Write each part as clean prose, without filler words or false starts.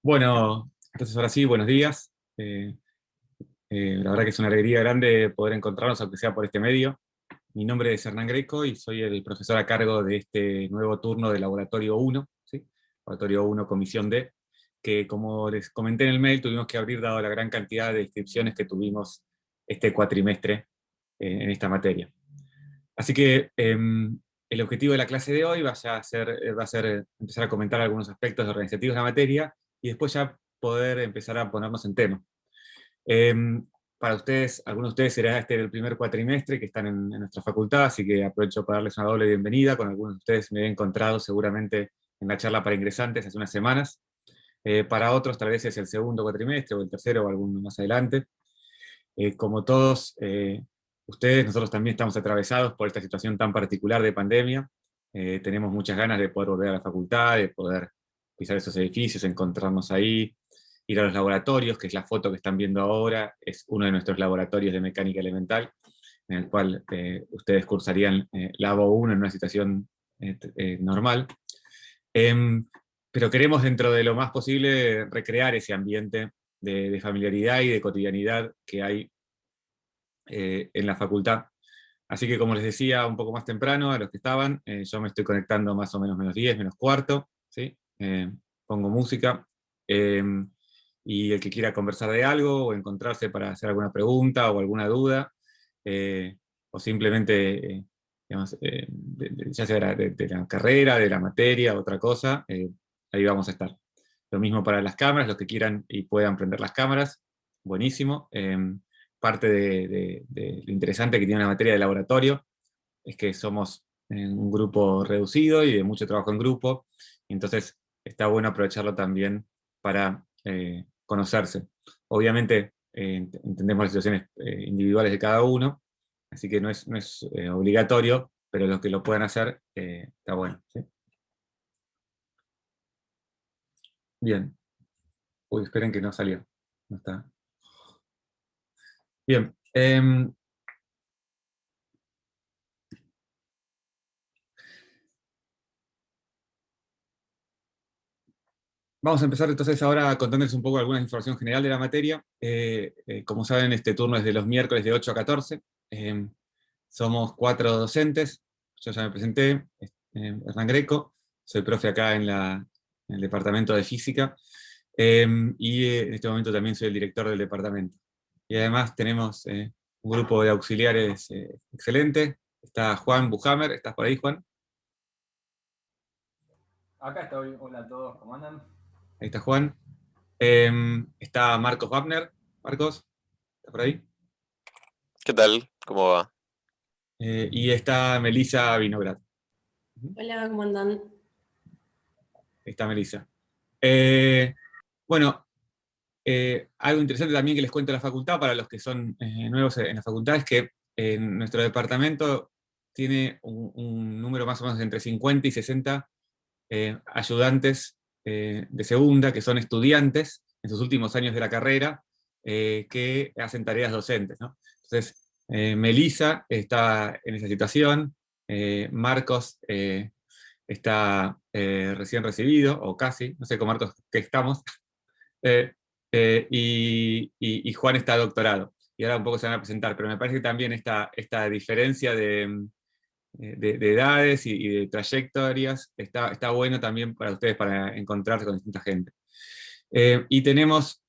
Bueno, entonces ahora sí, buenos días. La verdad que es una alegría grande poder encontrarnos, aunque sea por este medio. Mi nombre es Hernán Greco y soy el profesor a cargo de este nuevo turno de Laboratorio 1, ¿sí? Laboratorio 1, Comisión D, que como les comenté en el mail, tuvimos que abrir dado la gran cantidad de inscripciones que tuvimos este cuatrimestre en esta materia. Así que el objetivo de la clase de hoy va a ser empezar a comentar algunos aspectos organizativos de la materia y después ya poder empezar a ponernos en tema. Para ustedes, algunos de ustedes será este el primer cuatrimestre que están en nuestra facultad, así que aprovecho para darles una doble bienvenida. Con algunos de ustedes me he encontrado seguramente en la charla para ingresantes hace unas semanas. Para otros tal vez es el segundo cuatrimestre o el tercero o alguno más adelante. Como todos ustedes, nosotros también estamos atravesados por esta situación tan particular de pandemia. Tenemos muchas ganas de poder volver a la facultad, de poder pisar esos edificios, encontrarnos ahí, ir a los laboratorios, que es la foto que están viendo ahora, es uno de nuestros laboratorios de mecánica elemental, en el cual ustedes cursarían Labo 1 en una situación normal. Em, pero queremos, dentro de lo más posible, recrear ese ambiente de familiaridad y de cotidianidad que hay en la facultad. Así que, como les decía un poco más temprano a los que estaban, yo me estoy conectando más o menos -10, -4, ¿sí? Pongo música, eh, y el que quiera conversar de algo o encontrarse para hacer alguna pregunta o alguna duda, eh, o simplemente, digamos, ya sea de la carrera, de la materia, otra cosa, ahí vamos a estar. Lo mismo para las cámaras, los que quieran y puedan prender las cámaras, buenísimo. Parte de lo interesante que tiene la materia de laboratorio es que somos un grupo reducido y de mucho trabajo en grupo, y entonces está bueno aprovecharlo también para conocerse. Obviamente entendemos las situaciones individuales de cada uno, así que no es obligatorio, pero los que lo puedan hacer está bueno, ¿sí? Bien. Uy, esperen que no salió. No está. Bien. Vamos a empezar entonces ahora contándoles un poco alguna información general de la materia. Como saben, este turno es de los miércoles de 8 a 14. Somos 4 docentes. Yo ya me presenté, Hernán Greco, soy profe acá en el departamento de física, y en este momento también soy el director del departamento. Y además tenemos un grupo de auxiliares excelente. Está Juan Buhammer, ¿estás por ahí, Juan? Acá estoy, hola a todos, ¿cómo andan? Ahí está Juan. Está Marcos Wagner. Marcos, ¿estás por ahí? ¿Qué tal? ¿Cómo va? Y está Melissa Vinograd. Hola, ¿cómo andan? Ahí está Melissa. Eh, bueno, algo interesante también que les cuento de la facultad, para los que son nuevos en la facultad, es que nuestro departamento tiene un número más o menos entre 50 y 60 ayudantes de segunda, que son estudiantes en sus últimos años de la carrera, que hacen tareas docentes, ¿no? Entonces, Melissa está en esa situación, Marcos está recién recibido, o casi, no sé con Marcos qué estamos, eh, y Juan está doctorado. Y ahora un poco se van a presentar, pero me parece que también esta diferencia de edades y de trayectorias está bueno también para ustedes, para encontrarse con distinta gente. Y tenemos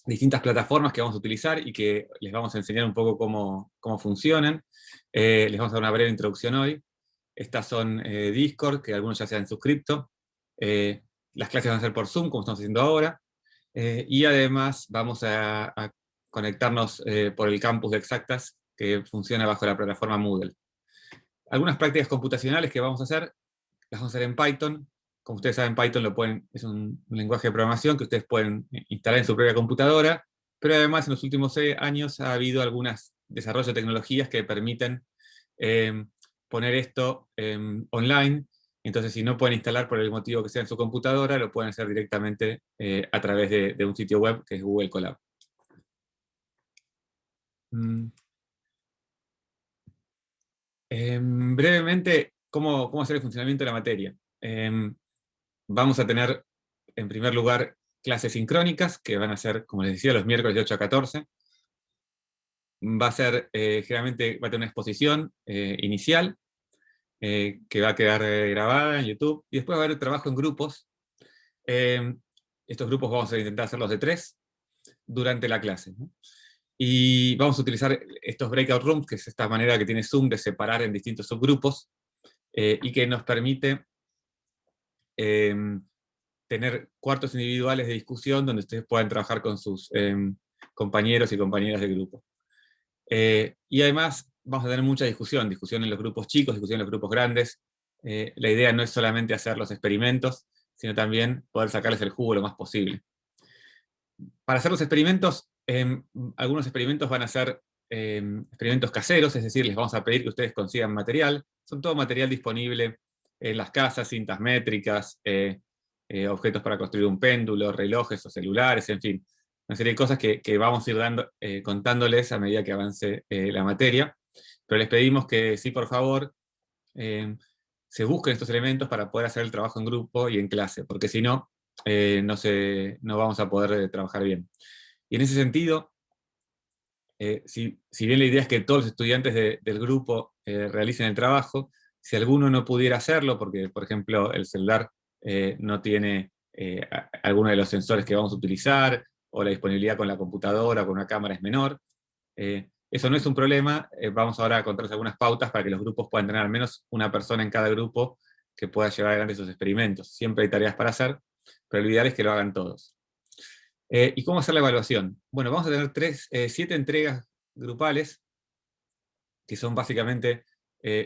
distintas plataformas que vamos a utilizar y que les vamos a enseñar un poco cómo funcionan. Les vamos a dar una breve introducción hoy. Estas son Discord, que algunos ya se han suscrito. Las clases van a ser por Zoom, como estamos haciendo ahora. Y además vamos a conectarnos por el campus de Exactas, que funciona bajo la plataforma Moodle. Algunas prácticas computacionales que vamos a hacer, las vamos a hacer en Python. Como ustedes saben, Python es un lenguaje de programación que ustedes pueden instalar en su propia computadora, pero además en los últimos años ha habido algunos desarrollos de tecnologías que permiten poner esto online. Entonces, si no pueden instalar por el motivo que sea en su computadora, lo pueden hacer directamente a través de un sitio web que es Google Colab. Brevemente, ¿cómo hacer el funcionamiento de la materia? Vamos a tener en primer lugar, clases sincrónicas, que van a ser, como les decía, los miércoles de 8 a 14. Va a ser, generalmente, va a tener una exposición inicial, que va a quedar grabada en YouTube, y después va a haber trabajo en grupos. Estos grupos vamos a intentar hacerlos de 3 durante la clase, ¿no? Y vamos a utilizar estos breakout rooms, que es esta manera que tiene Zoom de separar en distintos subgrupos, y que nos permite tener cuartos individuales de discusión donde ustedes puedan trabajar con sus compañeros y compañeras de grupo. Y además vamos a tener mucha discusión en los grupos chicos, discusión en los grupos grandes. La idea no es solamente hacer los experimentos, sino también poder sacarles el jugo lo más posible. Para hacer los experimentos, algunos experimentos van a ser experimentos caseros, es decir, les vamos a pedir que ustedes consigan material. Son todo material disponible en las casas, cintas métricas, objetos para construir un péndulo, relojes o celulares, en fin. Una serie de cosas que vamos a ir contándoles a medida que avance la materia. Pero les pedimos que sí, por favor, se busquen estos elementos para poder hacer el trabajo en grupo y en clase, porque si no, no vamos a poder trabajar bien. Y en ese sentido, si bien la idea es que todos los estudiantes del grupo realicen el trabajo, si alguno no pudiera hacerlo, porque por ejemplo el celular no tiene alguno de los sensores que vamos a utilizar, o la disponibilidad con la computadora o con una cámara es menor, eso no es un problema. Vamos ahora a contarles algunas pautas para que los grupos puedan tener al menos una persona en cada grupo que pueda llevar adelante sus experimentos. Siempre hay tareas para hacer, pero lo ideal es que lo hagan todos. ¿Y cómo hacer la evaluación? Bueno, vamos a tener 7 entregas grupales, que son básicamente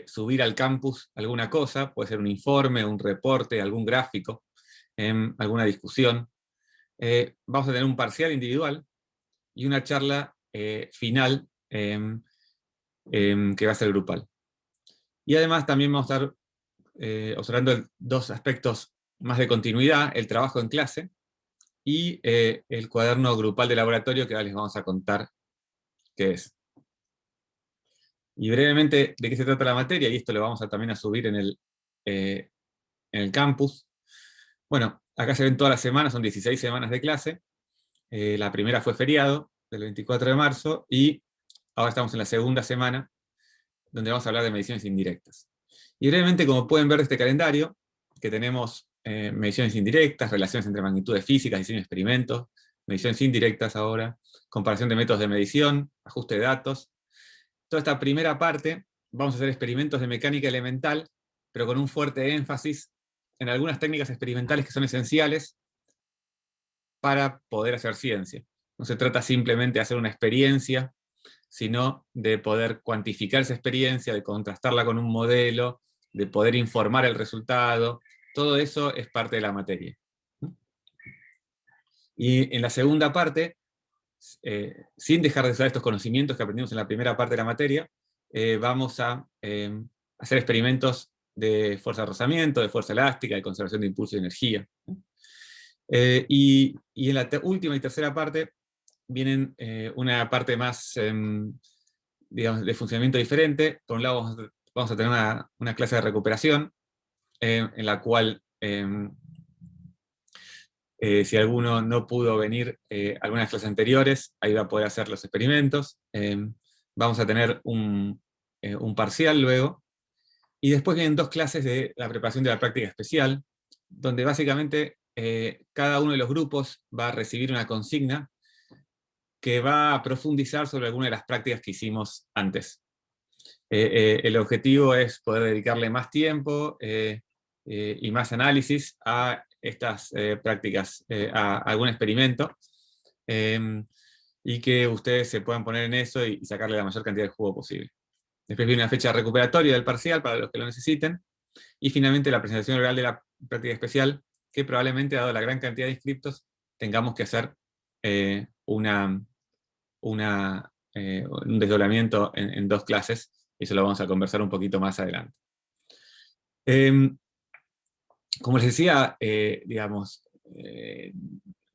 subir al campus alguna cosa, puede ser un informe, un reporte, algún gráfico, alguna discusión. Vamos a tener un parcial individual y una charla final que va a ser grupal. Y además también vamos a estar observando 2 aspectos más de continuidad: el trabajo en clase y el cuaderno grupal de laboratorio, que ahora les vamos a contar qué es. Y brevemente, ¿de qué se trata la materia? Y esto lo vamos también a subir en el campus. Bueno, acá se ven todas las semanas, son 16 semanas de clase. La primera fue feriado, del 24 de marzo, y ahora estamos en la segunda semana, donde vamos a hablar de mediciones indirectas. Y brevemente, como pueden ver de este calendario, que tenemos mediciones indirectas, relaciones entre magnitudes físicas, diseño de experimentos, mediciones indirectas ahora, comparación de métodos de medición, ajuste de datos. Toda esta primera parte vamos a hacer experimentos de mecánica elemental, pero con un fuerte énfasis en algunas técnicas experimentales que son esenciales para poder hacer ciencia. No se trata simplemente de hacer una experiencia, sino de poder cuantificar esa experiencia, de contrastarla con un modelo, de poder informar el resultado. Todo eso es parte de la materia. Y en la segunda parte, sin dejar de usar estos conocimientos que aprendimos en la primera parte de la materia, vamos a hacer experimentos de fuerza de rozamiento, de fuerza elástica, de conservación de impulso y energía. Y en la última y tercera parte vienen una parte más, digamos, de funcionamiento diferente. Por un lado vamos a tener una clase de recuperación, en la cual si alguno no pudo venir algunas clases anteriores, ahí va a poder hacer los experimentos. Vamos a tener un parcial luego, y después vienen 2 clases de la preparación de la práctica especial, donde básicamente cada uno de los grupos va a recibir una consigna que va a profundizar sobre alguna de las prácticas que hicimos antes. El objetivo es poder dedicarle más tiempo y más análisis a estas prácticas, a algún experimento, y que ustedes se puedan poner en eso y sacarle la mayor cantidad de jugo posible. Después viene una fecha recuperatoria del parcial para los que lo necesiten, y finalmente la presentación oral de la práctica especial, que probablemente, dado la gran cantidad de inscriptos, tengamos que hacer un desdoblamiento en 2 clases, y eso lo vamos a conversar un poquito más adelante. Como les decía,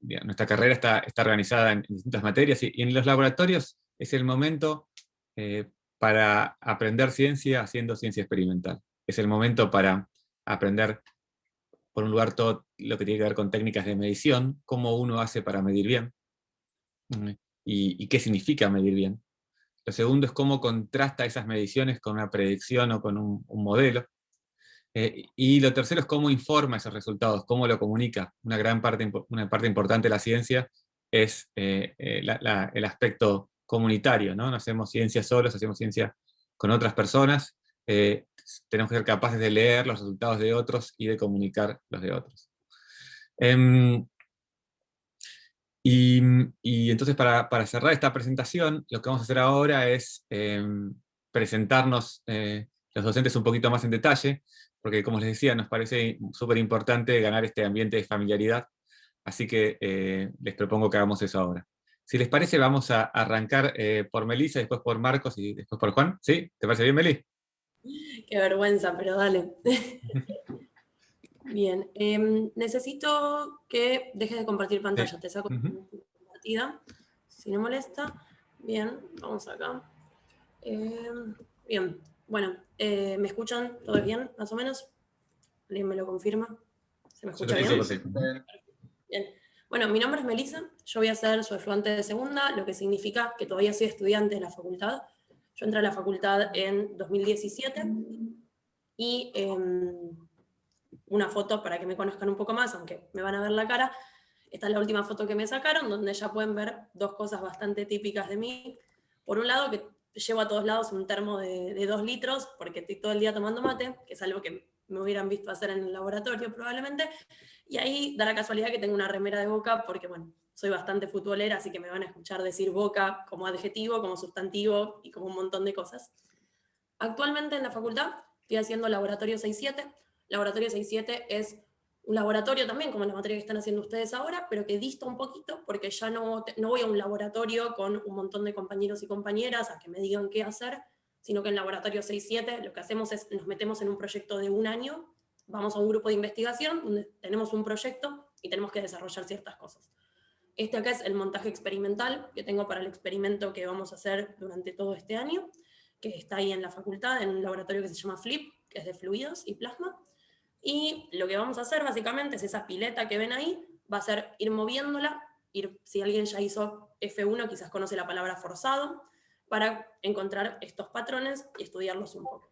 nuestra carrera está organizada en distintas materias, y en los laboratorios es el momento para aprender ciencia haciendo ciencia experimental. Es el momento para aprender por un lugar, todo lo que tiene que ver con técnicas de medición, cómo uno hace para medir bien, y qué significa medir bien. Lo segundo es cómo contrasta esas mediciones con una predicción o con un modelo. Y lo tercero es cómo informa esos resultados, cómo lo comunica. Una parte importante de la ciencia es el aspecto comunitario, ¿no? No hacemos ciencia solos, hacemos ciencia con otras personas. Tenemos que ser capaces de leer los resultados de otros y de comunicar los de otros. Y entonces, para cerrar esta presentación, lo que vamos a hacer ahora es presentarnos los docentes un poquito más en detalle, porque como les decía, nos parece súper importante ganar este ambiente de familiaridad, así que les propongo que hagamos eso ahora. Si les parece, vamos a arrancar por Melissa, después por Marcos y después por Juan. ¿Sí? ¿Te parece bien, Meli? Qué vergüenza, pero dale. Bien, necesito que dejes de compartir pantalla. Sí. Te saco compartida, si no molesta. Bien, vamos acá. Bien, bueno, ¿me escuchan? ¿Todo bien, más o menos? ¿Alguien me lo confirma? ¿Se me escucha bien? Bien. Bueno, mi nombre es Melissa, yo voy a ser su ayudante de segunda, lo que significa que todavía soy estudiante de la facultad. Yo entré a la facultad en 2017 y una foto para que me conozcan un poco más, aunque me van a ver la cara. Esta es la última foto que me sacaron, donde ya pueden ver dos cosas bastante típicas de mí. Por un lado, que llevo a todos lados un termo de 2 litros, porque estoy todo el día tomando mate, que es algo que me hubieran visto hacer en el laboratorio probablemente. Y ahí da la casualidad que tengo una remera de Boca, porque bueno, soy bastante futbolera, así que me van a escuchar decir Boca como adjetivo, como sustantivo y como un montón de cosas. Actualmente en la facultad estoy haciendo laboratorio 6-7. Laboratorio 6-7 es un laboratorio también, como la materia que están haciendo ustedes ahora, pero que dista un poquito, porque ya no voy a un laboratorio con un montón de compañeros y compañeras a que me digan qué hacer, sino que en laboratorio 6-7 lo que hacemos es nos metemos en un proyecto de 1 año, vamos a un grupo de investigación donde tenemos un proyecto y tenemos que desarrollar ciertas cosas. Este acá es el montaje experimental que tengo para el experimento que vamos a hacer durante todo este año, que está ahí en la facultad, en un laboratorio que se llama FLIP, que es de fluidos y plasma. Y lo que vamos a hacer básicamente es esa pileta que ven ahí, va a ser ir moviéndola, si alguien ya hizo F1 quizás conoce la palabra forzado, para encontrar estos patrones y estudiarlos un poco.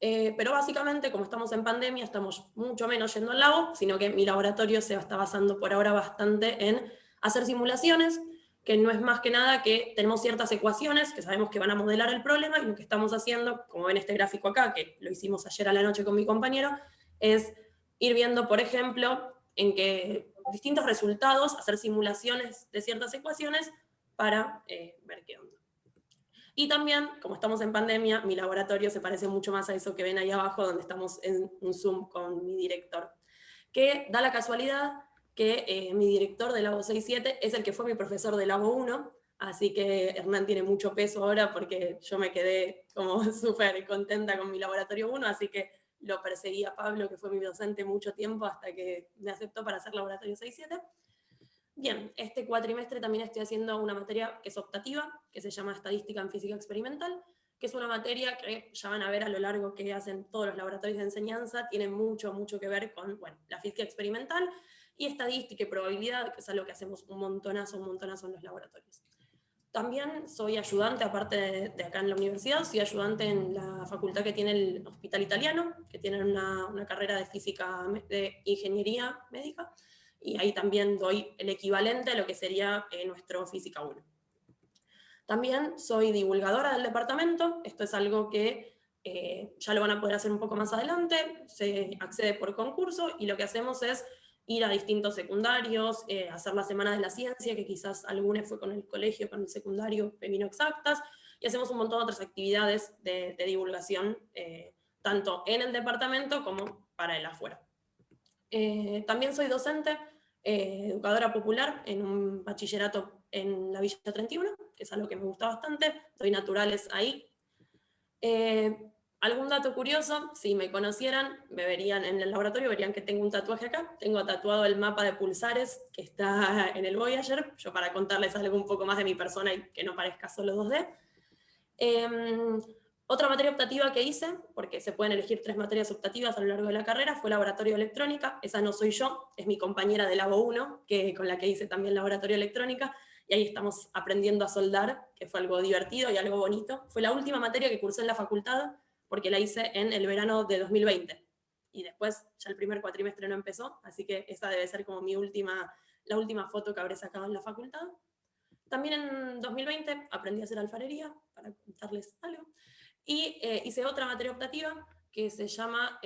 Pero básicamente, como estamos en pandemia, estamos mucho menos yendo al lago, sino que mi laboratorio se está basando por ahora bastante en hacer simulaciones, que no es más que nada que tenemos ciertas ecuaciones que sabemos que van a modelar el problema, y lo que estamos haciendo, como ven este gráfico acá, que lo hicimos ayer a la noche con mi compañero, es ir viendo, por ejemplo, en que distintos resultados, hacer simulaciones de ciertas ecuaciones para ver qué onda. Y también, como estamos en pandemia, mi laboratorio se parece mucho más a eso que ven ahí abajo, donde estamos en un Zoom con mi director. Que da la casualidad que mi director de Labo 6-7 es el que fue mi profesor de Labo 1, así que Hernán tiene mucho peso ahora porque yo me quedé como súper contenta con mi laboratorio 1, así que lo perseguí a Pablo, que fue mi docente mucho tiempo, hasta que me aceptó para hacer laboratorio 6-7. Bien, este cuatrimestre también estoy haciendo una materia que es optativa, que se llama Estadística en Física Experimental, que es una materia que ya van a ver a lo largo que hacen todos los laboratorios de enseñanza, tiene mucho que ver con, bueno, la física experimental y estadística y probabilidad, que es algo que hacemos un montonazo en los laboratorios. También soy ayudante, aparte de acá en la universidad, soy ayudante en la facultad que tiene el Hospital Italiano, que tienen una carrera de física, de ingeniería médica, y ahí también doy el equivalente a lo que sería nuestro Física 1. También soy divulgadora del departamento, esto es algo que ya lo van a poder hacer un poco más adelante, se accede por concurso, y lo que hacemos es ir a distintos secundarios, hacer la Semana de la Ciencia, que quizás alguna fue con el colegio, con el secundario, Pepino Exactas, y hacemos un montón de otras actividades de divulgación, tanto en el departamento como para el afuera. También soy docente, educadora popular en un bachillerato en la Villa 31, que es algo que me gusta bastante, doy naturales ahí. Algún dato curioso, si me conocieran, me verían en el laboratorio, verían que tengo un tatuaje acá, tengo tatuado el mapa de pulsares que está en el Voyager, yo para contarles algo un poco más de mi persona y que no parezca solo 2D. Otra materia optativa que hice, porque se pueden elegir 3 materias optativas a lo largo de la carrera, fue laboratorio de electrónica. Esa no soy yo, es mi compañera de Labo 1, con la que hice también laboratorio de electrónica, y ahí estamos aprendiendo a soldar, que fue algo divertido y algo bonito. Fue la última materia que cursé en la facultad, porque la hice en el verano de 2020. Y después ya el primer cuatrimestre no empezó, así que esa debe ser como la última foto que habré sacado en la facultad. También en 2020 aprendí a hacer alfarería, para contarles algo. Y hice otra materia optativa que se llama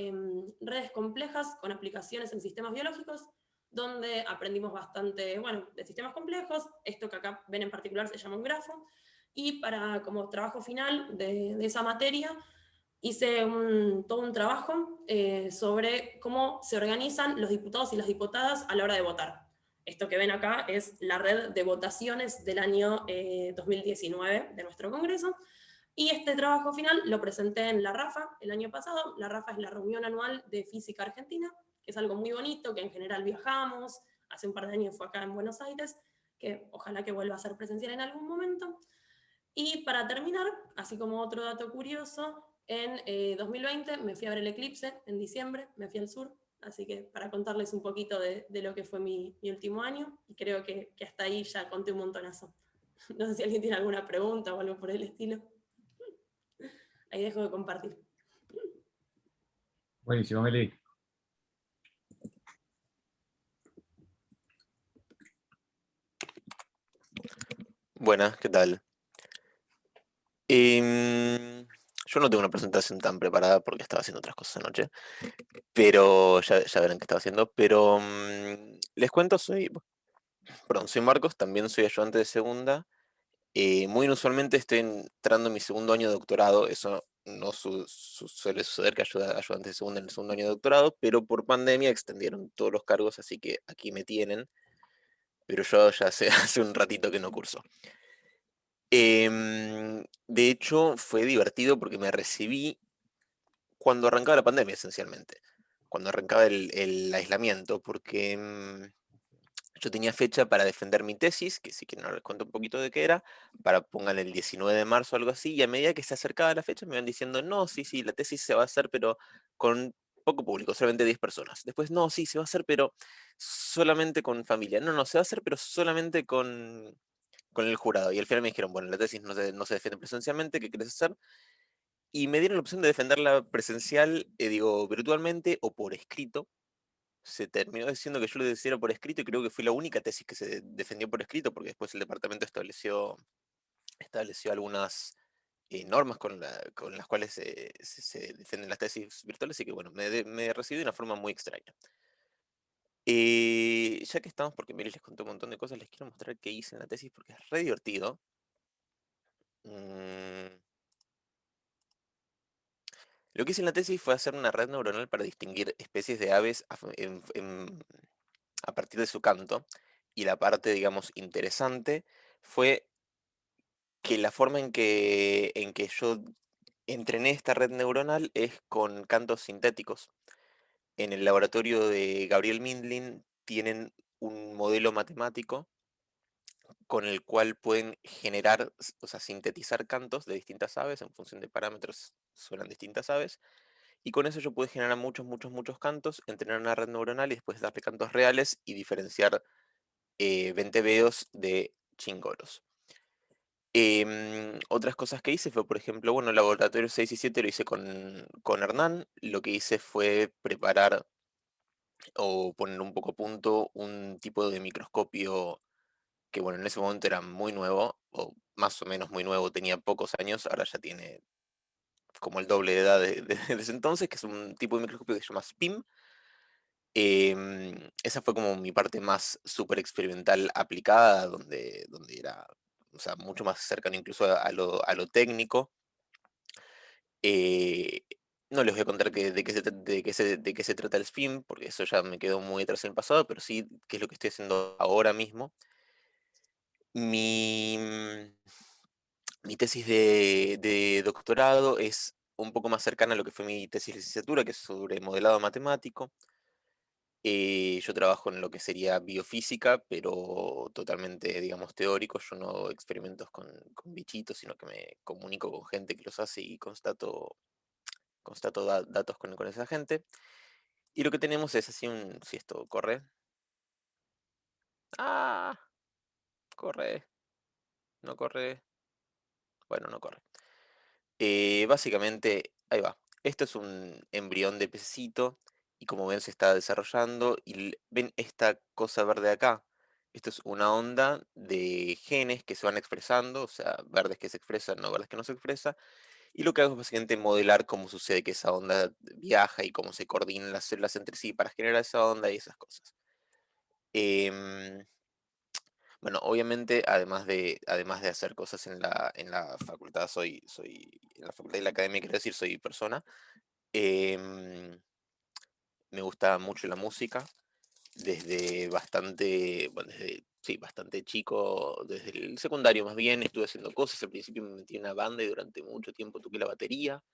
Redes complejas con aplicaciones en sistemas biológicos, donde aprendimos bastante, bueno, de sistemas complejos. Esto que acá ven en particular se llama un grafo. Y como trabajo final de esa materia, hice todo un trabajo sobre cómo se organizan los diputados y las diputadas a la hora de votar. Esto que ven acá es la red de votaciones del año 2019 de nuestro Congreso. Y este trabajo final lo presenté en la RAFA el año pasado. La RAFA es la reunión anual de física argentina, que es algo muy bonito, que en general viajamos. Hace un par de años fue acá en Buenos Aires, que ojalá que vuelva a ser presencial en algún momento. Y para terminar, así como otro dato curioso, en 2020 me fui a ver el eclipse, en diciembre, me fui al sur, así que para contarles un poquito de lo que fue mi último año, y creo que hasta ahí ya conté un montonazo. No sé si alguien tiene alguna pregunta o algo por el estilo. Ahí dejo de compartir. Buenísimo, Meli. Buenas, ¿qué tal? Yo no tengo una presentación tan preparada porque estaba haciendo otras cosas anoche, pero ya verán qué estaba haciendo. Pero les cuento, soy Marcos, también soy ayudante de segunda. Muy inusualmente estoy entrando en mi segundo año de doctorado. Eso no suele suceder, que ayudantes de segunda en el segundo año de doctorado, pero por pandemia extendieron todos los cargos, así que aquí me tienen. Pero yo ya hace un ratito que no curso. De hecho, fue divertido porque me recibí cuando arrancaba la pandemia, esencialmente. Cuando arrancaba el aislamiento, porque yo tenía fecha para defender mi tesis, que sí que no les cuento un poquito de qué era, para pónganle el 19 de marzo o algo así, y a medida que se acercaba la fecha me iban diciendo, no, sí, la tesis se va a hacer, pero con poco público, solamente 10 personas. Después, no, sí, se va a hacer, pero solamente con familia. No, se va a hacer, pero solamente con el jurado. Y al final me dijeron, bueno, la tesis no se defiende presencialmente, ¿qué querés hacer? Y me dieron la opción de defenderla presencial, virtualmente o por escrito. Se terminó diciendo que yo lo hiciera por escrito y creo que fue la única tesis que se defendió por escrito, porque después el departamento estableció algunas normas con las cuales se defienden las tesis virtuales, y que bueno, me recibí de una forma muy extraña. Ya que estamos, porque Mary les contó un montón de cosas, les quiero mostrar qué hice en la tesis porque es re divertido. Lo que hice en la tesis fue hacer una red neuronal para distinguir especies de aves a partir de su canto. Y la parte, digamos, interesante fue que la forma en que yo entrené esta red neuronal es con cantos sintéticos. En el laboratorio de Gabriel Mindlin tienen un modelo matemático con el cual pueden generar, o sea, sintetizar cantos de distintas aves en función de parámetros, suenan distintas aves. Y con eso yo pude generar muchos cantos, entrenar una red neuronal y después darle cantos reales y diferenciar venteveos de chingoros. Otras cosas que hice fue, por ejemplo, bueno, el laboratorio 6 y 7 lo hice con Hernán. Lo que hice fue preparar o poner un poco a punto un tipo de microscopio que, bueno, en ese momento era muy nuevo, o más o menos muy nuevo, tenía pocos años, ahora ya tiene como el doble de edad de ese entonces, que es un tipo de microscopio que se llama SPIM. Esa fue como mi parte más súper experimental aplicada, donde era, o sea, mucho más cercano incluso a lo técnico. Eh, no les voy a contar de qué se trata el SPIM, porque eso ya me quedó muy atrás en el pasado, pero sí qué es lo que estoy haciendo ahora mismo. Mi, mm, mi tesis de doctorado es un poco más cercana a lo que fue mi tesis de licenciatura, que es sobre modelado matemático. Yo trabajo en lo que sería biofísica, pero totalmente, digamos, teórico. Yo no hago experimentos con bichitos, sino que me comunico con gente que los hace y constato datos con esa gente. Y lo que tenemos es así si esto corre. Ah, corre, no corre. Bueno, no corre. Básicamente, ahí va. Esto es un embrión de pececito y como ven se está desarrollando y ven esta cosa verde de acá. Esto es una onda de genes que se van expresando, o sea, verdes que se expresan, no verdes que no se expresan. Y lo que hago es básicamente modelar cómo sucede que esa onda viaja y cómo se coordinan las células entre sí para generar esa onda y esas cosas. Em, bueno, obviamente, además de hacer cosas en la facultad, en la facultad y la academia, quiero decir, soy persona. em, Me gusta mucho la música, desde bastante, bueno, sí, bastante chico, desde el secundario más bien, estuve haciendo cosas. Al principio me metí en una banda y durante mucho tiempo toqué la batería.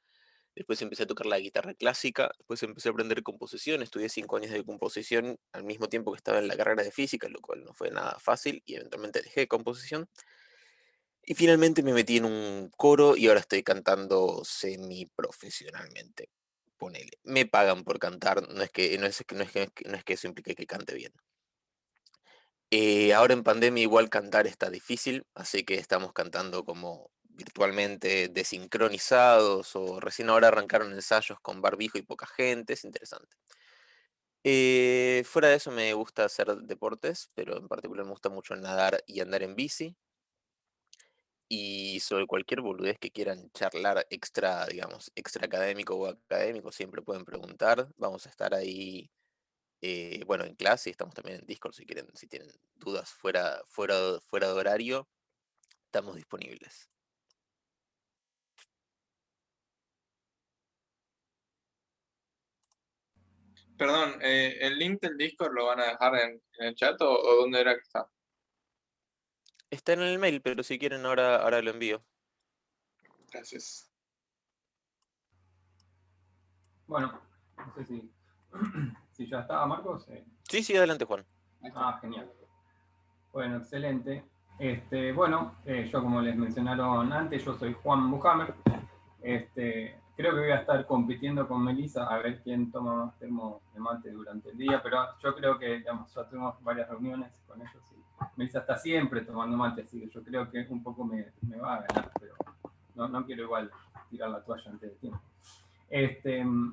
Después empecé a tocar la guitarra clásica, después empecé a aprender composición, estudié 5 años de composición al mismo tiempo que estaba en la carrera de física, lo cual no fue nada fácil y eventualmente dejé composición. Y finalmente me metí en un coro y ahora estoy cantando semiprofesionalmente. Ponele. Me pagan por cantar, no es que eso implique que cante bien. Ahora en pandemia igual cantar está difícil, así que estamos cantando como virtualmente desincronizados o recién ahora arrancaron ensayos con barbijo y poca gente, es interesante. Fuera de eso me gusta hacer deportes, pero en particular me gusta mucho nadar y andar en bici. Y sobre cualquier boludez que quieran charlar extra, digamos, extra académico o académico, siempre pueden preguntar. Vamos a estar ahí, bueno, en clase, y estamos también en Discord si tienen dudas fuera de horario, estamos disponibles. Perdón, ¿el link del Discord lo van a dejar en el chat o dónde era que está? Está en el mail, pero si quieren ahora lo envío. Gracias. Bueno, no sé si ya estaba, Marcos. Sí, adelante, Juan. Genial. Bueno, excelente. Bueno, yo como les mencionaron antes, yo soy Juan Buhamer. Creo que voy a estar compitiendo con Melissa a ver quién toma más termo de mate durante el día, pero yo creo que, digamos, ya tuvimos varias reuniones con ellos y Melissa está siempre tomando mate, así que yo creo que un poco me va a ganar, pero no quiero igual tirar la toalla antes de tiempo.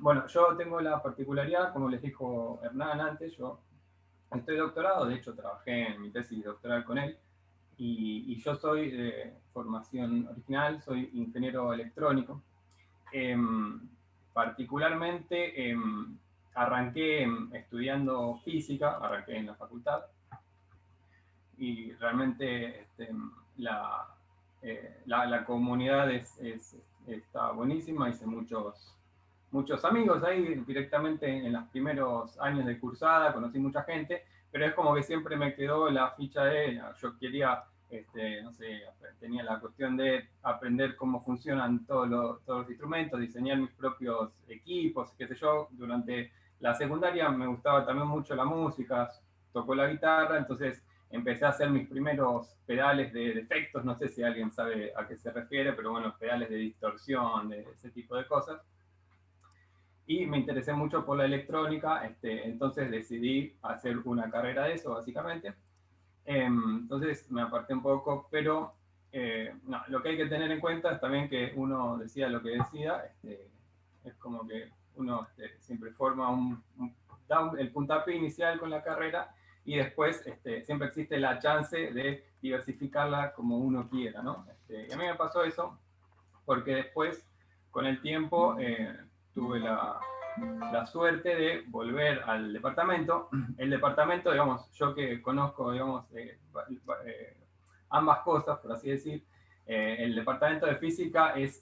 Bueno, yo tengo la particularidad, como les dijo Hernán antes, yo estoy doctorado, de hecho trabajé en mi tesis doctoral con él, y yo soy de formación original, soy ingeniero electrónico. Particularmente arranqué estudiando física, arranqué en la facultad, y realmente la comunidad está buenísima, hice muchos amigos ahí directamente en los primeros años de cursada, conocí mucha gente, pero es como que siempre me quedó la ficha de, yo quería, no sé, tenía la cuestión de aprender cómo funcionan todos los instrumentos, diseñar mis propios equipos, qué sé yo. Durante la secundaria me gustaba también mucho la música, tocó la guitarra, entonces empecé a hacer mis primeros pedales de efectos, no sé si alguien sabe a qué se refiere, pero bueno, pedales de distorsión, de ese tipo de cosas. Y me interesé mucho por la electrónica, entonces decidí hacer una carrera de eso, básicamente. Entonces me aparté un poco, pero no, lo que hay que tener en cuenta es también que uno decida lo que decida, es como que uno siempre forma da el puntapié inicial con la carrera y después siempre existe la chance de diversificarla como uno quiera, ¿no? Y a mí me pasó eso porque después, con el tiempo, tuve la suerte de volver al departamento. El departamento, digamos, yo que conozco, digamos, ambas cosas, por así decir, el departamento de física es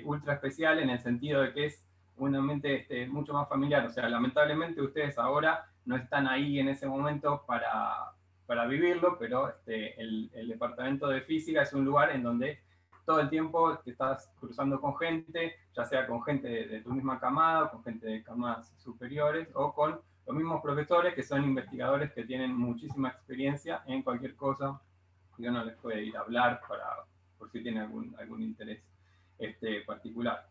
ultra especial en el sentido de que es un ambiente mucho más familiar. O sea, lamentablemente ustedes ahora no están ahí en ese momento para vivirlo, pero el departamento de física es un lugar en donde todo el tiempo te estás cruzando con gente, ya sea con gente de tu misma camada, con gente de camadas superiores, o con los mismos profesores que son investigadores que tienen muchísima experiencia en cualquier cosa y uno les puede ir a hablar por si tiene algún interés particular.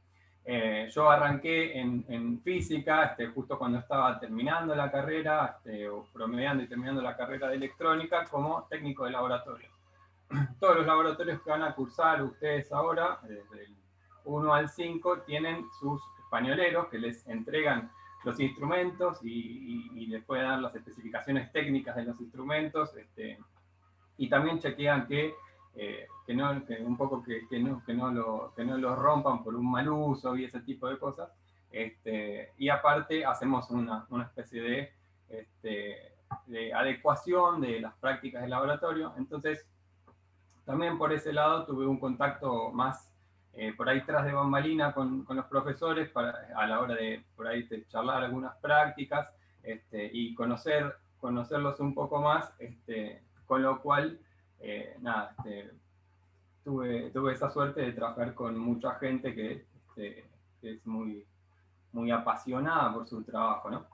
Yo arranqué en física justo cuando estaba terminando la carrera, o promediando y terminando la carrera de electrónica como técnico de laboratorio. Todos los laboratorios que van a cursar ustedes ahora, desde el 1 al 5, tienen sus pañoleros que les entregan los instrumentos y les pueden dar las especificaciones técnicas de los instrumentos, y también chequean que no lo rompan por un mal uso y ese tipo de cosas. Y aparte hacemos una especie de adecuación de las prácticas de laboratorio. Entonces, también por ese lado tuve un contacto más por ahí tras de bambalina con los profesores a la hora de por ahí de charlar algunas prácticas y conocerlos un poco más, con lo cual nada, tuve esa suerte de trabajar con mucha gente que es muy, muy apasionada por su trabajo, ¿no?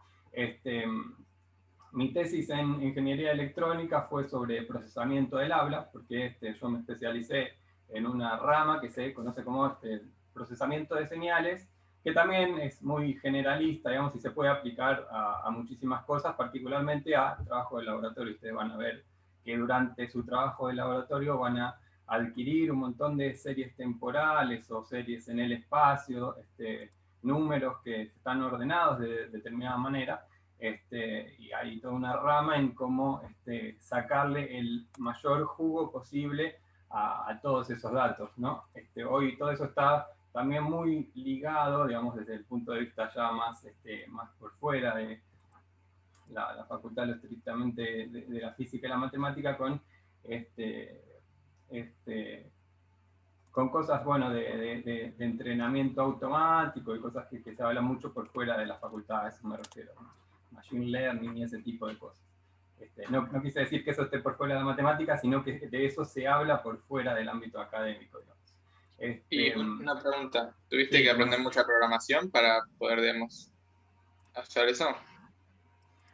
Mi tesis en ingeniería electrónica fue sobre procesamiento del habla, porque yo me especialicé en una rama que se conoce como procesamiento de señales, que también es muy generalista, digamos, y se puede aplicar a muchísimas cosas, particularmente a trabajo de laboratorio. Ustedes van a ver que durante su trabajo de laboratorio van a adquirir un montón de series temporales o series en el espacio, números que están ordenados de determinada manera, y hay toda una rama en cómo sacarle el mayor jugo posible a todos esos datos, ¿no? Hoy todo eso está también muy ligado, digamos, desde el punto de vista ya más por fuera de la facultad, lo estrictamente de la física y la matemática, con con cosas, bueno, de entrenamiento automático y cosas que se hablan mucho por fuera de la facultad, a eso me refiero, ¿no? Machine learning y ese tipo de cosas. No quise decir que eso esté por fuera de la matemática, sino que de eso se habla por fuera del ámbito académico, digamos. Y una pregunta, ¿tuviste sí, que aprender mucha programación para poder, digamos, hacer eso?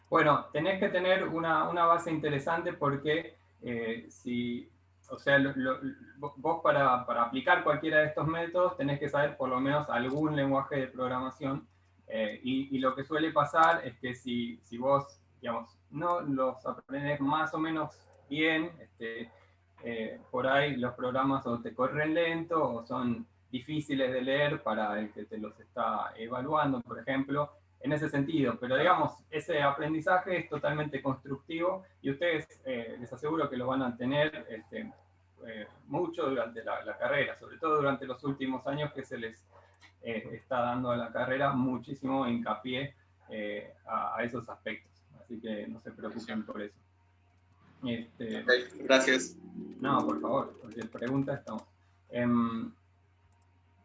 Bueno, tenés que tener una base interesante porque o sea, vos para aplicar cualquiera de estos métodos tenés que saber por lo menos algún lenguaje de programación, y lo que suele pasar es que si vos, digamos, no los aprendés más o menos bien, por ahí los programas o te corren lento o son difíciles de leer para el que te los está evaluando, por ejemplo, en ese sentido. Pero digamos, ese aprendizaje es totalmente constructivo y ustedes les aseguro que lo van a tener mucho durante la carrera, sobre todo durante los últimos años que se les está dando a la carrera muchísimo hincapié a esos aspectos. Así que no se preocupen por eso. Okay, gracias. No, por favor, cualquier pregunta estamos.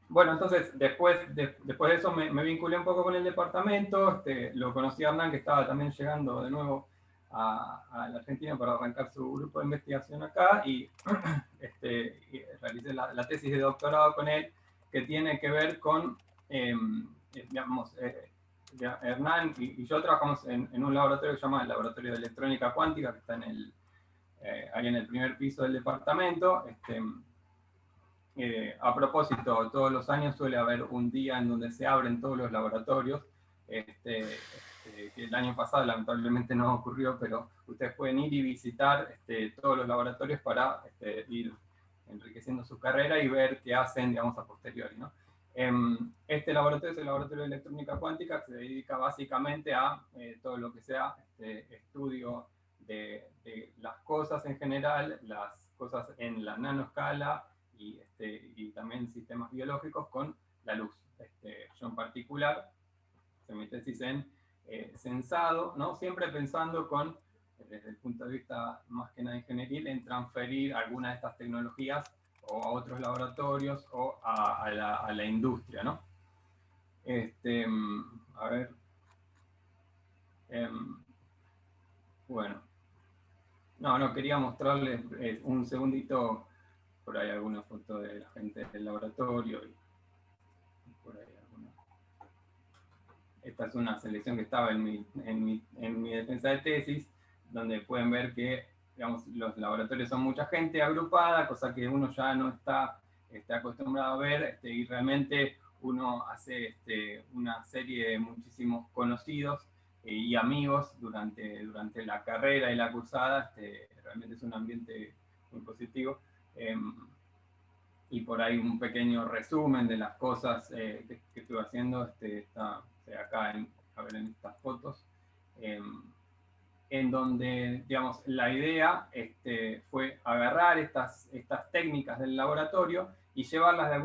Bueno, entonces después de eso me vinculé un poco con el departamento, lo conocí a Hernán, que estaba también llegando de nuevo a la Argentina para arrancar su grupo de investigación acá, y realicé la tesis de doctorado con él, que tiene que ver con, digamos, Hernán y yo trabajamos en un laboratorio que se llama el Laboratorio de Electrónica Cuántica, que está ahí en el primer piso del departamento. A propósito, todos los años suele haber un día en donde se abren todos los laboratorios, que el año pasado lamentablemente no ocurrió, pero ustedes pueden ir y visitar todos los laboratorios para ir enriqueciendo su carrera y ver qué hacen, digamos, a posteriori, ¿no? Este laboratorio es el Laboratorio de Electrónica Cuántica, que se dedica básicamente a todo lo que sea estudio de las cosas en general, las cosas en la nanoescala, y también sistemas biológicos con la luz. Yo en particular, hice mi tesis en sensado, ¿no? Siempre pensando desde el punto de vista más que nada ingenieril, en transferir alguna de estas tecnologías o a otros laboratorios o a la industria, ¿no? A ver. Bueno. No, quería mostrarles un segundito, por ahí alguna foto de la gente del laboratorio y por ahí alguna. esta es una selección que estaba en mi defensa de tesis, donde pueden ver que, digamos, los laboratorios son mucha gente agrupada, cosa que uno ya no está acostumbrado a ver, y realmente uno hace una serie de muchísimos conocidos y amigos durante la carrera y la cursada. Realmente es un ambiente muy positivo. Y por ahí un pequeño resumen de las cosas que estuve haciendo está acá a ver en estas fotos, en donde, digamos, la idea fue agarrar estas técnicas del laboratorio y llevarlas de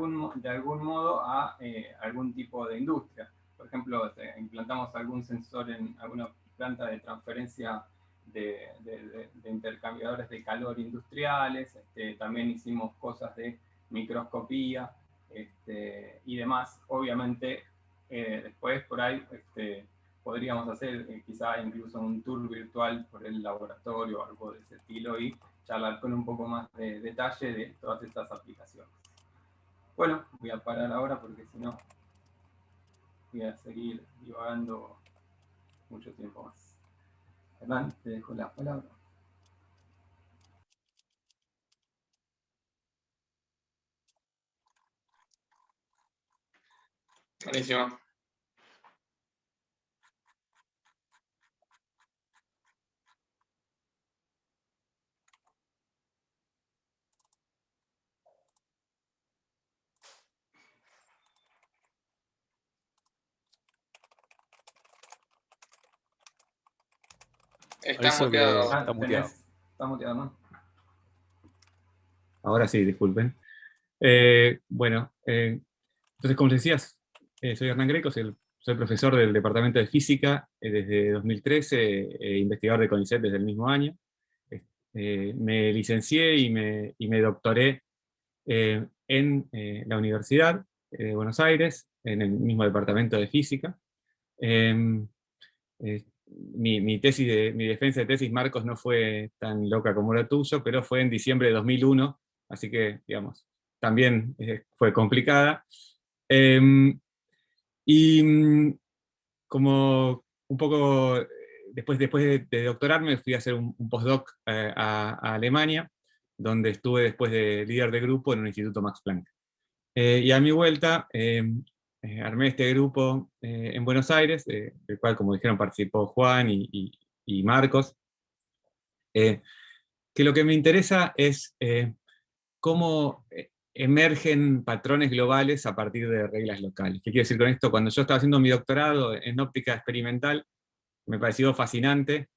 algún modo a algún tipo de industria. Por ejemplo, implantamos algún sensor en alguna planta de transferencia de intercambiadores de calor industriales. También hicimos cosas de microscopía y demás. Obviamente, después por ahí podríamos hacer quizá incluso un tour virtual por el laboratorio o algo de ese estilo y charlar con un poco más de detalle de todas estas aplicaciones. Bueno, voy a parar ahora porque si no voy a seguir divagando mucho tiempo más. Hernán, te dejo la palabra. Buenísimo. Está muteado. Está muteado. Está muteado, ¿no? Ahora sí, disculpen. Bueno, entonces, como les decías, soy Hernán Greco, soy profesor del Departamento de Física desde 2013, investigador de CONICET desde el mismo año. Me licencié y me doctoré en la Universidad de Buenos Aires, en el mismo Departamento de Física. Mi defensa de tesis, Marcos, no fue tan loca como la tuya, pero fue en diciembre de 2001, así que, digamos, también fue complicada. Y como un poco después de doctorarme, fui a hacer un postdoc a Alemania, donde estuve después de líder de grupo en un instituto Max Planck. Y a mi vuelta armé este grupo en Buenos Aires, del cual, como dijeron, participó Juan y Marcos, que lo que me interesa es cómo emergen patrones globales a partir de reglas locales. ¿Qué quiero decir con esto? Cuando yo estaba haciendo mi doctorado en óptica experimental, me pareció fascinante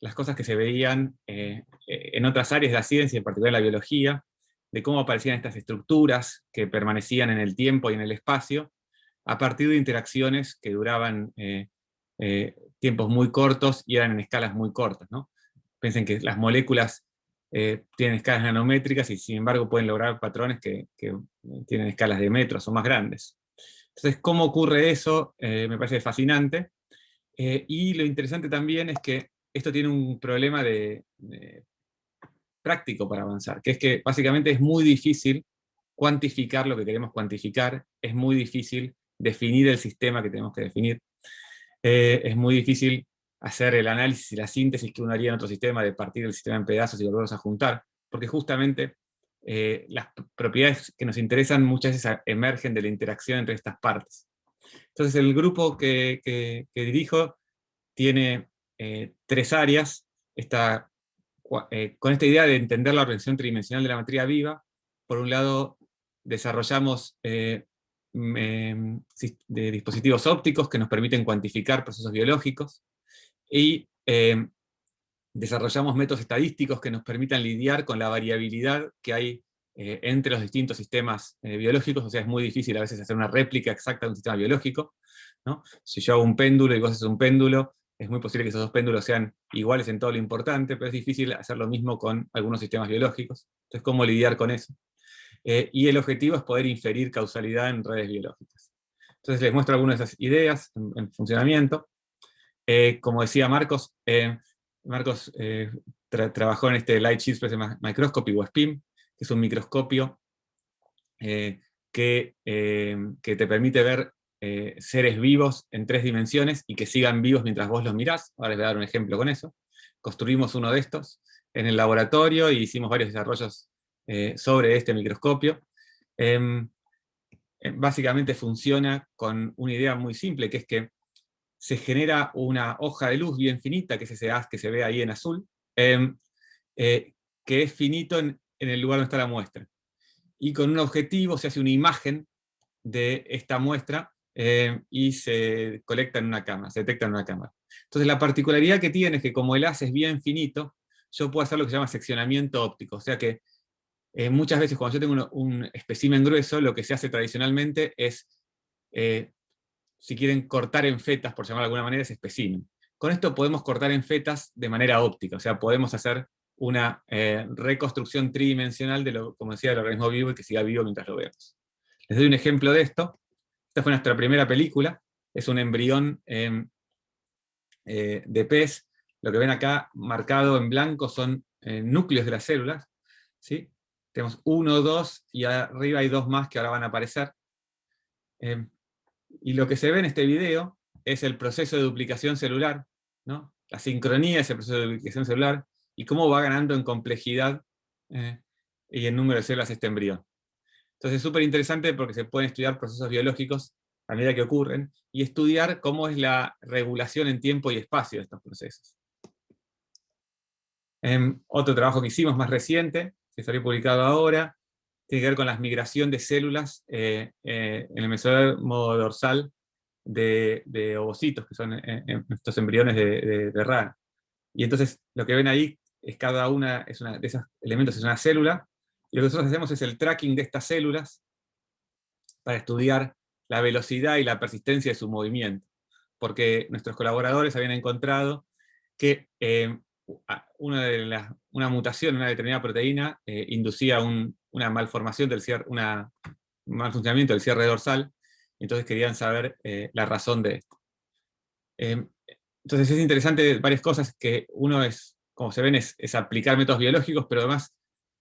las cosas que se veían en otras áreas de la ciencia, en particular la biología, de cómo aparecían estas estructuras que permanecían en el tiempo y en el espacio, a partir de interacciones que duraban tiempos muy cortos y eran en escalas muy cortas, ¿no? Piensen que las moléculas tienen escalas nanométricas y sin embargo pueden lograr patrones que tienen escalas de metros o más grandes. Entonces, ¿cómo ocurre eso? Me parece fascinante. Y lo interesante también es que esto tiene un problema práctico para avanzar, que es que básicamente es muy difícil cuantificar lo que queremos cuantificar, es muy difícil definir el sistema que tenemos que definir, es muy difícil hacer el análisis y la síntesis que uno haría en otro sistema, de partir el sistema en pedazos y volverlos a juntar, porque justamente las propiedades que nos interesan muchas veces emergen de la interacción entre estas partes. Entonces el grupo que dirijo tiene 3 áreas. Con esta idea de entender la organización tridimensional de la materia viva, por un lado desarrollamos de dispositivos ópticos que nos permiten cuantificar procesos biológicos, y desarrollamos métodos estadísticos que nos permitan lidiar con la variabilidad que hay entre los distintos sistemas biológicos. O sea, es muy difícil a veces hacer una réplica exacta de un sistema biológico, ¿no? Si yo hago un péndulo y vos haces un péndulo, es muy posible que esos 2 péndulos sean iguales en todo lo importante, pero es difícil hacer lo mismo con algunos sistemas biológicos. Entonces, ¿cómo lidiar con eso? Y el objetivo es poder inferir causalidad en redes biológicas. Entonces les muestro algunas de esas ideas en funcionamiento. Como decía Marcos, Marcos trabajó en este Light Sheet Spectrum Microscopy, o SPIM, que es un microscopio que te permite ver seres vivos en 3 dimensiones y que sigan vivos mientras vos los mirás. Ahora les voy a dar un ejemplo con eso. Construimos uno de estos en el laboratorio y hicimos varios desarrollos sobre este microscopio. Básicamente funciona con una idea muy simple, que es que se genera una hoja de luz bien finita, que es ese haz que se ve ahí en azul, que es finito en el lugar donde está la muestra. Y con un objetivo se hace una imagen de esta muestra y se colecta en una cámara, se detecta en una cámara. Entonces la particularidad que tiene es que como el haz es bien finito, yo puedo hacer lo que se llama seccionamiento óptico, o sea que muchas veces cuando yo tengo un espécimen grueso, lo que se hace tradicionalmente es, si quieren cortar en fetas, por llamarlo de alguna manera, es espécimen. Con esto podemos cortar en fetas de manera óptica, o sea, podemos hacer una reconstrucción tridimensional de lo, como decía, del organismo vivo y que siga vivo mientras lo vemos. Les doy un ejemplo de esto. Esta fue nuestra primera película, es un embrión de pez. Lo que ven acá marcado en blanco son núcleos de las células, ¿sí? Tenemos 1, 2, y arriba hay 2 más que ahora van a aparecer. Y lo que se ve en este video es el proceso de duplicación celular, ¿no? La sincronía de ese proceso de duplicación celular, y cómo va ganando en complejidad y en número de células este embrión. Entonces es súper interesante porque se pueden estudiar procesos biológicos a medida que ocurren, y estudiar cómo es la regulación en tiempo y espacio de estos procesos. Otro trabajo que hicimos más reciente, que salió publicado ahora, tiene que ver con la migración de células en el mesodermo dorsal de ovocitos, que son estos embriones de rana. Y entonces lo que ven ahí es cada una de esos elementos es una célula, y lo que nosotros hacemos es el tracking de estas células para estudiar la velocidad y la persistencia de su movimiento. Porque nuestros colaboradores habían encontrado que una mutación en una determinada proteína inducía una malformación del cierre, un mal funcionamiento del cierre dorsal, entonces querían saber la razón de esto. Entonces es interesante varias cosas, que uno es, como se ven, es aplicar métodos biológicos, pero además,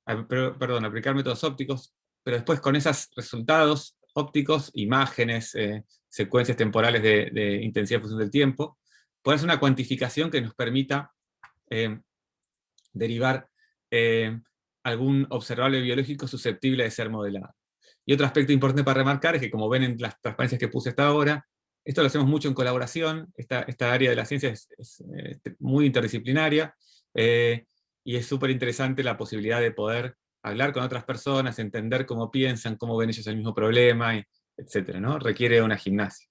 aplicar métodos ópticos, pero después con esos resultados ópticos, imágenes, secuencias temporales de intensidad en función del tiempo, poder hacer una cuantificación que nos permita derivar algún observable biológico susceptible de ser modelado. Y otro aspecto importante para remarcar es que, como ven en las transparencias que puse hasta ahora, esto lo hacemos mucho en colaboración. Esta área de la ciencia es muy interdisciplinaria, y es súper interesante la posibilidad de poder hablar con otras personas, entender cómo piensan, cómo ven ellos el mismo problema, etc., ¿no? Requiere una gimnasia.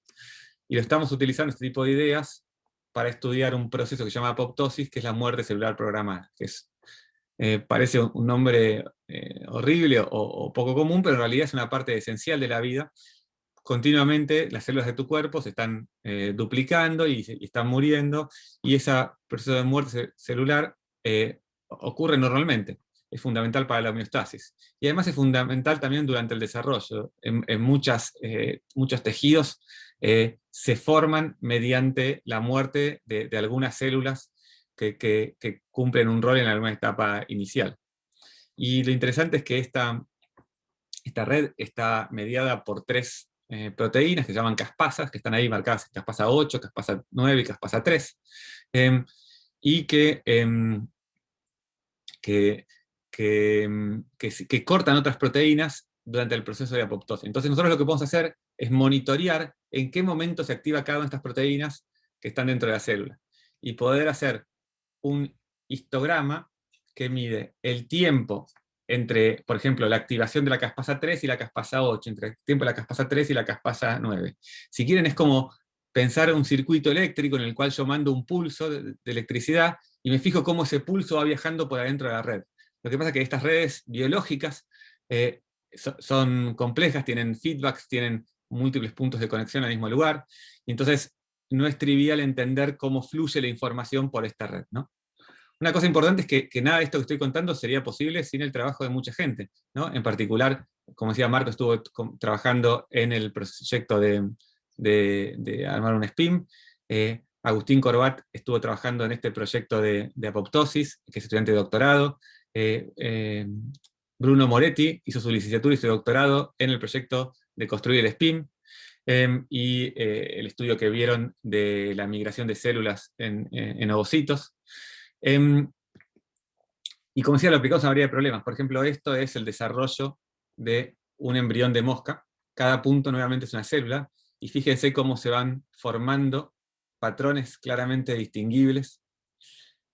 Y lo estamos utilizando, este tipo de ideas, para estudiar un proceso que se llama apoptosis, que es la muerte celular programada, que parece un nombre horrible o poco común, pero en realidad es una parte esencial de la vida. Continuamente las células de tu cuerpo se están duplicando y están muriendo, y ese proceso de muerte celular ocurre normalmente. Es fundamental para la homeostasis. Y además es fundamental también durante el desarrollo. En muchos tejidos se forman mediante la muerte de algunas células que cumplen un rol en alguna etapa inicial. Y lo interesante es que esta red está mediada por 3 proteínas que se llaman caspasas, que están ahí marcadas: caspasa 8, caspasa 9 y caspasa 3, y que cortan otras proteínas durante el proceso de apoptosis. Entonces nosotros lo que podemos hacer es monitorear en qué momento se activa cada una de estas proteínas que están dentro de la célula, y poder hacer un histograma que mide el tiempo entre, por ejemplo, la activación de la caspasa 3 y la caspasa 8, entre el tiempo de la caspasa 3 y la caspasa 9. Si quieren, es como pensar un circuito eléctrico en el cual yo mando un pulso de electricidad y me fijo cómo ese pulso va viajando por adentro de la red. Lo que pasa es que estas redes biológicas son complejas, tienen feedbacks, tienen múltiples puntos de conexión al mismo lugar, y entonces no es trivial entender cómo fluye la información por esta red, ¿no? Una cosa importante es que nada de esto que estoy contando sería posible sin el trabajo de mucha gente, ¿no? En particular, como decía Marco, estuvo trabajando en el proyecto de armar un SPIM. Agustín Corbat estuvo trabajando en este proyecto de apoptosis, que es estudiante de doctorado. Bruno Moretti hizo su licenciatura y su doctorado en el proyecto de construir el SPIM. y el estudio que vieron de la migración de células en ovocitos. Y como decía, lo aplicamos a una variedad de problemas. Por ejemplo, esto es el desarrollo de un embrión de mosca. Cada punto nuevamente es una célula, y fíjense cómo se van formando patrones claramente distinguibles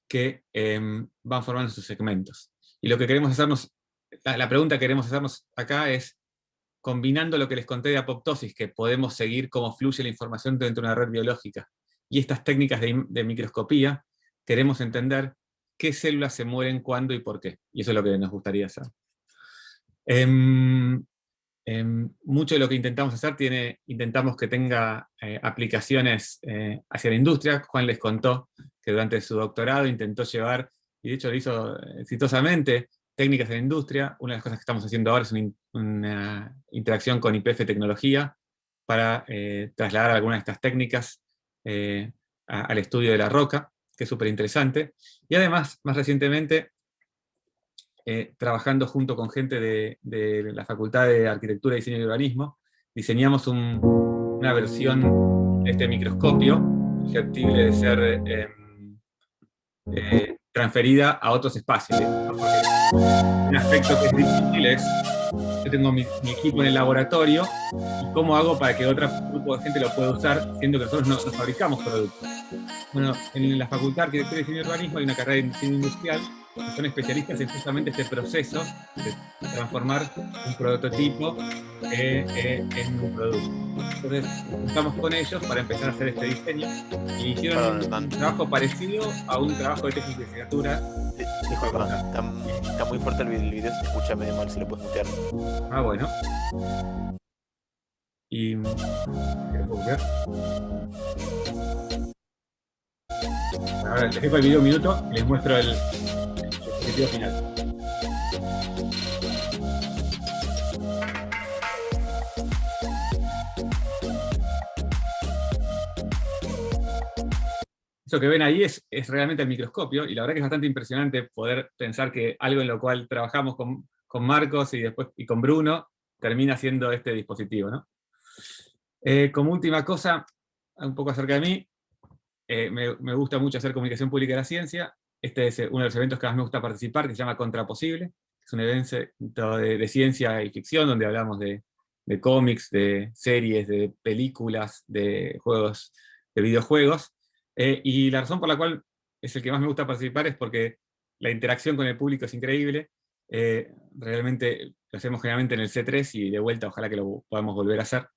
que van formando sus segmentos. Y lo que queremos hacernos, la pregunta que queremos hacernos acá es, combinando lo que les conté de apoptosis, que podemos seguir cómo fluye la información dentro de una red biológica, y estas técnicas de microscopía, queremos entender qué células se mueren, cuándo y por qué. Y eso es lo que nos gustaría hacer. Mucho de lo que intentamos hacer intentamos que tenga aplicaciones hacia la industria. Juan les contó que durante su doctorado intentó llevar, y de hecho lo hizo exitosamente, técnicas de la industria. Una de las cosas que estamos haciendo ahora es una interacción con YPF Tecnología para trasladar algunas de estas técnicas al estudio de la roca, que es súper interesante. Y además, más recientemente, trabajando junto con gente de la Facultad de Arquitectura, Diseño y Urbanismo, diseñamos una versión de este microscopio susceptible de ser transferida a otros espacios. Un aspecto que es difícil es, yo tengo mi equipo en el laboratorio, y cómo hago para que otro grupo de gente lo pueda usar, siendo que nosotros no fabricamos productos. Bueno, en la Facultad de Arquitectura, Diseño y Urbanismo hay una carrera de diseño industrial, que son especialistas en justamente este proceso de transformar un prototipo en un producto. Entonces, estamos con ellos para empezar a hacer este diseño, y hicieron un trabajo parecido a un trabajo de tesis de licenciatura. Disculpa, está muy fuerte el video, se escucha medio mal, si lo puedes mutear. Ah, bueno. Y... ¿qué puedo ver? Ahora les dejo el video un minuto y les muestro el objetivo final. Eso que ven ahí es realmente el microscopio, y la verdad que es bastante impresionante poder pensar que algo en lo cual trabajamos con Marcos y con Bruno termina siendo este dispositivo, ¿no? Como última cosa, un poco acerca de mí, me gusta mucho hacer comunicación pública de la ciencia. Este es uno de los eventos que más me gusta participar, que se llama Contraposible. Es un evento de ciencia y ficción, donde hablamos de cómics, de series, de películas, de juegos, de videojuegos. Y la razón por la cual es el que más me gusta participar es porque la interacción con el público es increíble. Realmente lo hacemos generalmente en el C3, y de vuelta ojalá que lo podamos volver a hacer.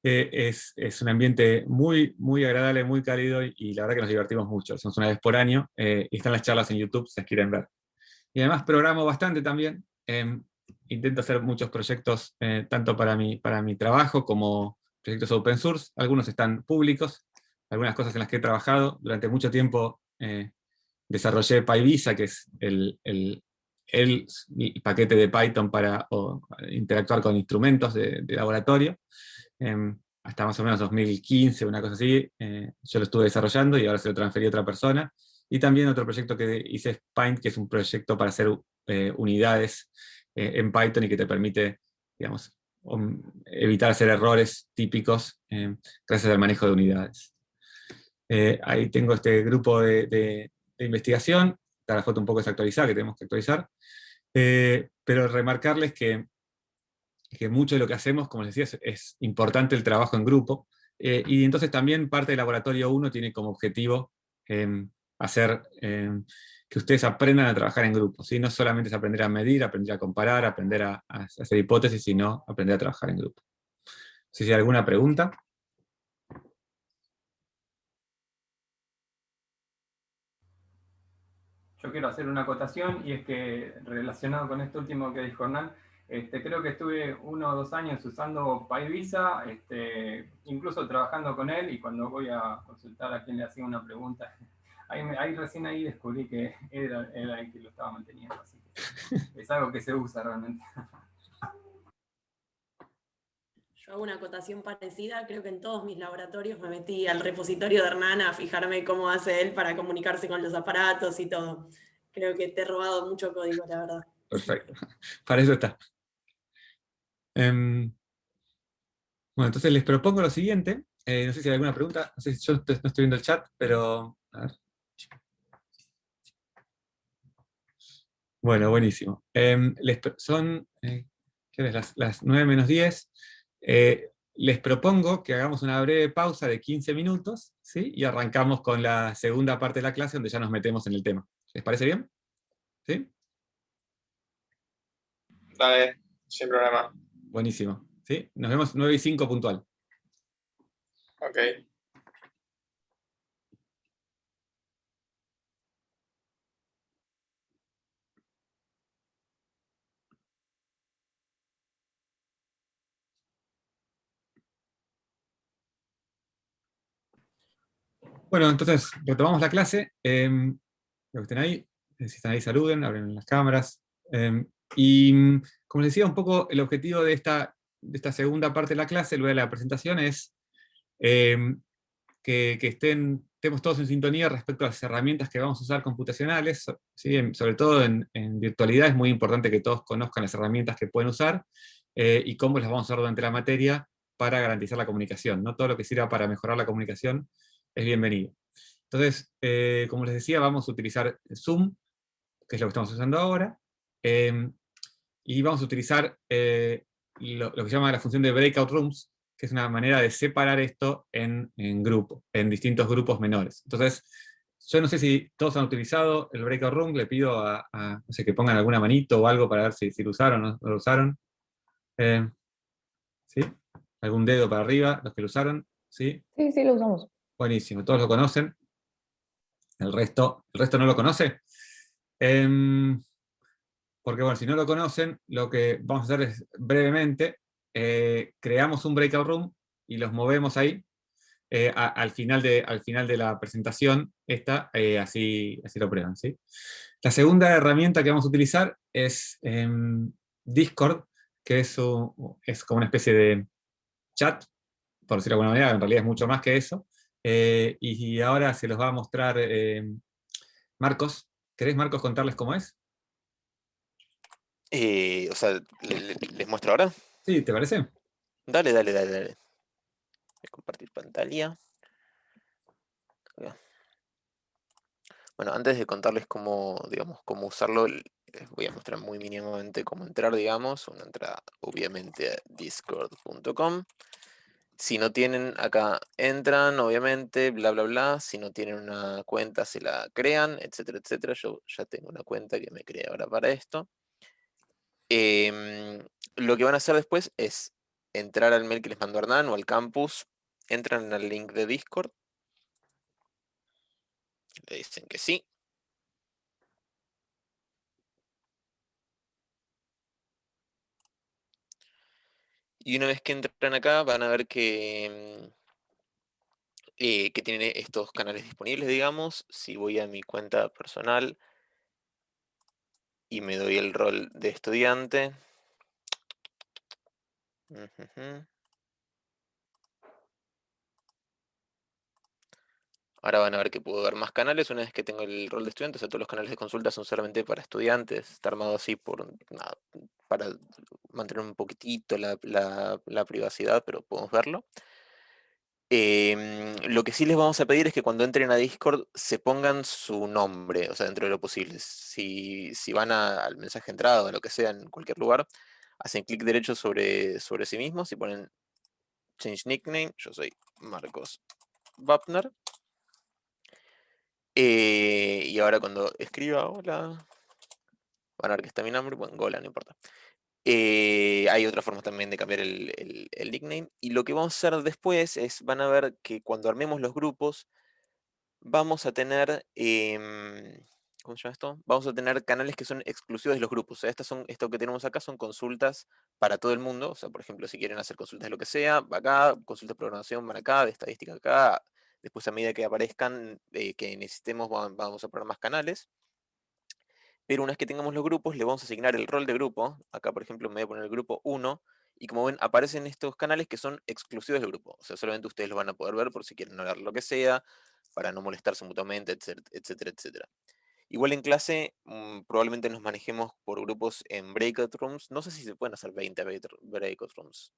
Es un ambiente muy, muy agradable, muy cálido, y la verdad que nos divertimos mucho. Hacemos una vez por año, y están las charlas en YouTube si las quieren ver. Y además programo bastante también. Intento hacer muchos proyectos, tanto para mi trabajo como proyectos open source. Algunos están públicos, algunas cosas en las que he trabajado. Durante mucho tiempo desarrollé PyVisa, que es el paquete de Python para interactuar con instrumentos de laboratorio. Hasta más o menos 2015, una cosa así, yo lo estuve desarrollando, y ahora se lo transferí a otra persona. Y también otro proyecto que hice es Paint, que es un proyecto para hacer unidades en Python, y que te permite, digamos, evitar hacer errores típicos gracias al manejo de unidades. Ahí tengo este grupo de investigación. Está la foto un poco desactualizada, que tenemos que actualizar. Pero remarcarles que mucho de lo que hacemos, como les decía, es importante el trabajo en grupo, y entonces también parte del Laboratorio 1 tiene como objetivo hacer que ustedes aprendan a trabajar en grupo, ¿sí? No solamente es aprender a medir, aprender a comparar, aprender a hacer hipótesis, sino aprender a trabajar en grupo. No sé si hay alguna pregunta. Yo quiero hacer una acotación, y es que, relacionado con esto último que dijo Hernán, creo que estuve 1 o 2 años usando PyVisa, incluso trabajando con él, y cuando voy a consultar a quien le hacía una pregunta, recién ahí descubrí que era el que lo estaba manteniendo, así que es algo que se usa realmente. Yo hago una acotación parecida, creo que en todos mis laboratorios me metí al repositorio de Hernán a fijarme cómo hace él para comunicarse con los aparatos y todo. Creo que te he robado mucho código, la verdad. Perfecto, para eso está. Bueno, entonces les propongo lo siguiente. No sé si hay alguna pregunta. No sé si yo no estoy viendo el chat, pero... A ver. Bueno, buenísimo. Son ¿qué hora es? Las 9 menos 10. Les propongo que hagamos una breve pausa de 15 minutos, ¿sí? Y arrancamos con la segunda parte de la clase donde ya nos metemos en el tema. ¿Les parece bien? ¿Sí? Dale, sin problema. Buenísimo. ¿Sí? Nos vemos 9:05 puntual. Ok. Bueno, entonces retomamos la clase. Los que estén ahí, si están ahí saluden, abren las cámaras. Y como les decía, un poco el objetivo de esta segunda parte de la clase, luego de la presentación, es que estemos todos en sintonía respecto a las herramientas que vamos a usar computacionales. ¿Sí? Sobre todo en virtualidad es muy importante que todos conozcan las herramientas que pueden usar y cómo las vamos a usar durante la materia para garantizar la comunicación. No todo lo que sirva para mejorar la comunicación es bienvenido. Entonces, como les decía, vamos a utilizar Zoom, que es lo que estamos usando ahora, y vamos a utilizar lo que se llama la función de breakout rooms, que es una manera de separar esto en grupo, en distintos grupos menores. Entonces, yo no sé si todos han utilizado el breakout room, le pido no sé, que pongan alguna manito o algo para ver si lo usaron o no lo usaron. ¿Sí? ¿Algún dedo para arriba, los que lo usaron? ¿Sí? Sí, sí, lo usamos. Buenísimo, todos lo conocen. ¿El resto no lo conoce? Porque bueno, si no lo conocen, lo que vamos a hacer es brevemente, creamos un breakout room y los movemos ahí al final de la presentación, así lo prueban. ¿Sí? La segunda herramienta que vamos a utilizar es Discord, que es como una especie de chat, por decirlo de alguna manera, en realidad es mucho más que eso. Y ahora se los va a mostrar Marcos. ¿Querés, Marcos, contarles cómo es? O sea, ¿les muestro ahora? Sí, ¿te parece? Dale. Voy a compartir pantalla. Acá. Bueno, antes de contarles cómo, digamos, cómo usarlo, les voy a mostrar muy mínimamente cómo entrar, digamos. Una entrada, obviamente, a discord.com. Si no tienen, acá entran, obviamente, bla, bla, bla. Si no tienen una cuenta, se la crean, etcétera, etcétera. Yo ya tengo una cuenta que me creé ahora para esto. Lo que van a hacer después es entrar al mail que les mandó Hernán o al campus. Entran al link de Discord. Le dicen que sí. Y una vez que entran acá, van a ver que tienen estos canales disponibles, digamos. Si voy a mi cuenta personal y me doy el rol de estudiante. Ahora van a ver que puedo ver más canales una vez que tengo el rol de estudiante. O sea, todos los canales de consulta son solamente para estudiantes. Está armado así para mantener un poquitito la privacidad, pero podemos verlo. Lo que sí les vamos a pedir es que cuando entren a Discord se pongan su nombre, o sea, dentro de lo posible. Si van al mensaje de entrada o a lo que sea en cualquier lugar, hacen clic derecho sobre sí mismos y ponen Change Nickname. Yo soy Marcos Wapner. Y ahora cuando escriba hola, van a ver que está mi nombre, bueno, Gola, no importa. Hay otras formas también de cambiar el nickname. Y lo que vamos a hacer después es, van a ver que cuando armemos los grupos, vamos a tener, ¿cómo se llama esto? Vamos a tener canales que son exclusivos de los grupos. O sea, esto que tenemos acá son consultas para todo el mundo. O sea, por ejemplo, si quieren hacer consultas de lo que sea, va acá, consultas de programación van acá, de estadística acá. Después, a medida que aparezcan, que necesitemos, vamos a poner más canales. Pero una vez que tengamos los grupos, le vamos a asignar el rol de grupo. Acá, por ejemplo, me voy a poner el grupo 1. Y como ven, aparecen estos canales que son exclusivos del grupo. O sea, solamente ustedes los van a poder ver por si quieren hablar lo que sea, para no molestarse mutuamente, etcétera, etcétera. Igual en clase, probablemente nos manejemos por grupos en breakout rooms. No sé si se pueden hacer 20 breakout rooms,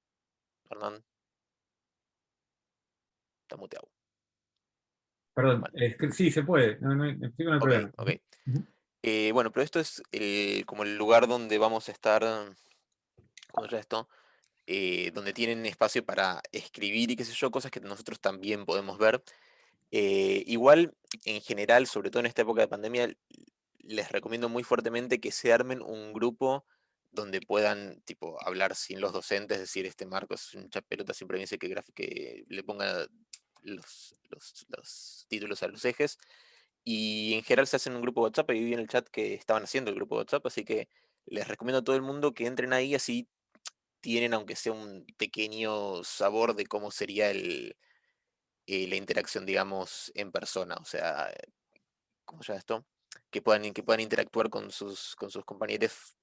Hernán. está muteado. Perdón, Vale. sí, se puede, no hay problema. Ok. Bueno, pero esto es como el lugar donde vamos a estar, ¿cómo se llama esto? Donde tienen espacio para escribir y qué sé yo, cosas que nosotros también podemos ver. Igual, en general, sobre todo en esta época de pandemia, les recomiendo muy fuertemente que se armen un grupo donde puedan, tipo, hablar sin los docentes, es decir, este Marco es un chapelota, siempre me dice que le ponga los títulos a los ejes, y en general se hacen un grupo WhatsApp, y vi en el chat que estaban haciendo el grupo WhatsApp, así que les recomiendo a todo el mundo que entren ahí, así tienen, aunque sea un pequeño sabor de cómo sería la interacción, digamos, en persona, o sea, ¿cómo se llama esto? Que puedan interactuar con sus compañeros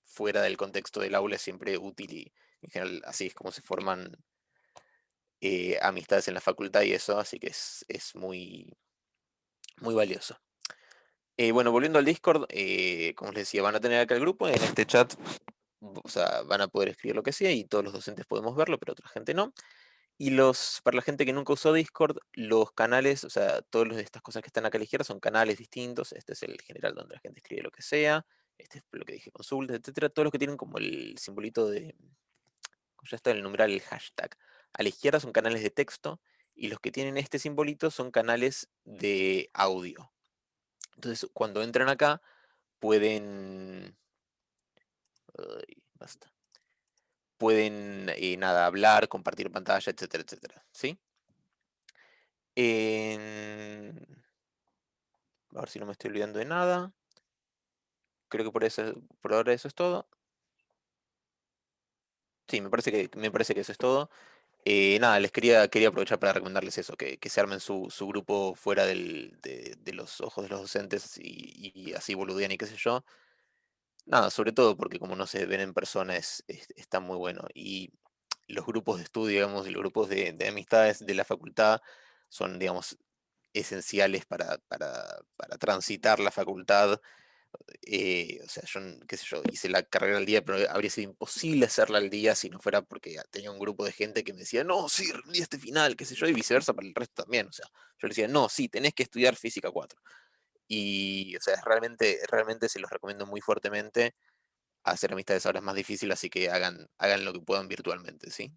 fuera del contexto del aula es siempre útil y en general así es como se forman amistades en la facultad y eso, así que es muy, muy valioso. Bueno, volviendo al Discord, como les decía, van a tener acá el grupo, en este chat, o sea, van a poder escribir lo que sea y todos los docentes podemos verlo, pero otra gente no. Y para la gente que nunca usó Discord, los canales, o sea, todas estas cosas que están acá a la izquierda son canales distintos. Este es el general donde la gente escribe lo que sea. Este es lo que dije, consultas, etcétera. Todos los que tienen como el simbolito ya está el numeral, el hashtag. A la izquierda son canales de texto y los que tienen este simbolito son canales de audio. Entonces, cuando entran acá, pueden... Ay, basta. Pueden, nada, hablar, compartir pantalla, etcétera, etcétera. ¿Sí? A ver si no me estoy olvidando de nada. Creo que por ahora eso es todo. Sí, me parece que eso es todo. Nada, les quería aprovechar para recomendarles eso, que se armen su grupo fuera de los ojos de los docentes y así boludean y qué sé yo. Nada, sobre todo porque como no se ven en persona está muy bueno. Y los grupos de estudio, digamos, y los grupos de amistades de la facultad son, digamos, esenciales para transitar la facultad. O sea, yo, qué sé yo, hice la carrera al día, pero habría sido imposible hacerla al día si no fuera porque tenía un grupo de gente que me decía, no, sí, rendí este final, qué sé yo, y viceversa para el resto también. O sea, yo le decía, no, sí, tenés que estudiar física 4. Y, o sea, realmente se los recomiendo muy fuertemente. Hacer amistades ahora es más difícil, así que hagan lo que puedan virtualmente, ¿sí?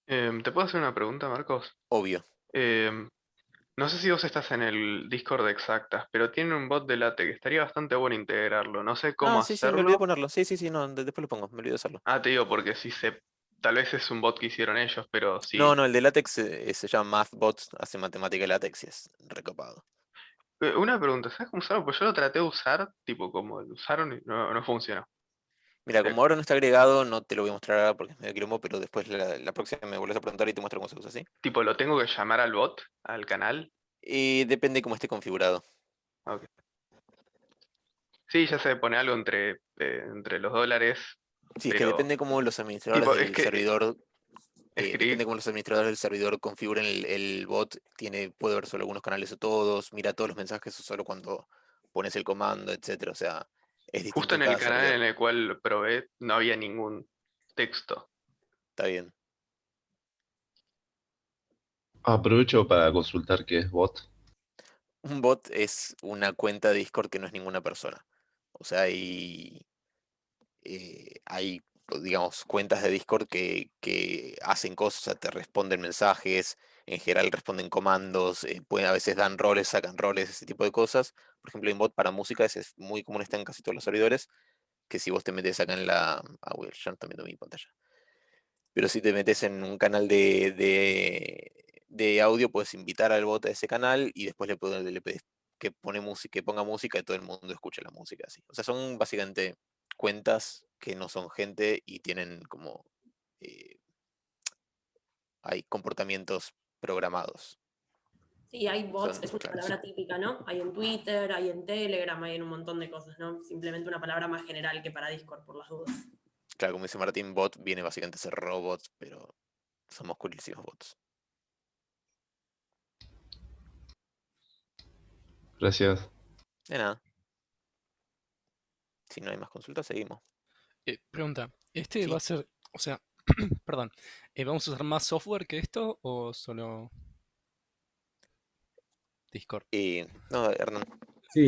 ¿Te puedo hacer una pregunta, Marcos? Obvio. Em, no sé si vos estás en el Discord de Exactas, pero tiene un bot de LaTeX. Estaría bastante bueno integrarlo. No sé cómo Ah, sí, sí, me olvidé hacerlo. ponerlo. Sí, sí, sí, no, después lo pongo, me olvidé de hacerlo. Ah, te digo, porque si se... Tal vez es un bot que hicieron ellos, pero No, sí. no, el de látex se llama MathBots, hace matemática de látex y es recopado. Una pregunta, ¿sabes cómo usarlo? Pues yo lo traté de usar, tipo como lo usaron y no funcionó. Mira, Eh, como ahora no está agregado, no te lo voy a mostrar ahora porque es medio quilombo, pero después la próxima me vuelves a preguntar y te muestro cómo se usa, ¿sí? tipo, ¿lo tengo que llamar al bot, al canal? Y depende cómo esté configurado. Ok. Sí, ya se pone algo entre los dólares, Sí, es que pero... depende cómo los administradores Tipo, es del que servidor, escribí... configuren el bot, puede ver solo algunos canales o todos, mira todos los mensajes o solo cuando pones el comando, etcétera. O sea, es Justo distinto en en el cada canal servidor. en el cual probé no había ningún texto. Está bien. Aprovecho para consultar qué es bot. Un bot es una cuenta de Discord que no es ninguna persona. O sea, hay, pues, digamos, cuentas de Discord que hacen cosas, o sea, te responden mensajes, en general responden comandos, a veces dan roles, sacan roles, ese tipo de cosas. Por ejemplo, hay un bot para música, ese es muy común, está en casi todos los servidores, que si vos te metes acá en la... Ah, bueno, ya no estoy viendo mi pantalla. Pero si te metes en un canal de audio, puedes invitar al bot a ese canal y después le pedís que ponga música y todo el mundo escuche la música así. O sea, son básicamente cuentas que no son gente y tienen como eh, hay comportamientos programados. Sí, hay bots, Son es una claros. palabra típica, ¿no? Hay en Twitter, hay en Telegram, hay en un montón de cosas, ¿no? Simplemente una palabra más general que para Discord, por las dudas. Claro, como dice Martín, bot viene básicamente a ser robots, pero somos curísimos bots. Gracias. De nada. Si no hay más consultas, seguimos. Pregunta, ¿este va Sí. a ser, o sea, Perdón. ¿Vamos a usar más software que esto o solo Discord? No, Hernán. Sí,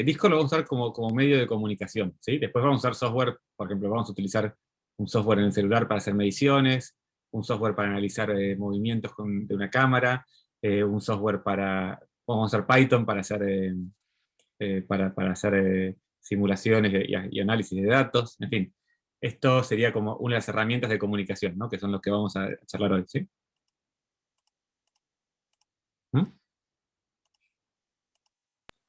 Discord lo vamos a usar como medio de comunicación, ¿sí? Después vamos a usar software, por ejemplo, vamos a utilizar un software en el celular para hacer mediciones, un software para analizar movimientos de una cámara, un software vamos a usar Python para hacer simulaciones y análisis de datos, en fin. Esto sería como una de las herramientas de comunicación, ¿no? Que son los que vamos a charlar hoy, ¿sí? ¿Mm?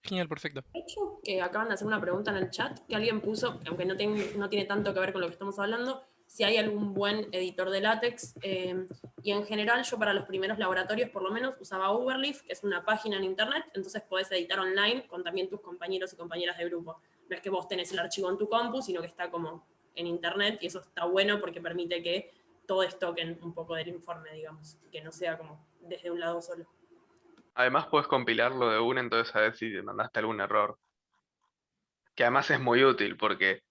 Genial, perfecto. De hecho, acaban de hacer una pregunta en el chat que alguien puso, aunque no tiene tanto que ver con lo que estamos hablando, si hay algún buen editor de látex. Y en general, yo para los primeros laboratorios, por lo menos, usaba Uberleaf, que es una página en internet, entonces podés editar online con también tus compañeros y compañeras de grupo. No es que vos tenés el archivo en tu compu, sino que está como en internet, y eso está bueno porque permite que todos toquen un poco del informe, digamos, que no sea como desde un lado solo. Además puedes compilarlo de una, entonces a ver si te mandaste algún error. Que además es muy útil porque,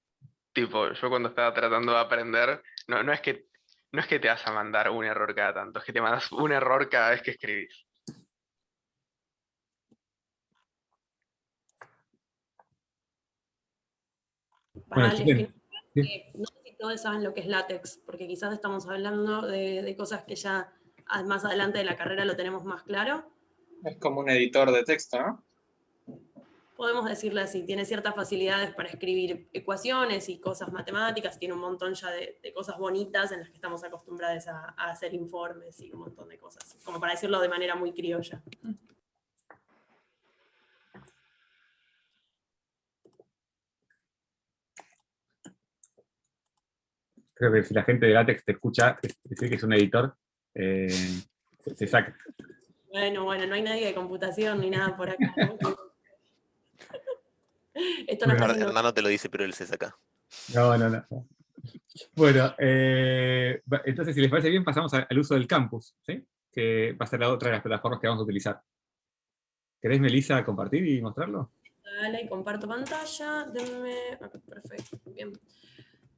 tipo, yo cuando estaba tratando de aprender, no es que te vas a mandar un error cada tanto, es que te mandas un error cada vez que escribís. Para Bueno, los chicos, que ¿sí? no sé si todos saben lo que es látex, porque quizás estamos hablando de cosas que ya más adelante de la carrera lo tenemos más claro. Es como un editor de texto, ¿no? Podemos decirle así, tiene ciertas facilidades para escribir ecuaciones y cosas matemáticas, tiene un montón ya de cosas bonitas en las que estamos acostumbrados a hacer informes y un montón de cosas, como para decirlo de manera muy criolla. Creo que si la gente de LaTeX te escucha decir que es un editor, se saca. Bueno, no hay nadie de computación ni nada por acá, ¿no? Esto no está haciendo... Hernán no te lo dice, pero él se saca. No. Bueno, entonces si les parece bien pasamos al uso del campus, ¿sí? Que va a ser la otra de las plataformas que vamos a utilizar. ¿Querés, Melissa, compartir y mostrarlo? Dale, comparto pantalla. Denme... Perfecto, bien.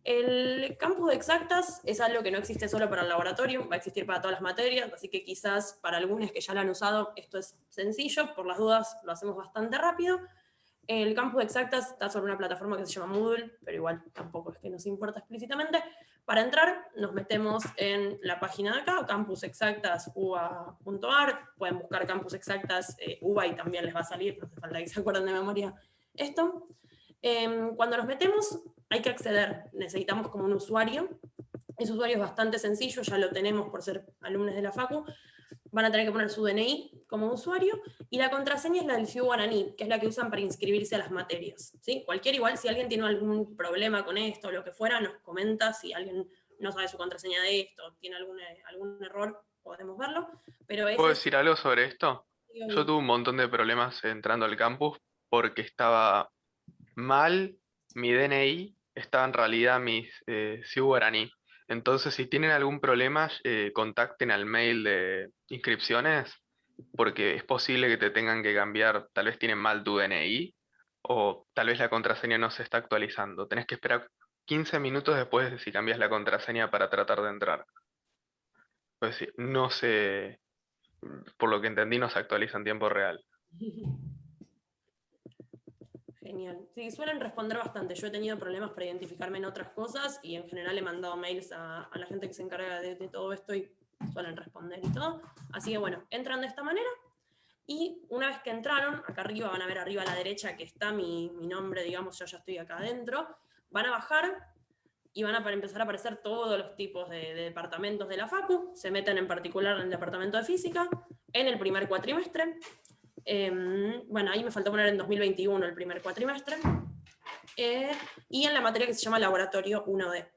El campus de exactas es algo que no existe solo para el laboratorio, va a existir para todas las materias, así que quizás para algunos que ya lo han usado esto es sencillo, por las dudas lo hacemos bastante rápido. El campus de exactas está sobre una plataforma que se llama Moodle, pero igual tampoco es que nos importa explícitamente. Para entrar nos metemos en la página de acá, campusexactas.ua.ar, pueden buscar Campus Exactas UBA y también les va a salir, no hace falta que se acuerden de memoria esto. Cuando nos metemos hay que acceder, necesitamos como un usuario. Ese usuario es bastante sencillo, ya lo tenemos por ser alumnos de la Facu. Van a tener que poner su DNI como usuario, y la contraseña es la del FIU Guaraní, que es la que usan para inscribirse a las materias. ¿Sí? Igual, si alguien tiene algún problema con esto o lo que fuera, nos comenta. Si alguien no sabe su contraseña de esto, tiene algún error, podemos verlo. Pero ¿Puedo decir algo sobre esto? Yo bien. tuve un montón de problemas entrando al campus porque estaba mal mi DNI, estaba en realidad mi CIU guaraní. Entonces, si tienen algún problema, contacten al mail de inscripciones, porque es posible que te tengan que cambiar, tal vez tienen mal tu DNI, o tal vez la contraseña no se está actualizando. Tenés que esperar 15 minutos después de si cambias la contraseña para tratar de entrar. Pues sí, no sé, por lo que entendí, no se actualiza en tiempo real. Genial. Sí, suelen responder bastante. Yo he tenido problemas para identificarme en otras cosas y en general he mandado mails a la gente que se encarga de todo esto y suelen responder y todo. Así que bueno, entran de esta manera y una vez que entraron, acá arriba van a ver arriba a la derecha que está mi nombre, digamos, yo ya estoy acá adentro. Van a bajar y van a empezar a aparecer todos los tipos de departamentos de la Facu. Se meten en particular en el departamento de física en el primer cuatrimestre. Bueno, ahí me faltó poner en 2021 el primer cuatrimestre, y en la materia que se llama Laboratorio 1D.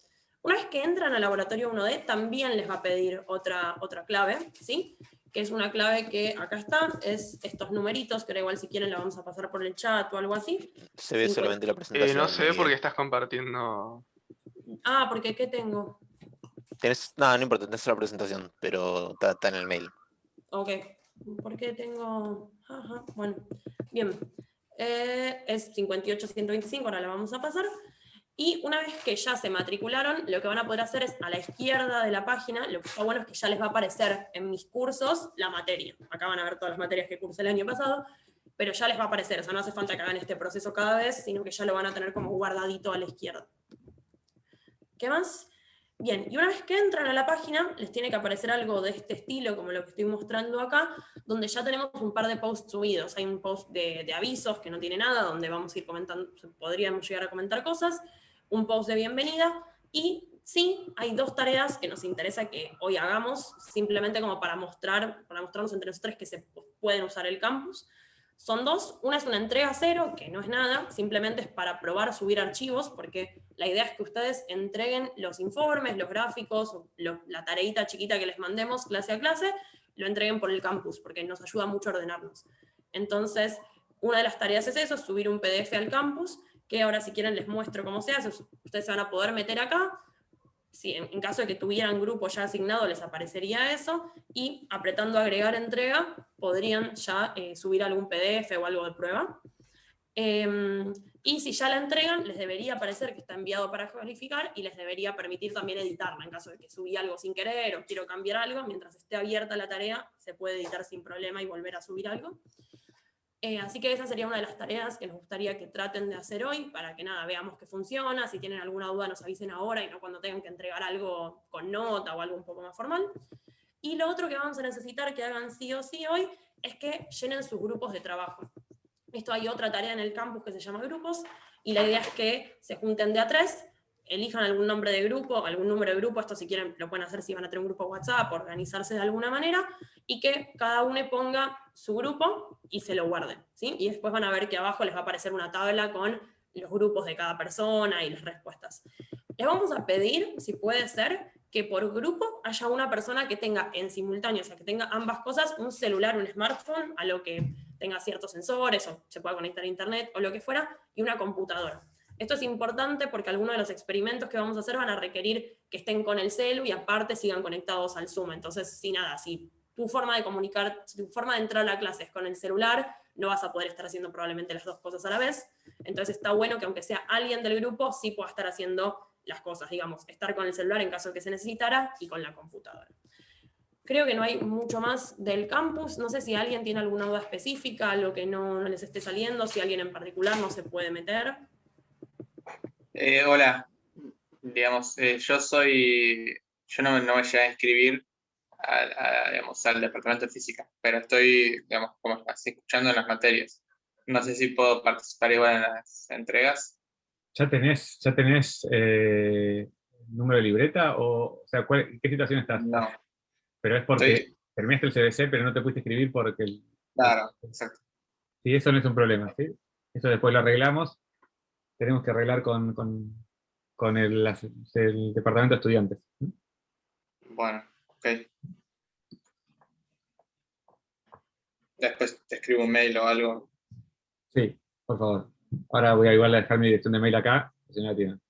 Una vez que entran al Laboratorio 1D, también les va a pedir otra clave, ¿sí? Que es una clave que acá está, es estos numeritos, que igual si quieren la vamos a pasar por el chat o algo así. Se ve solamente la presentación. No sé por qué estás compartiendo. Ah, porque ¿qué tengo? No importa, tenés la presentación, pero está en el mail. Ok, ¿por qué tengo...? Ajá, bueno, bien. Es 58125, ahora la vamos a pasar. Y una vez que ya se matricularon, lo que van a poder hacer es a la izquierda de la página, lo que está bueno es que ya les va a aparecer en mis cursos la materia. Acá van a ver todas las materias que cursé el año pasado, pero ya les va a aparecer, o sea, no hace falta que hagan este proceso cada vez, sino que ya lo van a tener como guardadito a la izquierda. ¿Qué más? Bien, y una vez que entran a la página, les tiene que aparecer algo de este estilo, como lo que estoy mostrando acá, donde ya tenemos un par de posts subidos. Hay un post de avisos que no tiene nada, donde vamos a ir comentando, podríamos llegar a comentar cosas, un post de bienvenida, y sí, hay 2 tareas que nos interesa que hoy hagamos, simplemente como para mostrarnos entre nosotros que se pueden usar el campus. Son 2, una es una entrega 0, que no es nada, simplemente es para probar subir archivos, porque la idea es que ustedes entreguen los informes, los gráficos, la tareita chiquita que les mandemos clase a clase, lo entreguen por el campus, porque nos ayuda mucho a ordenarnos. Entonces, una de las tareas es eso, subir un PDF al campus, que ahora si quieren les muestro cómo se hace, ustedes se van a poder meter acá, si en caso de que tuvieran grupo ya asignado les aparecería eso, y apretando agregar entrega podrían ya subir algún PDF o algo de prueba. Y si ya la entregan, les debería aparecer que está enviado para calificar y les debería permitir también editarla en caso de que subí algo sin querer o quiero cambiar algo. Mientras esté abierta la tarea, se puede editar sin problema y volver a subir algo. Así que esa sería una de las tareas que nos gustaría que traten de hacer hoy, para que nada, veamos que funciona. Si tienen alguna duda nos avisen ahora y no cuando tengan que entregar algo con nota o algo un poco más formal. Y lo otro que vamos a necesitar que hagan sí o sí hoy es que llenen sus grupos de trabajo. Esto hay otra tarea en el campus que se llama grupos, y la idea es que se junten de a 3, elijan algún nombre de grupo, algún número de grupo, esto si quieren lo pueden hacer si van a tener un grupo WhatsApp, organizarse de alguna manera, y que cada uno ponga su grupo y se lo guarden, ¿sí? Y después van a ver que abajo les va a aparecer una tabla con los grupos de cada persona y las respuestas. Les vamos a pedir, si puede ser, que por grupo haya una persona que tenga en simultáneo, o sea, que tenga ambas cosas, un celular, un smartphone, a lo que tenga ciertos sensores, o se pueda conectar a internet, o lo que fuera, y una computadora. Esto es importante porque algunos de los experimentos que vamos a hacer van a requerir que estén con el celu y aparte sigan conectados al Zoom. Entonces, si nada, si tu forma de comunicar, si tu forma de entrar a la clase es con el celular, no vas a poder estar haciendo probablemente las 2 cosas a la vez. Entonces está bueno que aunque sea alguien del grupo, sí pueda estar haciendo las cosas, digamos, estar con el celular en caso de que se necesitara y con la computadora. Creo que no hay mucho más del campus. No sé si alguien tiene alguna duda específica, algo que no les esté saliendo, si alguien en particular no se puede meter. Hola, digamos, yo no me llegué a inscribir digamos, al departamento de física, pero estoy, digamos, como así, escuchando en las materias. No sé si puedo participar igual en las entregas. ¿Ya tenés número de libreta? O sea, ¿qué situación estás? No. Pero es porque terminaste el CBC, pero no te pudiste inscribir porque... Claro, exacto. Sí, eso no es un problema, ¿sí? Eso después lo arreglamos. Tenemos que arreglar con el departamento de estudiantes. Bueno, ok. Después te escribo un mail o algo. Sí, por favor. Ahora voy a igual a dejar mi dirección de mail acá, si no la tienen.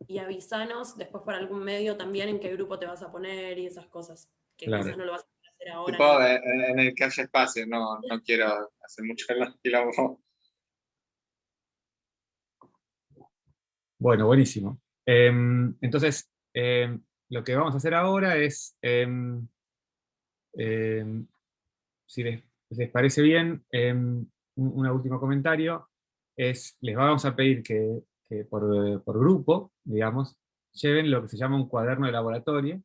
Y avísanos después por algún medio también en qué grupo te vas a poner y esas cosas. Que claro. quizás no lo vas a poder hacer ahora. Tipo, en el que haya espacio, no quiero hacer mucho quilombo. Bueno, buenísimo. Entonces, lo que vamos a hacer ahora es, si les parece bien, un último comentario, les vamos a pedir que por grupo, digamos, lleven lo que se llama un cuaderno de laboratorio,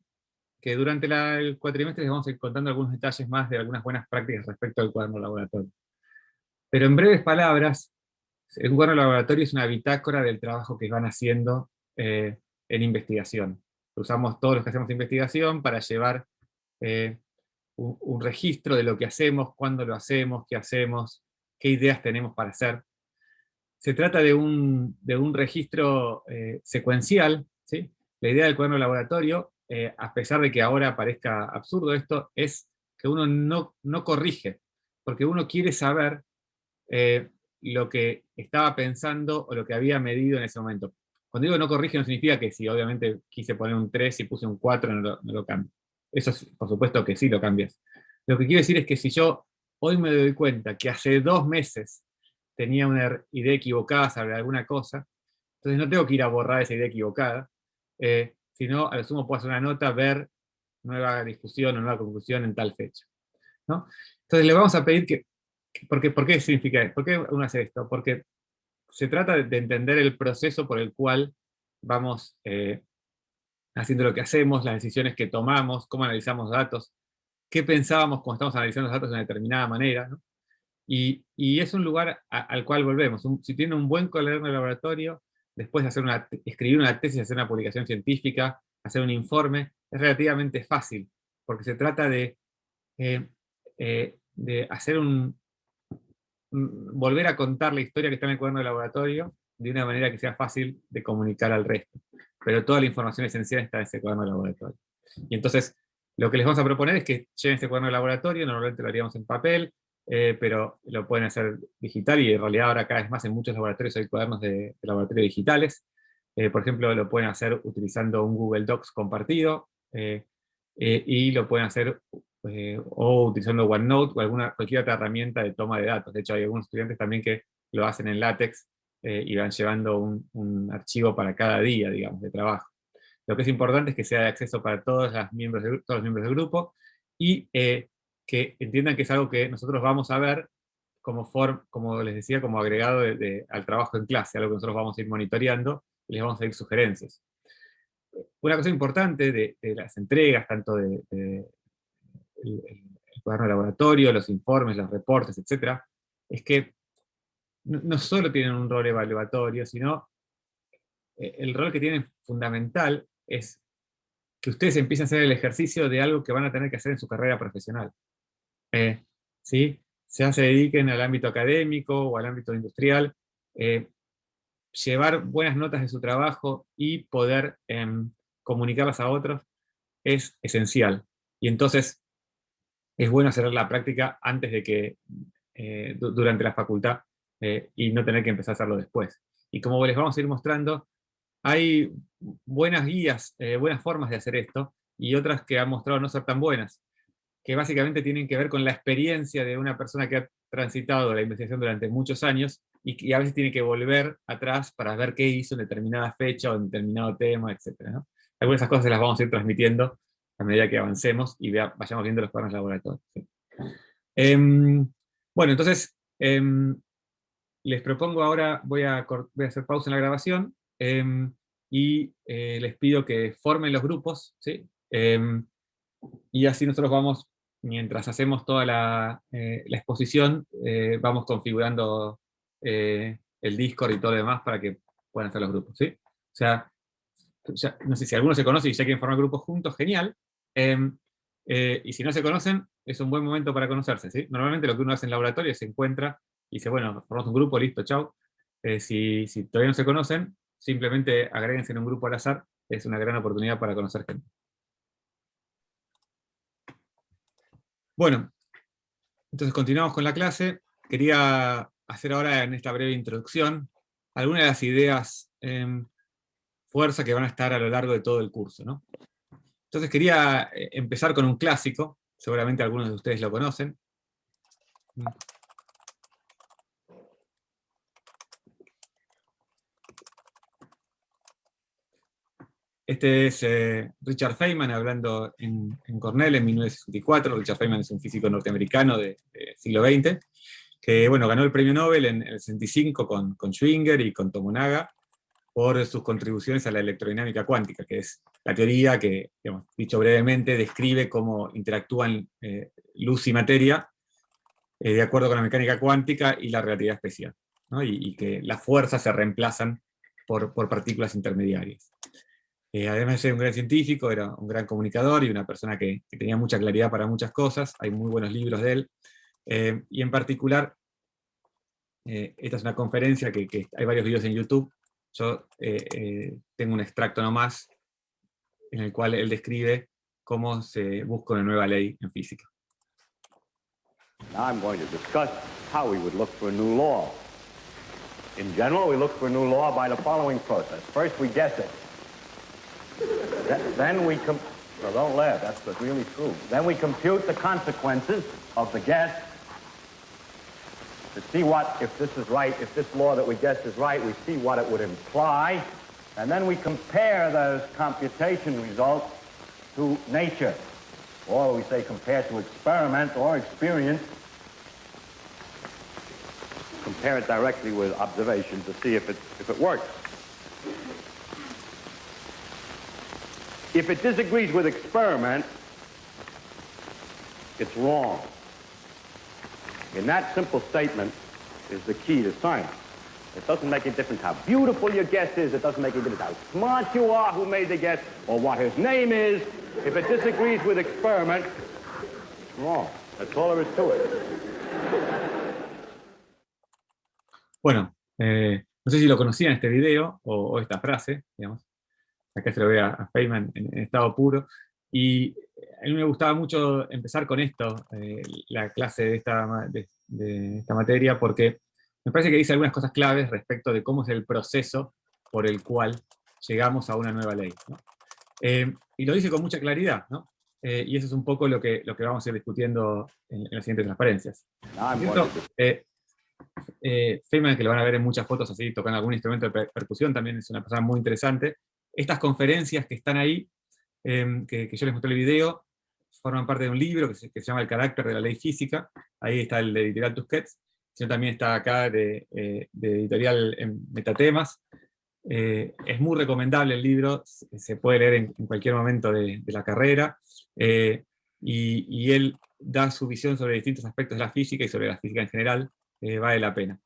que durante el cuatrimestre les vamos a ir contando algunos detalles más de algunas buenas prácticas respecto al cuaderno de laboratorio. Pero en breves palabras, un cuaderno de laboratorio es una bitácora del trabajo que van haciendo en investigación. Usamos todos los que hacemos investigación para llevar un registro de lo que hacemos, cuándo lo hacemos, qué ideas tenemos para hacer. Se trata de un registro secuencial, ¿sí? La idea del cuaderno de laboratorio, a pesar de que ahora parezca absurdo esto, es que uno no corrige, porque uno quiere saber lo que estaba pensando o lo que había medido en ese momento. Cuando digo no corrige no significa que si obviamente quise poner un 3 y puse un 4 no lo cambio. Eso por supuesto que sí lo cambias. Lo que quiero decir es que si yo hoy me doy cuenta que hace 2 meses tenía una idea equivocada sobre alguna cosa, Entonces no tengo que ir a borrar esa idea equivocada, sino a lo sumo puedo hacer una nota, ver nueva discusión o nueva conclusión en tal fecha, ¿no? Entonces le vamos a pedir que, ¿por qué significa, por qué uno hace esto? Porque se trata de entender el proceso por el cual vamos haciendo lo que hacemos, las decisiones que tomamos, cómo analizamos datos, qué pensábamos cuando estamos analizando los datos de una determinada manera, ¿no? Y es un lugar al cual volvemos. Si tienen un buen cuaderno de laboratorio, después de escribir una tesis, hacer una publicación científica, hacer un informe, es relativamente fácil, porque se trata de hacer volver a contar la historia que está en el cuaderno de laboratorio de una manera que sea fácil de comunicar al resto. Pero toda la información esencial está en ese cuaderno de laboratorio. Y entonces, lo que les vamos a proponer es que lleven este cuaderno de laboratorio, normalmente lo haríamos en papel, pero lo pueden hacer digital, y en realidad ahora cada vez más en muchos laboratorios hay cuadernos de laboratorio digitales. Por ejemplo, lo pueden hacer utilizando un Google Docs compartido, y lo pueden hacer o utilizando OneNote o cualquier otra herramienta de toma de datos. De hecho, hay algunos estudiantes también que lo hacen en LaTeX y van llevando un archivo para cada día, digamos, de trabajo. Lo que es importante es que sea de acceso para todos los miembros del grupo, y que entiendan que es algo que nosotros vamos a ver como les decía, como agregado al trabajo en clase, algo que nosotros vamos a ir monitoreando y les vamos a ir sugerencias. Una cosa importante de las entregas, tanto el cuaderno de laboratorio, los informes, los reportes, etc., es que no solo tienen un rol evaluatorio, sino el rol que tienen fundamental es que ustedes empiecen a hacer el ejercicio de algo que van a tener que hacer en su carrera profesional. ¿Sí? Ya se dediquen al ámbito académico o al ámbito industrial, llevar buenas notas de su trabajo y poder comunicarlas a otros es esencial. Y entonces es bueno hacer la práctica antes de que, durante la facultad, y no tener que empezar a hacerlo después. Y como les vamos a ir mostrando, hay buenas guías, buenas formas de hacer esto, y otras que han mostrado no ser tan buenas, que básicamente tienen que ver con la experiencia de una persona que ha transitado la investigación durante muchos años, y a veces tiene que volver atrás para ver qué hizo en determinada fecha o en determinado tema, etc., ¿no? Algunas de esas cosas se las vamos a ir transmitiendo a medida que avancemos y vayamos viendo los cuadernos laboratorios. ¿Sí? Bueno, entonces, les propongo ahora, voy a hacer pausa en la grabación, y les pido que formen los grupos, ¿sí? Y así nosotros vamos, mientras hacemos toda la exposición, vamos configurando el Discord y todo lo demás para que puedan hacer los grupos, ¿sí? O sea, no sé si algunos se conocen y ya quieren formar grupos juntos, genial. Y si no se conocen, es un buen momento para conocerse, ¿sí? Normalmente lo que uno hace en laboratorio se encuentra y dice, bueno, formamos un grupo, listo, chao. Si todavía no se conocen, simplemente agréguense en un grupo al azar, es una gran oportunidad para conocer gente. Bueno, entonces continuamos con la clase. Quería hacer ahora, en esta breve introducción, algunas de las ideas fuerza que van a estar a lo largo de todo el curso, ¿no? Entonces quería empezar con un clásico, seguramente algunos de ustedes lo conocen. Este es Richard Feynman hablando en Cornell en 1964. Richard Feynman es un físico norteamericano del siglo XX, que bueno, ganó el premio Nobel en el 65 con Schwinger y con Tomonaga por sus contribuciones a la electrodinámica cuántica, que es la teoría que, digamos, dicho brevemente, describe cómo interactúan luz y materia de acuerdo con la mecánica cuántica y la relatividad especial, ¿no? Y que las fuerzas se reemplazan por partículas intermediarias. Además de ser un gran científico, era un gran comunicador y una persona que tenía mucha claridad para muchas cosas. Hay muy buenos libros de él. Y en particular, esta es una conferencia que hay varios videos en YouTube. Yo tengo un extracto nomás en el cual él describe cómo se busca una nueva ley en física. Now I'm going to discuss how we would look for a new law. In general, we look for a new law by the following process. First, we guess it. Then we no, don't laugh, that's really true. Then we compute the consequences of the guess. to see what, if this is right, if this law that we guessed is right, we see what it would imply, and then we compare those computation results to nature, or we say compare to experiment or experience, compare it directly with observation to see if it works. If it disagrees with experiment, it's wrong. And that simple statement is the key to science. It doesn't make a difference how beautiful your guess is. It doesn't make a difference how smart you are who made the guess or what his name is. If it disagrees with experiment, it's wrong. That's all there is to it. Bueno, no sé si lo conocían este video o esta frase, digamos. Acá se lo ve a Feynman en estado puro. Y a mí me gustaba mucho empezar con esto, la clase de esta materia, porque me parece que dice algunas cosas claves respecto de cómo es el proceso por el cual llegamos a una nueva ley, ¿no? Y lo dice con mucha claridad, ¿no? Y eso es un poco lo que vamos a ir discutiendo en las siguientes transparencias. Feynman, que lo van a ver en muchas fotos así, tocando algún instrumento de percusión, también es una persona muy interesante. Estas conferencias que están ahí, que yo les mostré el video, forman parte de un libro que se llama El carácter de la ley física. Ahí está el de Editorial Tusquets, sino también está acá de Editorial Metatemas. Es muy recomendable el libro, se puede leer en cualquier momento de la carrera, y él da su visión sobre distintos aspectos de la física y sobre la física en general. Vale la pena.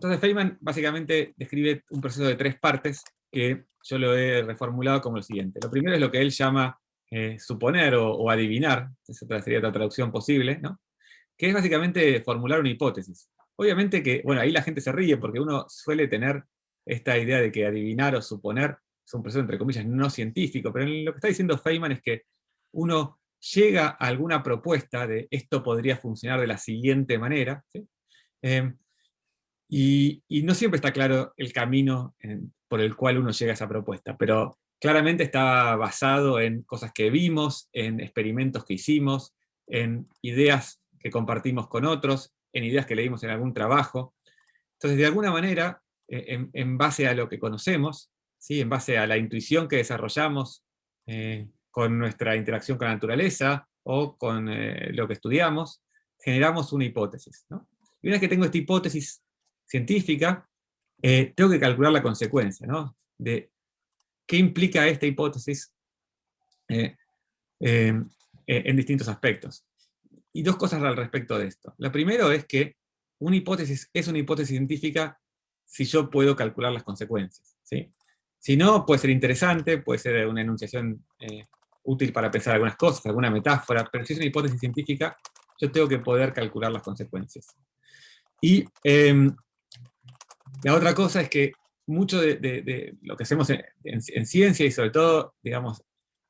Entonces Feynman básicamente describe un proceso de 3 partes que yo lo he reformulado como lo siguiente. Lo primero es lo que él llama suponer o adivinar, esa sería otra traducción posible, ¿no? Que es básicamente formular una hipótesis. Obviamente que, bueno, ahí la gente se ríe porque uno suele tener esta idea de que adivinar o suponer es un proceso, entre comillas, no científico, pero lo que está diciendo Feynman es que uno llega a alguna propuesta de esto podría funcionar de la siguiente manera, ¿sí? Y no siempre está claro el camino por el cual uno llega a esa propuesta, pero claramente está basado en cosas que vimos, en experimentos que hicimos, en ideas que compartimos con otros, en ideas que leímos en algún trabajo. Entonces, de alguna manera, en base a lo que conocemos, ¿sí? En base a la intuición que desarrollamos con nuestra interacción con la naturaleza o con lo que estudiamos, generamos una hipótesis, ¿no? Y una vez que tengo esta hipótesis científica, tengo que calcular la consecuencia, ¿no? De qué implica esta hipótesis en distintos aspectos. Y 2 cosas al respecto de esto. Lo primero es que una hipótesis es una hipótesis científica si yo puedo calcular las consecuencias, ¿sí? Si no, puede ser interesante, puede ser una enunciación útil para pensar algunas cosas, alguna metáfora, pero si es una hipótesis científica, yo tengo que poder calcular las consecuencias. Y la otra cosa es que mucho de lo que hacemos en ciencia, y sobre todo, digamos,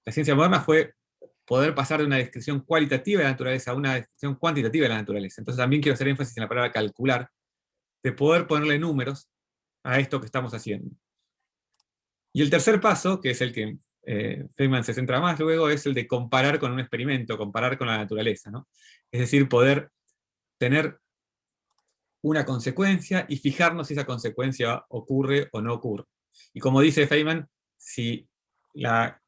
la ciencia moderna, fue poder pasar de una descripción cualitativa de la naturaleza a una descripción cuantitativa de la naturaleza. Entonces también quiero hacer énfasis en la palabra calcular, de poder ponerle números a esto que estamos haciendo. Y el tercer paso, que es el que Feynman se centra más luego, es el de comparar con un experimento, comparar con la naturaleza, ¿no? Es decir, poder tener una consecuencia y fijarnos si esa consecuencia ocurre o no ocurre. Y como dice Feynman, si la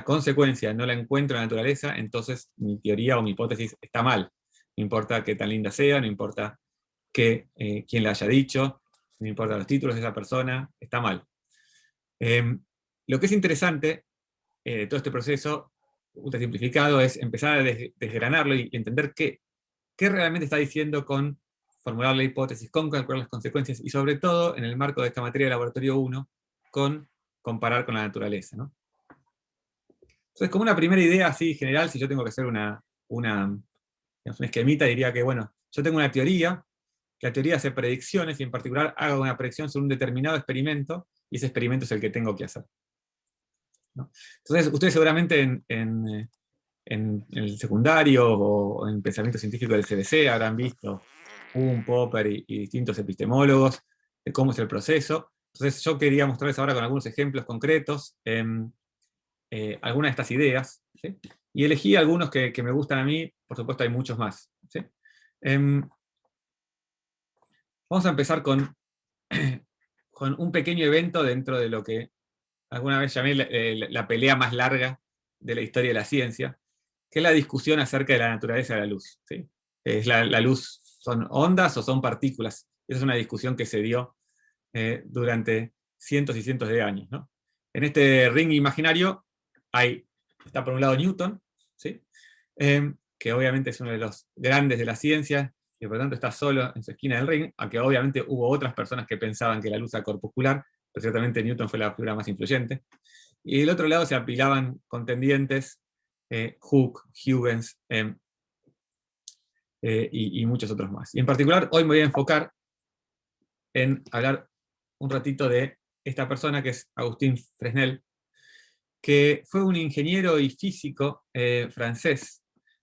consecuencia no la encuentro en la naturaleza, entonces mi teoría o mi hipótesis está mal. No importa qué tan linda sea, no importa quién la haya dicho, no importa los títulos de esa persona, está mal. Lo que es interesante de todo este proceso, ultra simplificado, es empezar a desgranarlo y entender qué realmente está diciendo con formular la hipótesis, con calcular las consecuencias, y sobre todo, en el marco de esta materia de laboratorio 1, con comparar con la naturaleza, ¿no? Entonces, como una primera idea así general, si yo tengo que hacer una esquemita, diría que, bueno, yo tengo una teoría, la teoría hace predicciones, y en particular hago una predicción sobre un determinado experimento, y ese experimento es el que tengo que hacer, ¿no? Entonces, ustedes seguramente en el secundario o en pensamiento científico del CBC habrán visto Popper y distintos epistemólogos de cómo es el proceso. Entonces yo quería mostrarles ahora con algunos ejemplos concretos algunas de estas ideas, ¿sí? Y elegí algunos que me gustan a mí, por supuesto hay muchos más, ¿sí? Vamos a empezar con un pequeño evento dentro de lo que alguna vez llamé la pelea más larga de la historia de la ciencia, que es la discusión acerca de la naturaleza de la luz, ¿sí? ¿Es la luz son ondas o son partículas? Esa es una discusión que se dio durante cientos y cientos de años, ¿no? En este ring imaginario está por un lado Newton, ¿sí? Que obviamente es uno de los grandes de la ciencia, y por lo tanto está solo en su esquina del ring, aunque obviamente hubo otras personas que pensaban que la luz era corpuscular, pero ciertamente Newton fue la figura más influyente. Y del otro lado se apilaban contendientes, Hooke, Huygens, y muchos otros más. Y en particular, hoy me voy a enfocar en hablar un ratito de esta persona, que es Agustín Fresnel, que fue un ingeniero y físico francés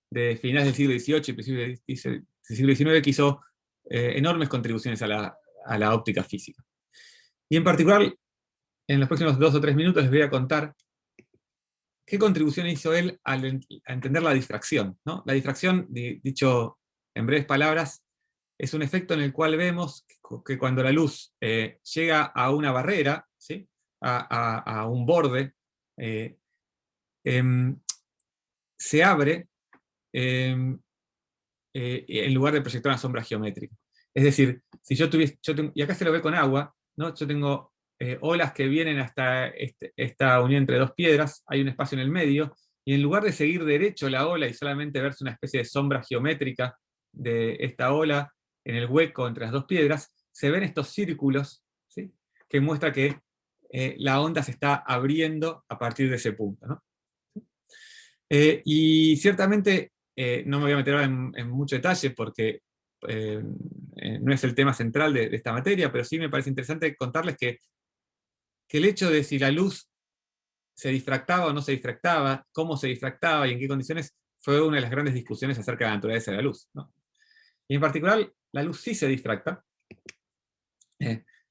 de finales del siglo XVIII y principios del siglo XIX, que hizo enormes contribuciones a la óptica física. Y en particular, en los próximos 2 o 3 minutos les voy a contar qué contribución hizo él a entender la difracción, ¿no? La difracción, dicho en breves palabras, es un efecto en el cual vemos que cuando la luz llega a una barrera, ¿sí? a un borde, se abre en lugar de proyectar una sombra geométrica. Es decir, si y acá se lo ve con agua, ¿no? Yo tengo olas que vienen hasta esta unión entre dos piedras, hay un espacio en el medio, y en lugar de seguir derecho la ola y solamente verse una especie de sombra geométrica de esta ola en el hueco entre las dos piedras, se ven estos círculos, ¿sí? Que muestra que la onda se está abriendo a partir de ese punto, ¿no? Y ciertamente no me voy a meter ahora en mucho detalle porque no es el tema central de esta materia, pero sí me parece interesante contarles que el hecho de si la luz se difractaba o no se difractaba, cómo se difractaba y en qué condiciones, fue una de las grandes discusiones acerca de la naturaleza de la luz, ¿no? Y en particular, la luz sí se difracta,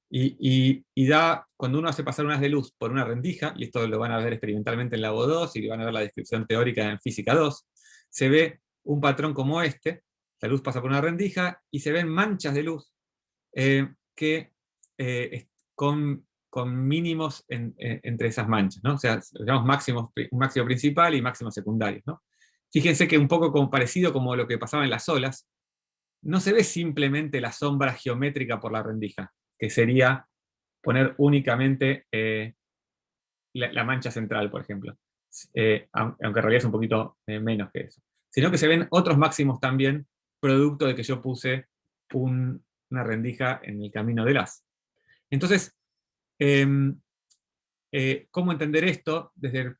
y da, cuando uno hace pasar un haz de luz por una rendija, y esto lo van a ver experimentalmente en Labo 2, y van a ver la descripción teórica en Física 2, se ve un patrón como este, la luz pasa por una rendija, y se ven manchas de luz con mínimos entre esas manchas, ¿no? O sea, llamamos un máximo principal y máximos secundarios, ¿no? Fíjense que un poco como parecido como lo que pasaba en las olas, no se ve simplemente la sombra geométrica por la rendija, que sería poner únicamente la mancha central, por ejemplo, aunque en realidad es un poquito menos que eso, sino que se ven otros máximos también, producto de que yo puse una rendija en el camino del haz. Entonces, ¿cómo entender esto? Desde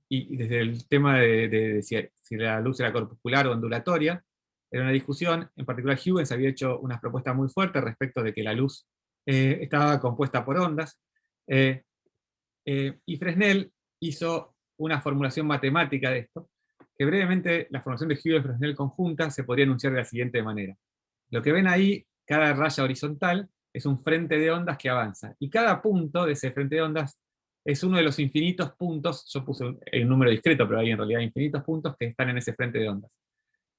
el tema de si la luz era corpuscular o ondulatoria, era una discusión. En particular, Huygens había hecho unas propuestas muy fuertes respecto de que la luz estaba compuesta por ondas, y Fresnel hizo una formulación matemática de esto, que brevemente la formulación de Huygens-Fresnel conjunta se podría enunciar de la siguiente manera. Lo que ven ahí, cada raya horizontal, es un frente de ondas que avanza, y cada punto de ese frente de ondas es uno de los infinitos puntos, yo puse un número discreto, pero hay en realidad infinitos puntos que están en ese frente de ondas.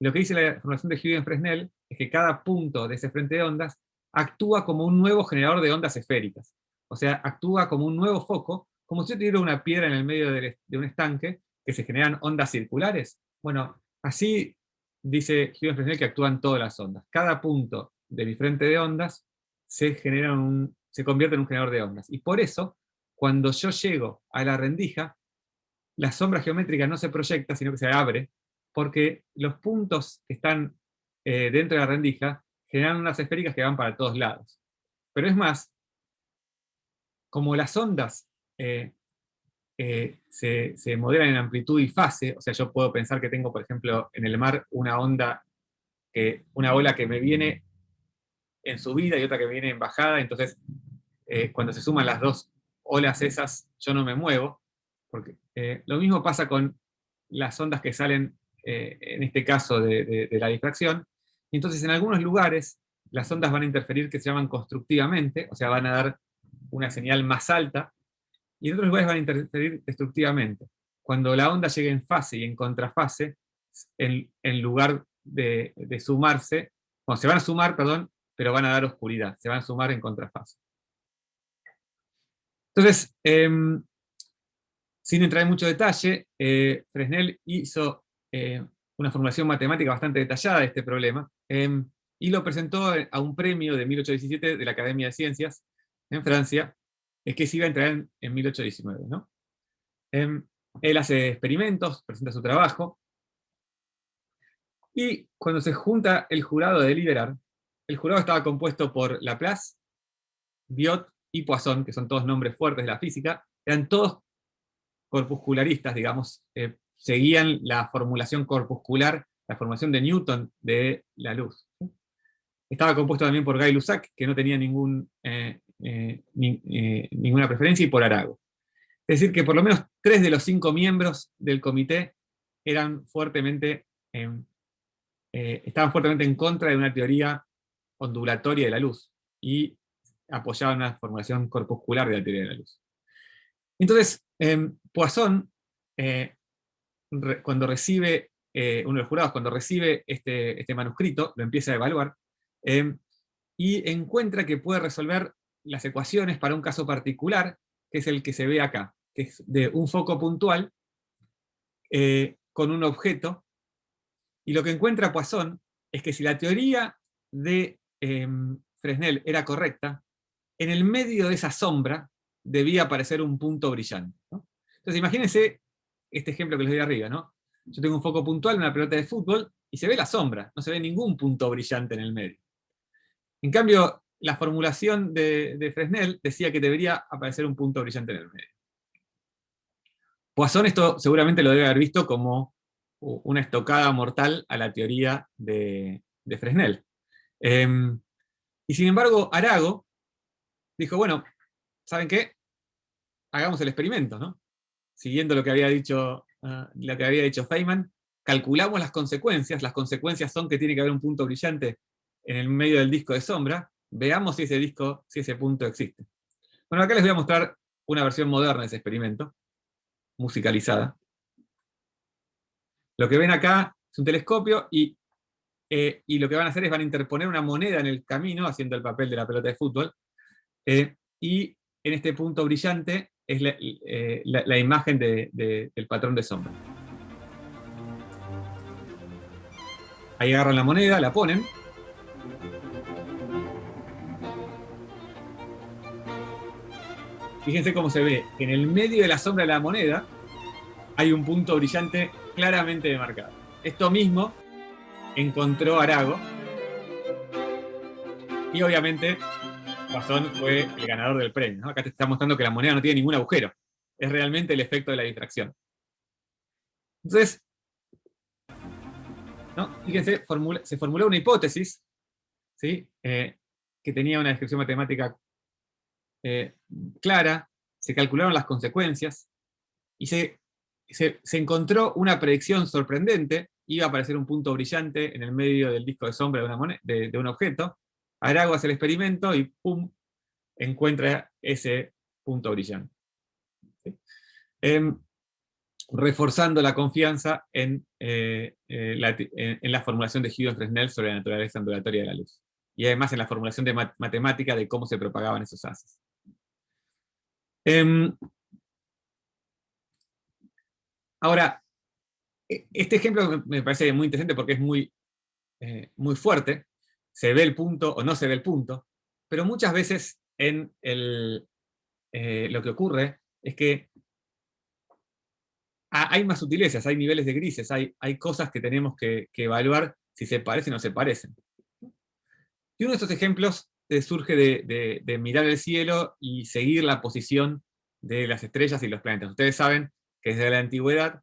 Lo que dice la formulación de Huygens-Fresnel es que cada punto de ese frente de ondas actúa como un nuevo generador de ondas esféricas. O sea, actúa como un nuevo foco, como si yo tuviera una piedra en el medio de un estanque, que se generan ondas circulares. Bueno, así dice Huygens-Fresnel que actúan todas las ondas. Cada punto de mi frente de ondas se convierte en un generador de ondas. Y por eso, cuando yo llego a la rendija, la sombra geométrica no se proyecta, sino que se abre, porque los puntos que están dentro de la rendija generan unas esféricas que van para todos lados. Pero es más, como las ondas se modelan en amplitud y fase, o sea, yo puedo pensar que tengo, por ejemplo, en el mar una ola que me viene en subida y otra que me viene en bajada, entonces cuando se suman las dos olas esas, yo no me muevo, porque lo mismo pasa con las ondas que salen, en este caso, de la difracción, y entonces en algunos lugares las ondas van a interferir que se llaman constructivamente, o sea, van a dar una señal más alta, y en otros lugares van a interferir destructivamente. Cuando la onda llegue en fase y en contrafase, en lugar de sumarse, bueno, se van a sumar, perdón, pero van a dar oscuridad, se van a sumar en contrafase. Entonces, sin entrar en mucho detalle, Fresnel hizo una formulación matemática bastante detallada de este problema, y lo presentó a un premio de 1817 de la Academia de Ciencias en Francia, que se iba a entregar en 1819, ¿no? Él hace experimentos, presenta su trabajo, y cuando se junta el jurado a deliberar, el jurado estaba compuesto por Laplace, Biot y Poisson, que son todos nombres fuertes de la física, eran todos corpuscularistas, digamos, seguían la formulación corpuscular, la formulación de Newton de la luz. Estaba compuesto también por Gay-Lussac, que no tenía ninguna preferencia, y por Arago. Es decir, que por lo menos 3 de los 5 miembros del comité estaban fuertemente en contra de una teoría ondulatoria de la luz, y apoyaban una formulación corpuscular de la teoría de la luz. Entonces, Poisson, cuando recibe, uno de los jurados, cuando recibe este manuscrito, lo empieza a evaluar, y encuentra que puede resolver las ecuaciones para un caso particular, que es el que se ve acá, que es de un foco puntual con un objeto, y lo que encuentra Poisson es que si la teoría de Fresnel era correcta, en el medio de esa sombra debía aparecer un punto brillante, ¿no? Entonces imagínense este ejemplo que les doy arriba, ¿no? Yo tengo un foco puntual, una pelota de fútbol, y se ve la sombra, no se ve ningún punto brillante en el medio. En cambio, la formulación de Fresnel decía que debería aparecer un punto brillante en el medio. Poisson esto seguramente lo debe haber visto como una estocada mortal a la teoría de Fresnel. Y sin embargo, Arago dijo, bueno, ¿saben qué? Hagamos el experimento, ¿no? Siguiendo lo que había dicho Feynman, calculamos las consecuencias son que tiene que haber un punto brillante en el medio del disco de sombra, veamos si ese punto existe. Bueno, acá les voy a mostrar una versión moderna de ese experimento, musicalizada. Lo que ven acá es un telescopio, y lo que van a hacer es van a interponer una moneda en el camino, haciendo el papel de la pelota de fútbol, y en este punto brillante es la imagen del patrón de sombra. Ahí agarran la moneda, la ponen. Fíjense cómo se ve. En el medio de la sombra de la moneda hay un punto brillante claramente demarcado. Esto mismo encontró Arago, y obviamente Poisson fue el ganador del premio, ¿no? Acá te está mostrando que la moneda no tiene ningún agujero. Es realmente el efecto de la difracción. Entonces, ¿no? Fíjense, se formuló una hipótesis, ¿sí? Que tenía una descripción matemática clara, se calcularon las consecuencias, y se encontró una predicción sorprendente. Iba a aparecer un punto brillante en el medio del disco de sombra de un objeto. Arago hace el experimento y ¡pum!, encuentra ese punto brillante. ¿Sí? Reforzando la confianza en la formulación de Gibbons-Fresnel sobre la naturaleza ondulatoria de la luz. Y además en la formulación de matemática de cómo se propagaban esos haces. Ahora, este ejemplo me parece muy interesante porque es muy fuerte. Se ve el punto o no se ve el punto, pero muchas veces lo que ocurre es que hay más sutilezas, hay niveles de grises, hay cosas que tenemos que evaluar si se parecen o no se parecen. Y uno de estos ejemplos surge de mirar el cielo y seguir la posición de las estrellas y los planetas. Ustedes saben que desde la antigüedad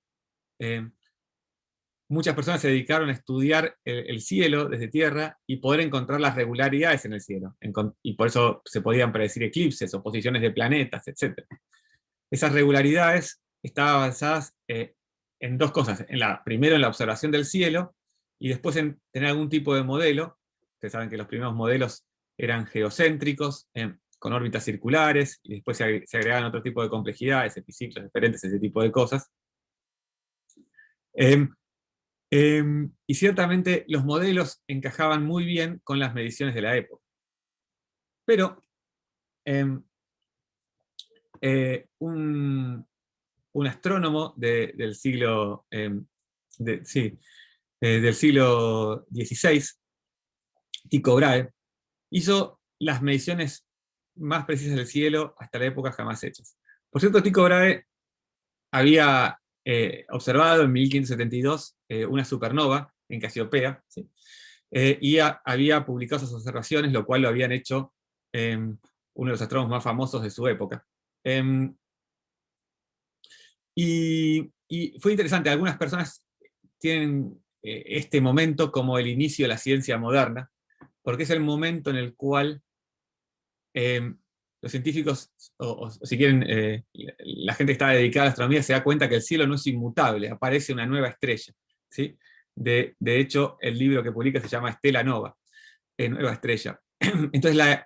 muchas personas se dedicaron a estudiar el cielo desde tierra y poder encontrar las regularidades en el cielo. Y por eso se podían predecir eclipses o posiciones de planetas, etc. Esas regularidades estaban basadas en dos cosas. Primero en la observación del cielo, y después en tener algún tipo de modelo. Ustedes saben que los primeros modelos eran geocéntricos, con órbitas circulares, y después se agregaban otro tipo de complejidades, epiciclos diferentes, ese tipo de cosas. Y ciertamente los modelos encajaban muy bien con las mediciones de la época. Pero un astrónomo del siglo XVI, Tycho Brahe, hizo las mediciones más precisas del cielo hasta la época jamás hechas. Por cierto, Tycho Brahe había observado en 1572 una supernova en Casiopea, ¿sí? Y había publicado sus observaciones, lo cual lo habían hecho uno de los astrónomos más famosos de su época. Y fue interesante, algunas personas tienen este momento como el inicio de la ciencia moderna, porque es el momento en el cual los científicos, o si quieren, la gente que está dedicada a la astronomía se da cuenta que el cielo no es inmutable, aparece una nueva estrella, ¿sí? De hecho, el libro que publica se llama Stella Nova, Nueva Estrella. Entonces,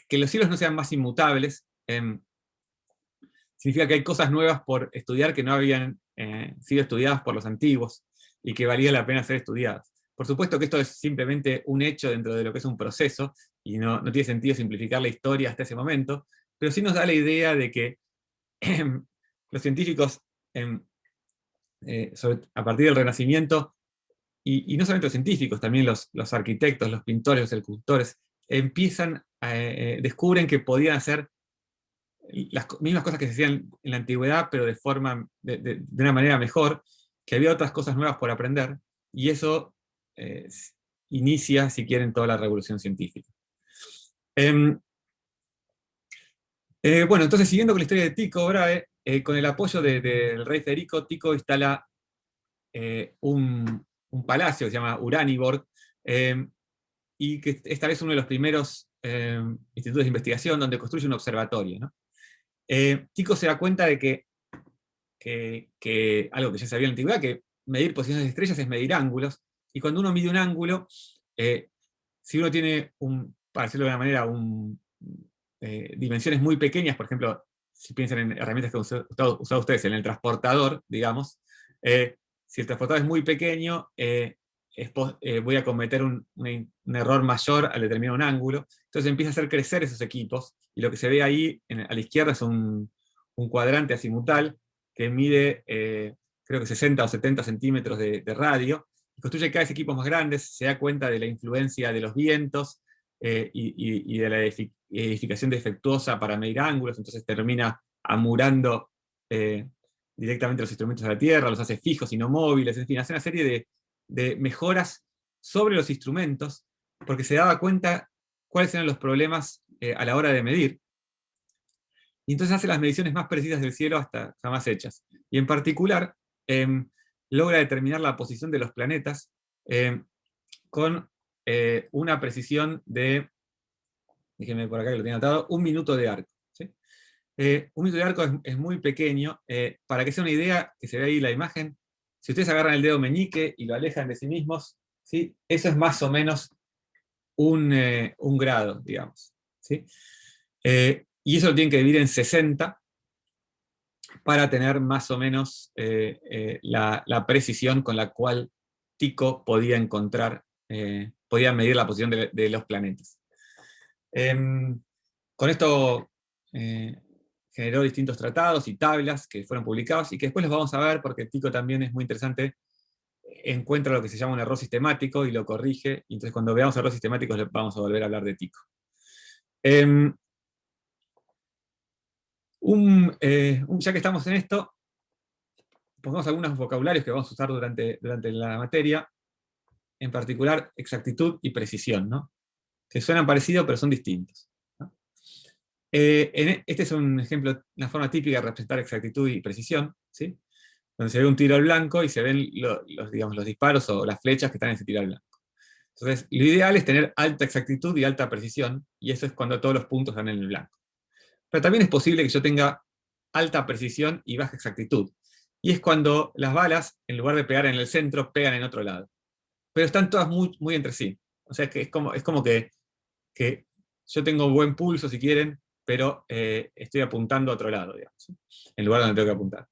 que los cielos no sean más inmutables significa que hay cosas nuevas por estudiar que no habían sido estudiadas por los antiguos y que valía la pena ser estudiadas. Por supuesto que esto es simplemente un hecho dentro de lo que es un proceso, y no tiene sentido simplificar la historia hasta ese momento, pero sí nos da la idea de que los científicos, a partir del Renacimiento, y no solamente los científicos, también los arquitectos, los pintores, los escultores, descubren que podían hacer las mismas cosas que se hacían en la antigüedad, pero de una manera mejor, que había otras cosas nuevas por aprender, y eso inicia, si quieren, toda la revolución científica. Bueno, entonces, siguiendo con la historia de Tycho Brahe, con el apoyo del rey Federico, Tycho instala un palacio que se llama Uraniborg, y que es tal vez uno de los primeros institutos de investigación donde construye un observatorio, ¿no? Tycho se da cuenta de que algo que ya sabía en la antigüedad, que medir posiciones de estrellas es medir ángulos, y cuando uno mide un ángulo, si uno tiene, para decirlo de una manera, dimensiones muy pequeñas, por ejemplo, si piensan en herramientas que han usado ustedes, en el transportador, digamos, si el transportador es muy pequeño, voy a cometer un error mayor al determinar un ángulo. Entonces empieza a hacer crecer esos equipos, y lo que se ve ahí a la izquierda es un cuadrante azimutal que mide, creo que 60 o 70 centímetros de radio, y construye cada vez equipos más grandes, se da cuenta de la influencia de los vientos y de la edificación defectuosa para medir ángulos, entonces termina amurando directamente los instrumentos a la Tierra, los hace fijos y no móviles, en fin, hace una serie de mejoras sobre los instrumentos, porque se daba cuenta cuáles eran los problemas a la hora de medir, y entonces hace las mediciones más precisas del cielo hasta jamás hechas. Y en particular, logra determinar la posición de los planetas con una precisión de, déjenme por acá que lo tenga anotado, 1 minuto de arco. ¿Sí? 1 minuto de arco es muy pequeño. Para que sea una idea, que se ve ahí la imagen, si ustedes agarran el dedo meñique y lo alejan de sí mismos, ¿sí? Eso es más o menos un grado, digamos. ¿Sí? Y eso lo tienen que dividir en 60 para tener más o menos la precisión con la cual Tycho podía podía medir la posición de los planetas. Con esto generó distintos tratados y tablas que fueron publicados, y que después los vamos a ver porque Tycho también es muy interesante. Encuentra lo que se llama un error sistemático y lo corrige, y entonces cuando veamos errores sistemáticos vamos a volver a hablar de Tycho. Ya que estamos en esto, pongamos algunos vocabularios que vamos a usar durante la materia, en particular exactitud y precisión, ¿no? Que suenan parecidos pero son distintos, ¿no? Este es un ejemplo, una forma típica de representar exactitud y precisión, ¿sí? Donde se ve un tiro al blanco y se ven los disparos o las flechas que están en ese tiro al blanco. Entonces, lo ideal es tener alta exactitud y alta precisión, y eso es cuando todos los puntos están en el blanco. Pero también es posible que yo tenga alta precisión y baja exactitud, y es cuando las balas, en lugar de pegar en el centro, pegan en otro lado. Pero están todas muy, muy entre sí. O sea, que es como que yo tengo buen pulso, si quieren, pero estoy apuntando a otro lado, digamos, ¿sí? En lugar donde tengo que apuntar.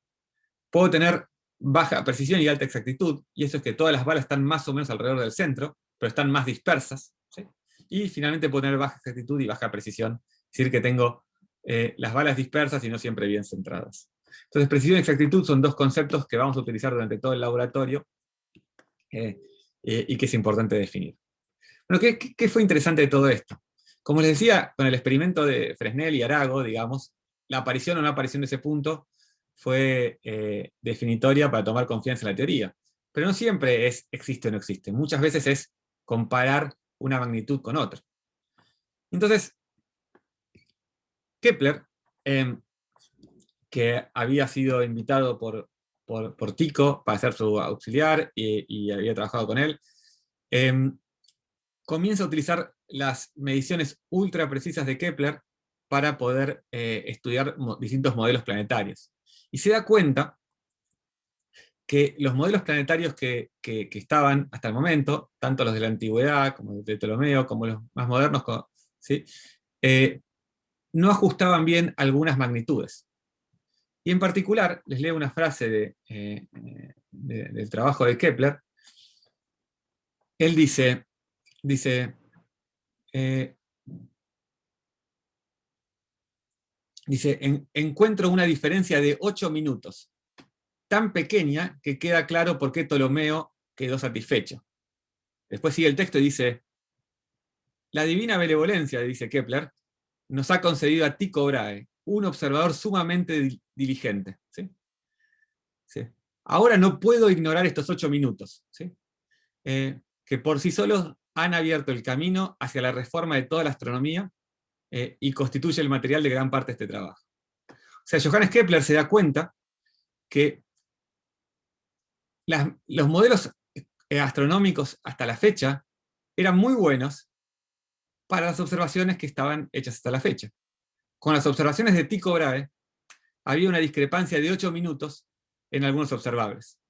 Puedo tener baja precisión y alta exactitud, y eso es que todas las balas están más o menos alrededor del centro, pero están más dispersas, ¿sí? Y finalmente puedo tener baja exactitud y baja precisión, es decir, que tengo las balas dispersas y no siempre bien centradas. Entonces, precisión y exactitud son dos conceptos que vamos a utilizar durante todo el laboratorio y que es importante definir. Bueno, ¿qué fue interesante de todo esto? Como les decía, con el experimento de Fresnel y Arago, digamos, la aparición o no aparición de ese punto fue definitoria para tomar confianza en la teoría. Pero no siempre es existe o no existe. Muchas veces es comparar una magnitud con otra. Entonces, Kepler, que había sido invitado por Tycho para ser su auxiliar y había trabajado con él, comienza a utilizar las mediciones ultra precisas de Kepler para poder estudiar distintos modelos planetarios. Y se da cuenta que los modelos planetarios que estaban hasta el momento, tanto los de la antigüedad, como los de Ptolomeo, como los más modernos, ¿sí? No ajustaban bien algunas magnitudes. Y en particular, les leo una frase del trabajo de Kepler. Él dice encuentro una diferencia de 8 minutos, tan pequeña que queda claro por qué Ptolomeo quedó satisfecho. Después sigue el texto y dice, la divina benevolencia, dice Kepler, nos ha concedido a Tycho Brahe, un observador sumamente diligente. ¿Sí? ¿Sí? Ahora no puedo ignorar estos 8 minutos, ¿sí? Que por sí solos han abierto el camino hacia la reforma de toda la astronomía y constituye el material de gran parte de este trabajo. O sea, Johannes Kepler se da cuenta que los modelos astronómicos hasta la fecha eran muy buenos para las observaciones que estaban hechas hasta la fecha. Con las observaciones de Tycho Brahe había una discrepancia de 8 minutos en algunos observables.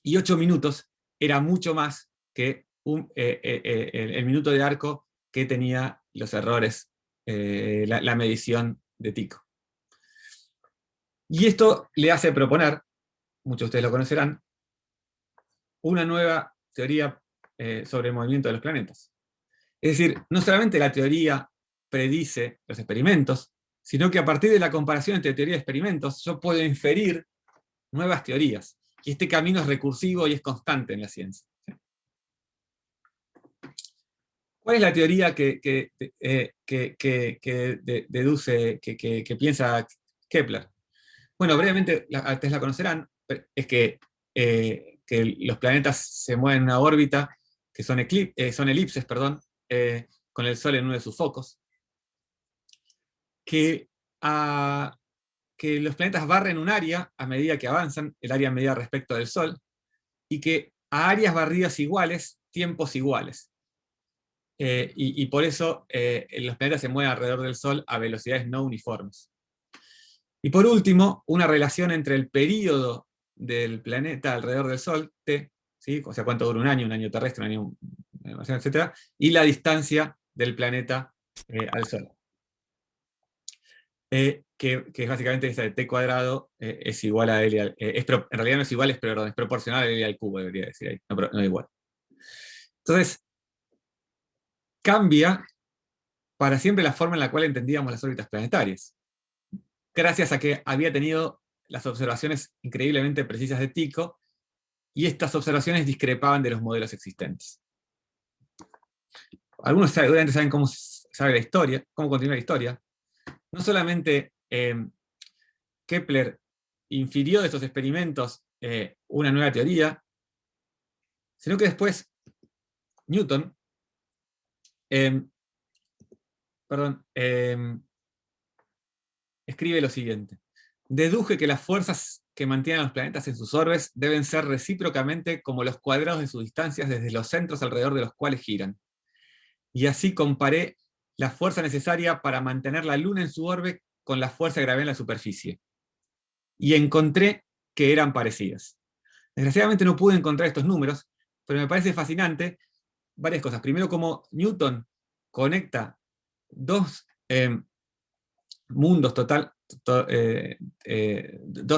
Y 8 minutos era mucho más que el minuto de arco que tenía los errores, la medición de Tycho. Y esto le hace proponer, muchos de ustedes lo conocerán, una nueva teoría sobre el movimiento de los planetas. Es decir, no solamente la teoría predice los experimentos, sino que a partir de la comparación entre teoría y experimentos, yo puedo inferir nuevas teorías. Y este camino es recursivo y es constante en la ciencia. ¿Cuál es la teoría que deduce, que piensa Kepler? Bueno, brevemente, ustedes la conocerán, es que los planetas se mueven en una órbita, que son elipses, perdón, con el Sol en uno de sus focos, que los planetas barren un área a medida que avanzan, el área medida respecto del Sol, y que a áreas barridas iguales, tiempos iguales. Y por eso los planetas se mueven alrededor del Sol a velocidades no uniformes. Y por último, una relación entre el período del planeta alrededor del Sol, T, ¿sí? O sea, cuánto dura un año terrestre, un año, etc., y la distancia del planeta al Sol. Que es básicamente esa de T cuadrado es igual a L, en realidad no es igual, es proporcional a L al cubo, debería decir ahí, no igual. Entonces, cambia para siempre la forma en la cual entendíamos las órbitas planetarias. Gracias a que había tenido las observaciones increíblemente precisas de Tycho, y estas observaciones discrepaban de los modelos existentes. Algunos seguramente saben cómo sabe la historia, cómo continúa la historia. No solamente Kepler infirió de estos experimentos una nueva teoría, sino que después Newton escribe lo siguiente. Deduje que las fuerzas que mantienen a los planetas en sus orbes deben ser recíprocamente como los cuadrados de sus distancias desde los centros alrededor de los cuales giran. Y así comparé la fuerza necesaria para mantener la Luna en su orbe con la fuerza de gravedad en la superficie. Y encontré que eran parecidas. Desgraciadamente no pude encontrar estos números, pero me parece fascinante varias cosas. Primero, cómo Newton conecta dos mundos dos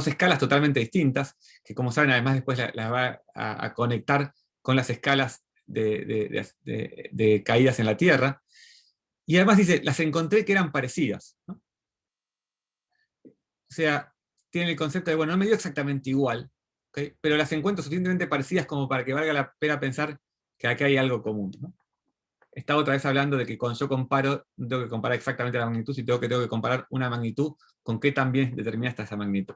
escalas totalmente distintas, que como saben además después las va a conectar con las escalas de caídas en la Tierra. Y además dice, las encontré que eran parecidas, ¿no? O sea, tiene el concepto de, bueno, no me dio exactamente igual, ¿okay? Pero las encuentro suficientemente parecidas como para que valga la pena pensar que aquí hay algo común, ¿no? Está otra vez hablando de que cuando yo comparo, no tengo que comparar exactamente la magnitud, sino que tengo que comparar una magnitud con qué también determina hasta esa magnitud.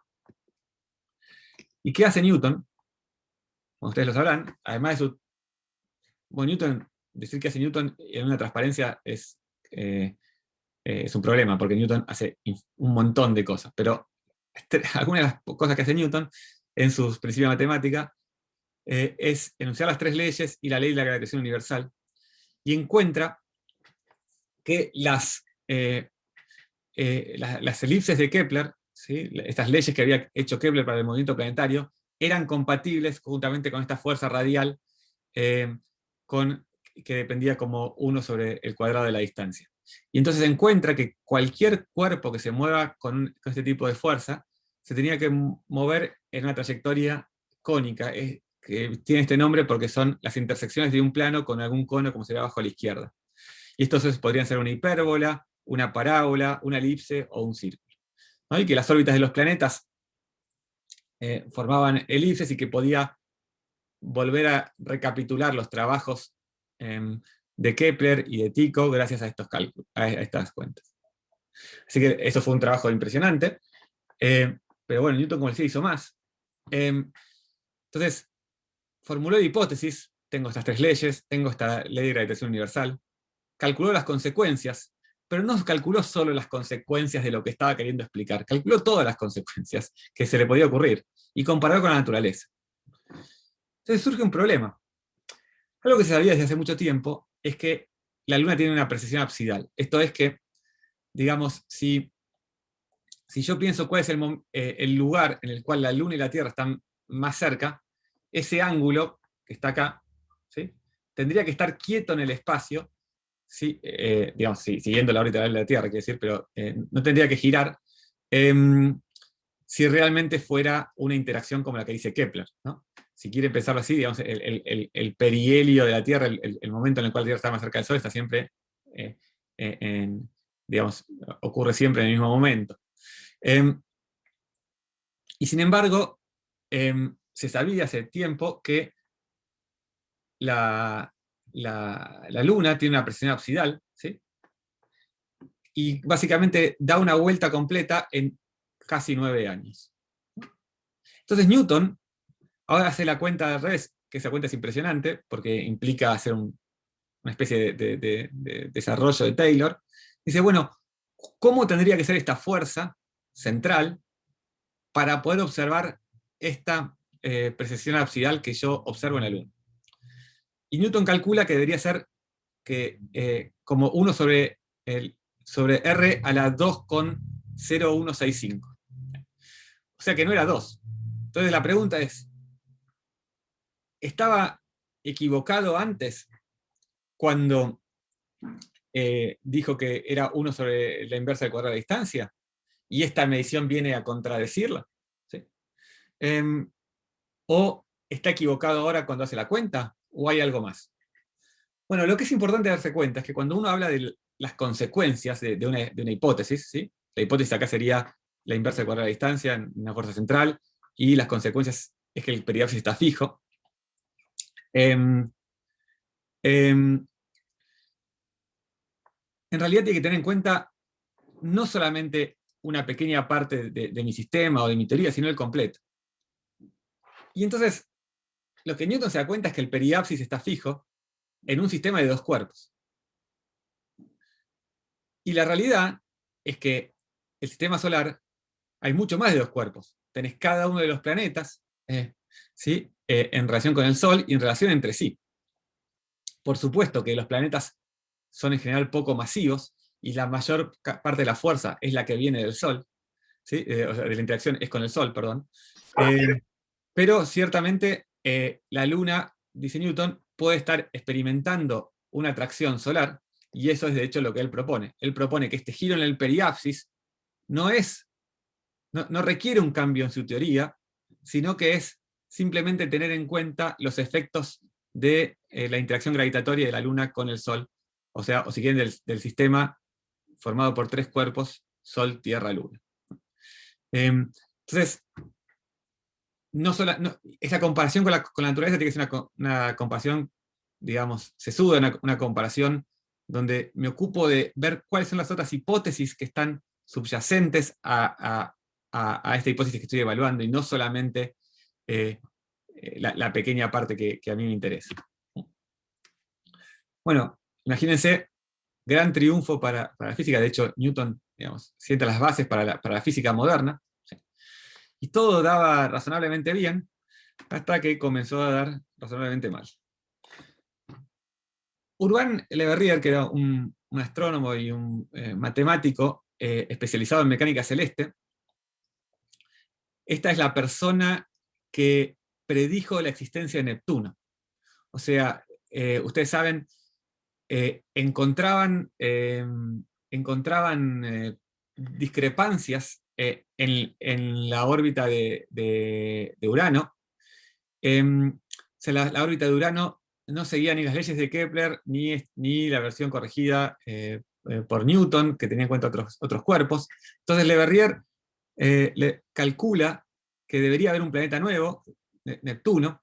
¿Y qué hace Newton? Como ustedes lo sabrán, además de su... Bueno, Newton, decir que hace Newton en una transparencia es un problema, porque Newton hace un montón de cosas, pero algunas de las cosas que hace Newton en sus principios de matemática es enunciar las 3 leyes y la ley de la gravitación universal, y encuentra que las elipses de Kepler, ¿sí? Estas leyes que había hecho Kepler para el movimiento planetario, eran compatibles juntamente con esta fuerza radial que dependía como 1 sobre el cuadrado de la distancia. Y entonces encuentra que cualquier cuerpo que se mueva con este tipo de fuerza se tenía que mover en una trayectoria cónica, que tiene este nombre porque son las intersecciones de un plano con algún cono como se ve abajo a la izquierda. Y estos podrían ser una hipérbola, una parábola, una elipse o un círculo, ¿no? Y que las órbitas de los planetas formaban elipses y que podía volver a recapitular los trabajos de Kepler y de Tycho gracias a estos cálculos, a estas cuentas. Así que eso fue un trabajo impresionante. Pero bueno, Newton, como decía, hizo más. Entonces, formuló la hipótesis, tengo estas 3 leyes, tengo esta ley de gravitación universal, calculó las consecuencias, pero no calculó solo las consecuencias de lo que estaba queriendo explicar, calculó todas las consecuencias que se le podía ocurrir, y comparó con la naturaleza. Entonces surge un problema. Algo que se sabía desde hace mucho tiempo es que la Luna tiene una precesión absidal. Esto es que, digamos, si yo pienso cuál es el lugar en el cual la Luna y la Tierra están más cerca, ese ángulo que está acá, ¿sí? Tendría que estar quieto en el espacio, ¿sí? Digamos, sí, siguiendo la órbita de la Tierra, quiero decir, pero no tendría que girar si realmente fuera una interacción como la que dice Kepler, ¿no? Si quieren pensarlo así, digamos, el perihelio de la Tierra, el momento en el cual la Tierra está más cerca del Sol, está siempre, digamos, ocurre siempre en el mismo momento. Y sin embargo, se sabía hace tiempo que la Luna tiene una precesión absidal, ¿sí? Y básicamente da una vuelta completa en casi 9 años. Entonces Newton ahora hace la cuenta al revés, que esa cuenta es impresionante, porque implica hacer una especie de desarrollo de Taylor. Dice, bueno, ¿cómo tendría que ser esta fuerza central para poder observar esta precesión absidal que yo observo en la Luna? Y Newton calcula que debería ser como 1 sobre R a la 2,0165. O sea que no era 2. Entonces la pregunta es, ¿estaba equivocado antes cuando dijo que era 1 sobre la inversa del cuadrado de la distancia? ¿Y esta medición viene a contradecirla? ¿Sí? ¿O está equivocado ahora cuando hace la cuenta? ¿O hay algo más? Bueno, lo que es importante darse cuenta es que cuando uno habla de las consecuencias de una hipótesis, ¿sí? La hipótesis acá sería la inversa del cuadrado de la distancia en una fuerza central, y las consecuencias es que el periapsis está fijo. En realidad tiene que tener en cuenta no solamente una pequeña parte de mi sistema o de mi teoría, sino el completo. Y entonces, lo que Newton se da cuenta es que el periapsis está fijo en un sistema de 2 cuerpos. Y la realidad es que el sistema solar hay mucho más de 2 cuerpos. Tenés cada uno de los planetas, ¿sí? En relación con el Sol y en relación entre sí. Por supuesto que los planetas son en general poco masivos, y la mayor parte de la fuerza es la que viene del Sol, ¿sí? O sea, de la interacción es con el Sol, perdón. Pero ciertamente la Luna, dice Newton, puede estar experimentando una atracción solar, y eso es de hecho lo que él propone. Él propone que este giro en el periapsis no requiere un cambio en su teoría, sino que es simplemente tener en cuenta los efectos de la interacción gravitatoria de la Luna con el Sol, o sea, o si quieren, del sistema formado por 3 cuerpos, Sol, Tierra, Luna. Entonces, esa comparación con la naturaleza tiene que ser una comparación, digamos, sesuda, una comparación donde me ocupo de ver cuáles son las otras hipótesis que están subyacentes a esta hipótesis que estoy evaluando, y no solamente la pequeña parte que a mí me interesa. Bueno, imagínense, gran triunfo para la física. De hecho, Newton, digamos, sienta las bases para la física moderna, ¿sí? Y todo daba razonablemente bien, hasta que comenzó a dar razonablemente mal. Urbain Le Verrier, que era un astrónomo y un matemático especializado en mecánica celeste, esta es la persona que predijo la existencia de Neptuno. O sea, ustedes saben, encontraban discrepancias en la órbita de Urano. O sea, la órbita de Urano no seguía ni las leyes de Kepler, ni la versión corregida por Newton, que tenía en cuenta otros cuerpos. Entonces Le Verrier le calcula que debería haber un planeta nuevo, Neptuno,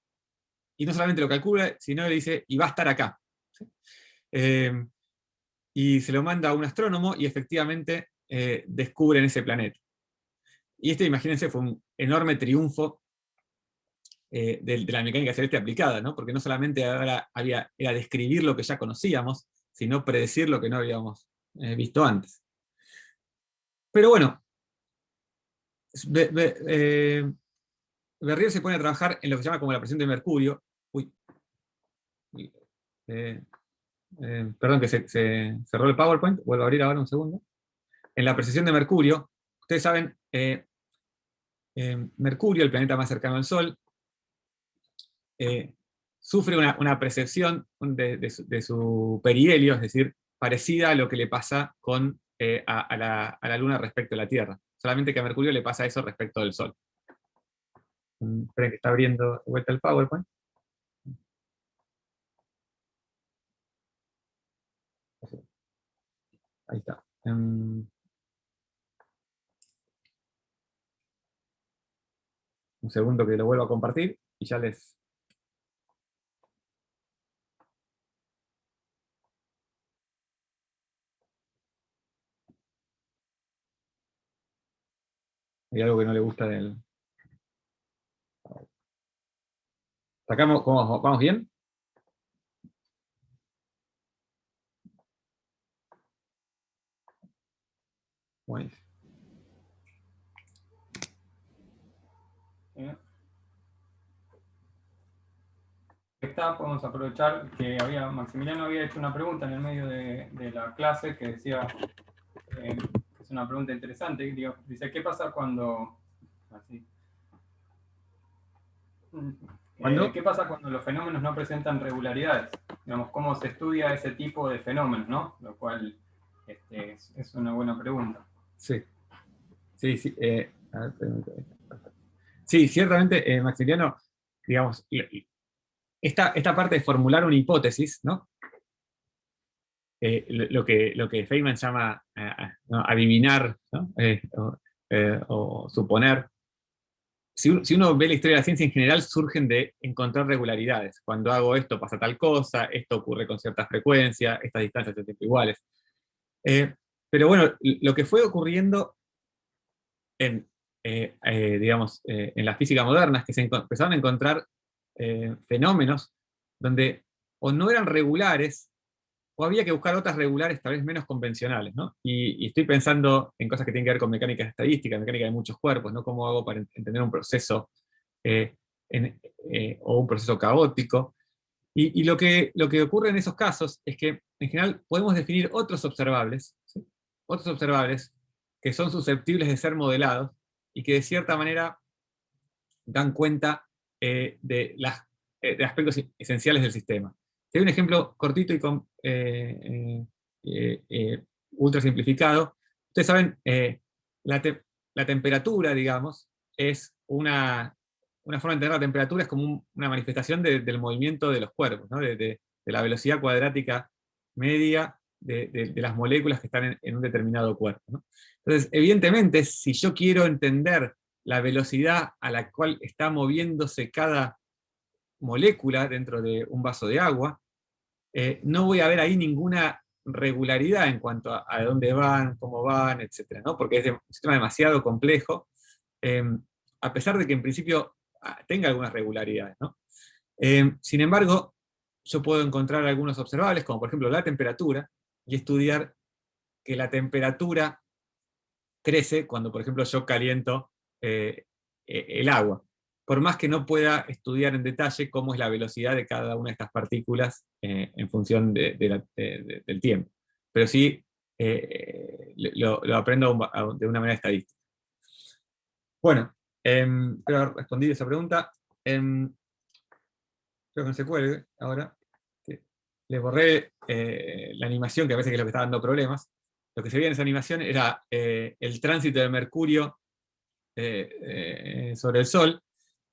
y no solamente lo calcula, sino le dice, y va a estar acá. ¿Sí? Y se lo manda a un astrónomo, y efectivamente descubren ese planeta. Y imagínense, fue un enorme triunfo de la mecánica celeste aplicada, ¿no? Porque no solamente era describir lo que ya conocíamos, sino predecir lo que no habíamos visto antes. Pero bueno, Verrier se pone a trabajar en lo que se llama como la presión de Mercurio. Perdón que se cerró el PowerPoint, vuelvo a abrir ahora un segundo. En la precesión de Mercurio, ustedes saben, Mercurio, el planeta más cercano al Sol, sufre una precesión de su perihelio, es decir, parecida a lo que le pasa a la Luna respecto a la Tierra. Solamente que a Mercurio le pasa eso respecto del Sol. Esperen que está abriendo de vuelta el PowerPoint. Ahí está. Un segundo que lo vuelvo a compartir y ya les... Hay algo que no le gusta del... ¿Sacamos? ¿Vamos bien? Bueno. Podemos aprovechar que Maximiliano había hecho una pregunta en el medio de la clase que decía, es una pregunta interesante, dice, ¿qué pasa cuando... Así, ¿qué pasa cuando los fenómenos no presentan regularidades? Digamos, ¿cómo se estudia ese tipo de fenómenos, ¿no? Lo cual es una buena pregunta. Sí. Sí, sí. Sí, ciertamente, Maximiliano, digamos, esta parte de formular una hipótesis, ¿no? Lo que Feynman llama ¿no? adivinar, ¿no? O suponer. Si uno ve la historia de la ciencia en general, surgen de encontrar regularidades. Cuando hago esto pasa tal cosa, esto ocurre con cierta frecuencia, estas distancias son siempre iguales. Pero bueno, lo que fue ocurriendo digamos, en la física moderna es que se empezaron a encontrar fenómenos donde o no eran regulares, o había que buscar otras regulares tal vez menos convencionales, ¿no? Y estoy pensando en cosas que tienen que ver con mecánica estadística, mecánica de muchos cuerpos, ¿no? ¿Cómo hago para entender un proceso o un proceso caótico? Y lo que ocurre en esos casos es que, en general, podemos definir otros observables, ¿sí? Otros observables que son susceptibles de ser modelados y que de cierta manera dan cuenta de aspectos esenciales del sistema. Te doy un ejemplo cortito y ultra simplificado. Ustedes saben, la temperatura, digamos, es una forma de entender la temperatura, es como una manifestación del movimiento de los cuerpos, ¿no? de la velocidad cuadrática media de las moléculas que están en un determinado cuerpo, ¿no? Entonces, evidentemente, si yo quiero entender la velocidad a la cual está moviéndose cada molécula dentro de un vaso de agua, no voy a ver ahí ninguna regularidad en cuanto a dónde van, cómo van, etc., ¿no? Porque es un sistema demasiado complejo, a pesar de que en principio tenga algunas regularidades, ¿no? Sin embargo, yo puedo encontrar algunos observables, como por ejemplo la temperatura, y estudiar que la temperatura crece cuando, por ejemplo, yo caliento el agua. Por más que no pueda estudiar en detalle cómo es la velocidad de cada una de estas partículas en función del tiempo. Pero sí lo aprendo de una manera estadística. Bueno, creo haber respondido esa pregunta. Creo que no se cuelgue ahora. Le borré la animación, que a veces es lo que está dando problemas. Lo que se veía en esa animación era el tránsito de Mercurio sobre el Sol.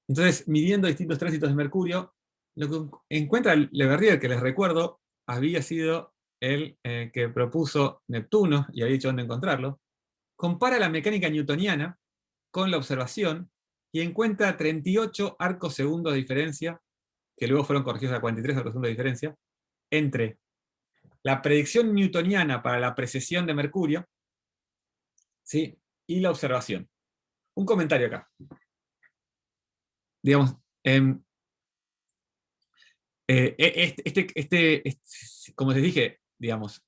Entonces, midiendo distintos tránsitos de Mercurio, lo que encuentra Le Verrier, que les recuerdo, había sido el que propuso Neptuno, y había dicho dónde encontrarlo, compara la mecánica newtoniana con la observación, y encuentra 38 arcos segundos de diferencia, que luego fueron corregidos a 43 arcos segundos de diferencia, entre la predicción newtoniana para la precesión de Mercurio, ¿sí?, y la observación. Un comentario acá. Digamos, como les dije, digamos,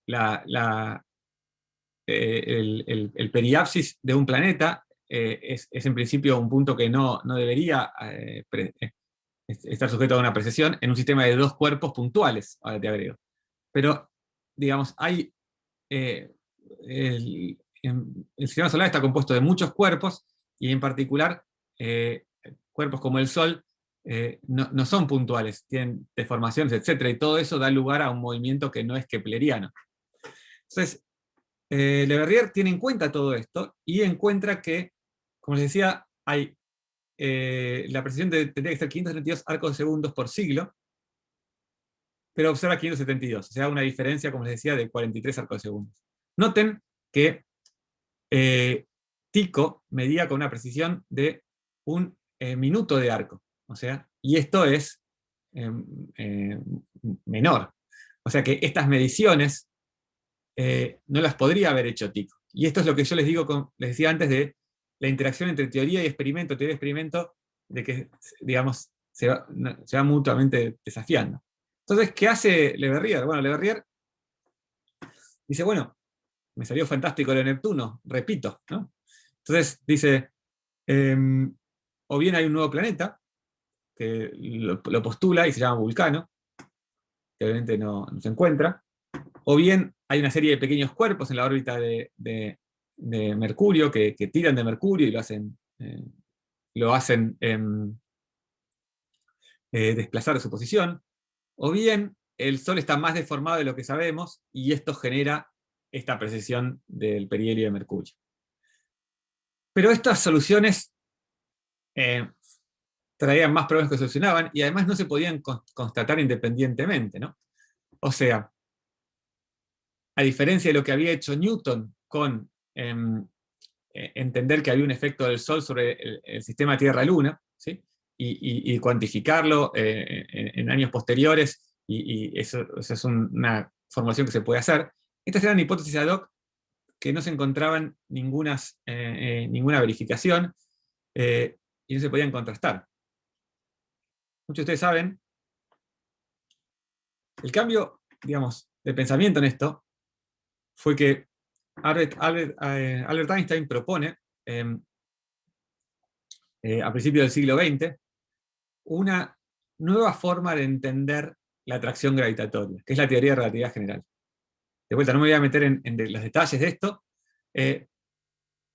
el periapsis de un planeta es en principio un punto que no debería estar sujeto a una precesión en un sistema de dos cuerpos puntuales, ahora te agrego. Pero, digamos, hay el sistema solar está compuesto de muchos cuerpos, y en particular cuerpos como el Sol no son puntuales, tienen deformaciones, etc. Y todo eso da lugar a un movimiento que no es kepleriano. Entonces, Le Verrier tiene en cuenta todo esto y encuentra que, como les decía, hay la precisión tendría que ser 532 arcos segundos por siglo, pero observa 572, o sea, una diferencia, como les decía, de 43 arcos segundos. Noten que Tycho medía con una precisión de un minuto de arco, o sea, y esto es menor. O sea que estas mediciones no las podría haber hecho Tycho. Y esto es lo que yo les digo, les decía antes de la interacción entre teoría y experimento, de que, digamos, se va mutuamente desafiando. Entonces, ¿qué hace Le Verrier? Bueno, Le Verrier dice, bueno, me salió fantástico lo de Neptuno, repito, ¿no? Entonces dice, o bien hay un nuevo planeta, que lo postula y se llama Vulcano, que obviamente no se encuentra, o bien hay una serie de pequeños cuerpos en la órbita de Mercurio que tiran de Mercurio y lo hacen desplazar de su posición, o bien el Sol está más deformado de lo que sabemos y esto genera esta precesión del perihelio de Mercurio. Pero estas soluciones traían más problemas que solucionaban, y además no se podían constatar independientemente, ¿no? O sea, a diferencia de lo que había hecho Newton con entender que había un efecto del Sol sobre el sistema Tierra-Luna, ¿sí?, y cuantificarlo en años posteriores, y eso es una formulación que se puede hacer. Estas eran hipótesis ad hoc que no se encontraban ninguna verificación y no se podían contrastar. Muchos de ustedes saben, el cambio, digamos, de pensamiento en esto fue que Albert Einstein propone, a principios del siglo XX, una nueva forma de entender la atracción gravitatoria, que es la teoría de relatividad general. De vuelta, no me voy a meter en los detalles de esto,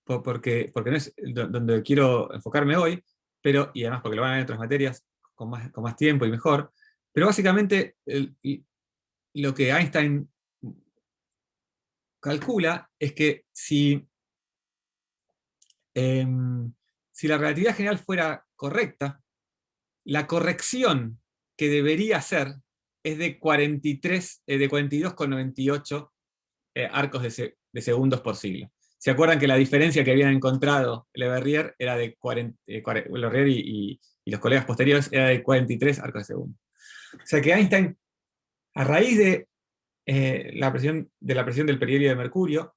porque no es donde quiero enfocarme hoy, y además porque lo van a ver en otras materias con más tiempo y mejor, pero básicamente lo que Einstein calcula es que si si la relatividad general fuera correcta, la corrección que debería hacer es de 42,98 arcos de segundos por siglo. ¿Se acuerdan que la diferencia que habían encontrado Le Verrier era de Le Verrier y los colegas posteriores era de 43 arcos de segundo? O sea que Einstein, a raíz de la presión del perihelio de mercurio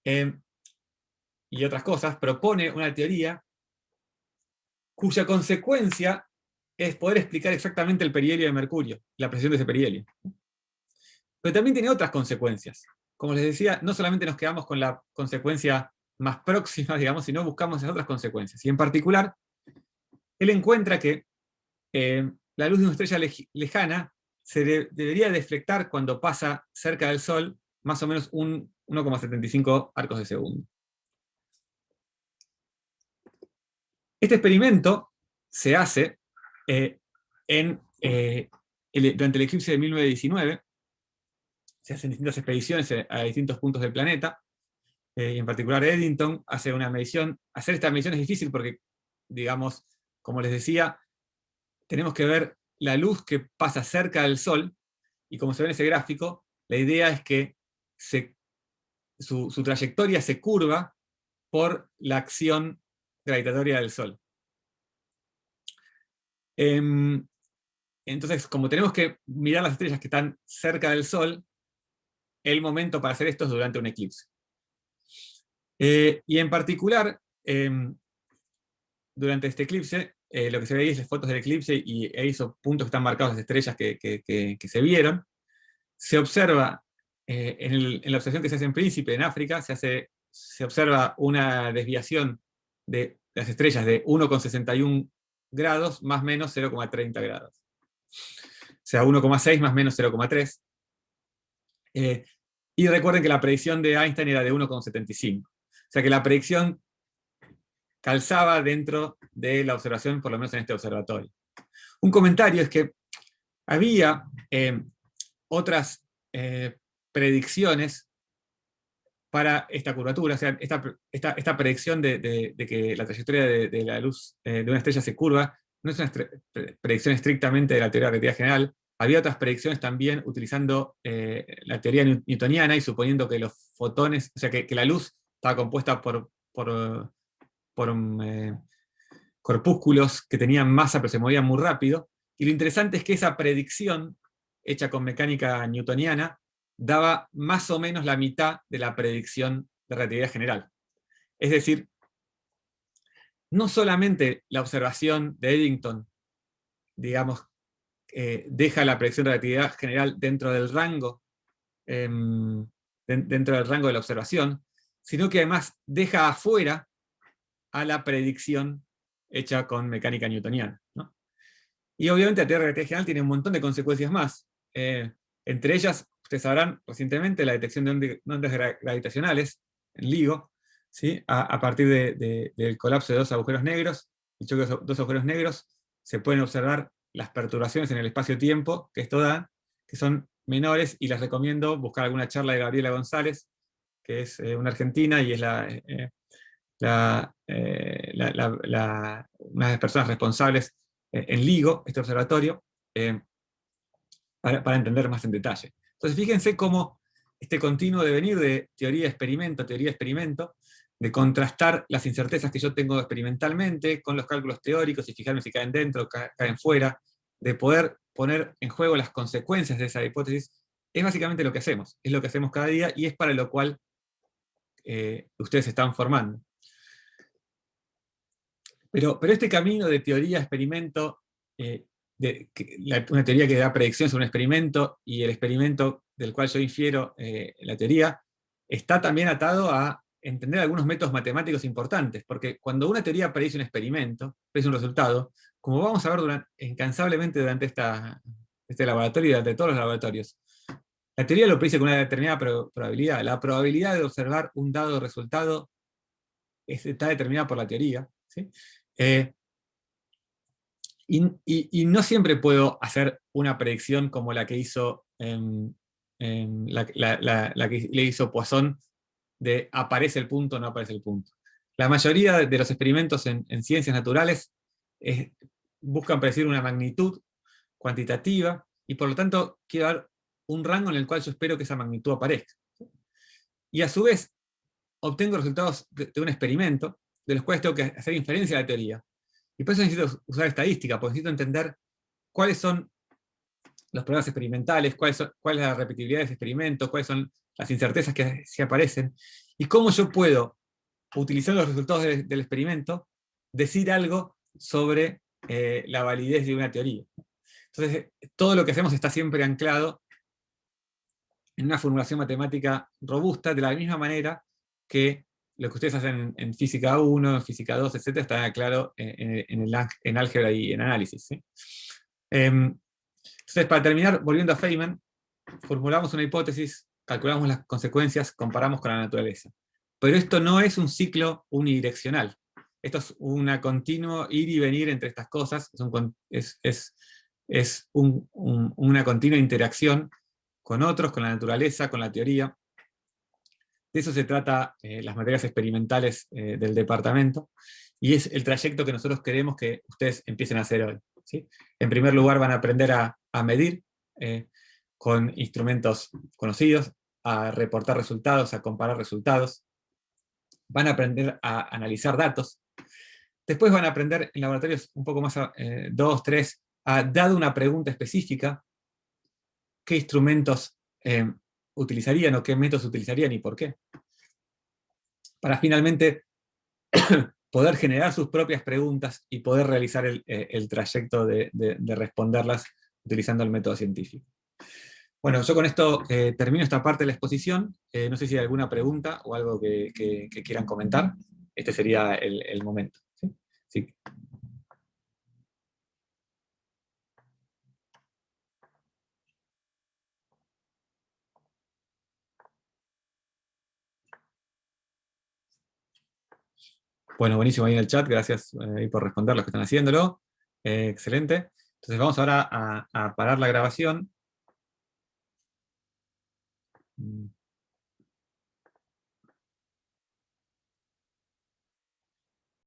y otras cosas, propone una teoría cuya consecuencia es poder explicar exactamente el perihelio de mercurio, la presión de ese perihelio. Pero también tiene otras consecuencias. Como les decía, no solamente nos quedamos con la consecuencia más próxima, digamos, sino buscamos esas otras consecuencias. Y en particular, él encuentra que la luz de una estrella lejana se debería deflectar cuando pasa cerca del Sol más o menos un 1,75 arcos de segundo. Este experimento se hace durante el eclipse de 1919. Se hacen distintas expediciones a distintos puntos del planeta, y en particular Eddington hace una medición. Hacer esta medición es difícil porque, digamos, como les decía, tenemos que ver la luz que pasa cerca del Sol, y como se ve en ese gráfico, la idea es que su trayectoria se curva por la acción gravitatoria del Sol. Entonces, como tenemos que mirar las estrellas que están cerca del Sol, el momento para hacer esto es durante un eclipse. Y en particular, durante este eclipse, lo que se ve ahí es las fotos del eclipse y esos puntos que están marcados, las estrellas que se vieron. Se observa, en la observación que se hace en Príncipe, en África, se observa una desviación de las estrellas de 1,61 grados más menos 0,30 grados. O sea, 1,6 más menos 0,3. Y recuerden que la predicción de Einstein era de 1,75. O sea que la predicción calzaba dentro de la observación, por lo menos en este observatorio. Un comentario es que había otras predicciones para esta curvatura. O sea, esta predicción de que la trayectoria de la luz de una estrella se curva no es una predicción estrictamente de la teoría de la relatividad general. Había otras predicciones también utilizando la teoría newtoniana y suponiendo que los fotones, o sea, que la luz estaba compuesta por corpúsculos que tenían masa pero se movían muy rápido. Y lo interesante es que esa predicción, hecha con mecánica newtoniana, daba más o menos la mitad de la predicción de relatividad general. Es decir, no solamente la observación de Eddington, digamos, deja la predicción de relatividad general dentro del rango de la observación, sino que además deja afuera a la predicción hecha con mecánica newtoniana, ¿no? Y obviamente la teoría de relatividad general tiene un montón de consecuencias más. Entre ellas, ustedes sabrán, recientemente la detección de ondas gravitacionales en LIGO, ¿sí? A partir del colapso de dos agujeros negros, el choque de dos agujeros negros, se pueden observar las perturbaciones en el espacio-tiempo que esto da, que son menores, y les recomiendo buscar alguna charla de Gabriela González, que es una argentina y es una de las personas responsables en LIGO, este observatorio, para entender más en detalle. Entonces fíjense cómo este continuo devenir de teoría-experimento, de contrastar las incertezas que yo tengo experimentalmente con los cálculos teóricos y fijarme si caen dentro o caen fuera, de poder poner en juego las consecuencias de esa hipótesis, es básicamente lo que hacemos. Es lo que hacemos cada día y es para lo cual ustedes se están formando. Pero este camino de teoría-experimento, una teoría que da predicción sobre un experimento y el experimento del cual yo infiero la teoría, está también atado a entender algunos métodos matemáticos importantes, porque cuando una teoría predice un experimento, predice un resultado, como vamos a ver incansablemente durante este laboratorio y durante todos los laboratorios, la teoría lo predice con una determinada probabilidad. La probabilidad de observar un dado resultado está determinada por la teoría, ¿sí? Y no siempre puedo hacer una predicción como la que hizo la que le hizo Poisson, de aparece el punto o no aparece el punto. La mayoría de los experimentos en ciencias naturales buscan predecir una magnitud cuantitativa, y por lo tanto quiero dar un rango en el cual yo espero que esa magnitud aparezca. Y a su vez, obtengo resultados de un experimento, de los cuales tengo que hacer inferencia de la teoría. Y por eso necesito usar estadística, porque necesito entender cuáles son los problemas experimentales, cuál es la repetibilidad de ese experimento, cuáles son las incertezas que se aparecen, y cómo yo puedo, utilizando los resultados del experimento, decir algo sobre la validez de una teoría. Entonces, todo lo que hacemos está siempre anclado en una formulación matemática robusta, de la misma manera que lo que ustedes hacen en física 1, en física 2, etc., está claro en álgebra y en análisis, ¿sí? Entonces, para terminar, volviendo a Feynman, formulamos una hipótesis, calculamos las consecuencias, comparamos con la naturaleza. Pero esto no es un ciclo unidireccional. Esto es una continuo ir y venir entre estas cosas, es una continua interacción con otros, con la naturaleza, con la teoría. De eso se trata las materias experimentales del departamento, y es el trayecto que nosotros queremos que ustedes empiecen a hacer hoy, ¿sí? En primer lugar van a aprender a medir con instrumentos conocidos, a reportar resultados, a comparar resultados. Van a aprender a analizar datos. Después van a aprender en laboratorios un poco más, 2, 3, dado una pregunta específica, qué instrumentos utilizarían o qué métodos utilizarían y por qué. Para finalmente poder generar sus propias preguntas y poder realizar el trayecto de responderlas utilizando el método científico. Bueno, yo con esto termino esta parte de la exposición. No sé si hay alguna pregunta o algo que quieran comentar. Este sería el momento. ¿Sí? Sí. Bueno, buenísimo ahí en el chat, gracias por responder los que están haciéndolo. Excelente. Entonces vamos ahora a parar la grabación.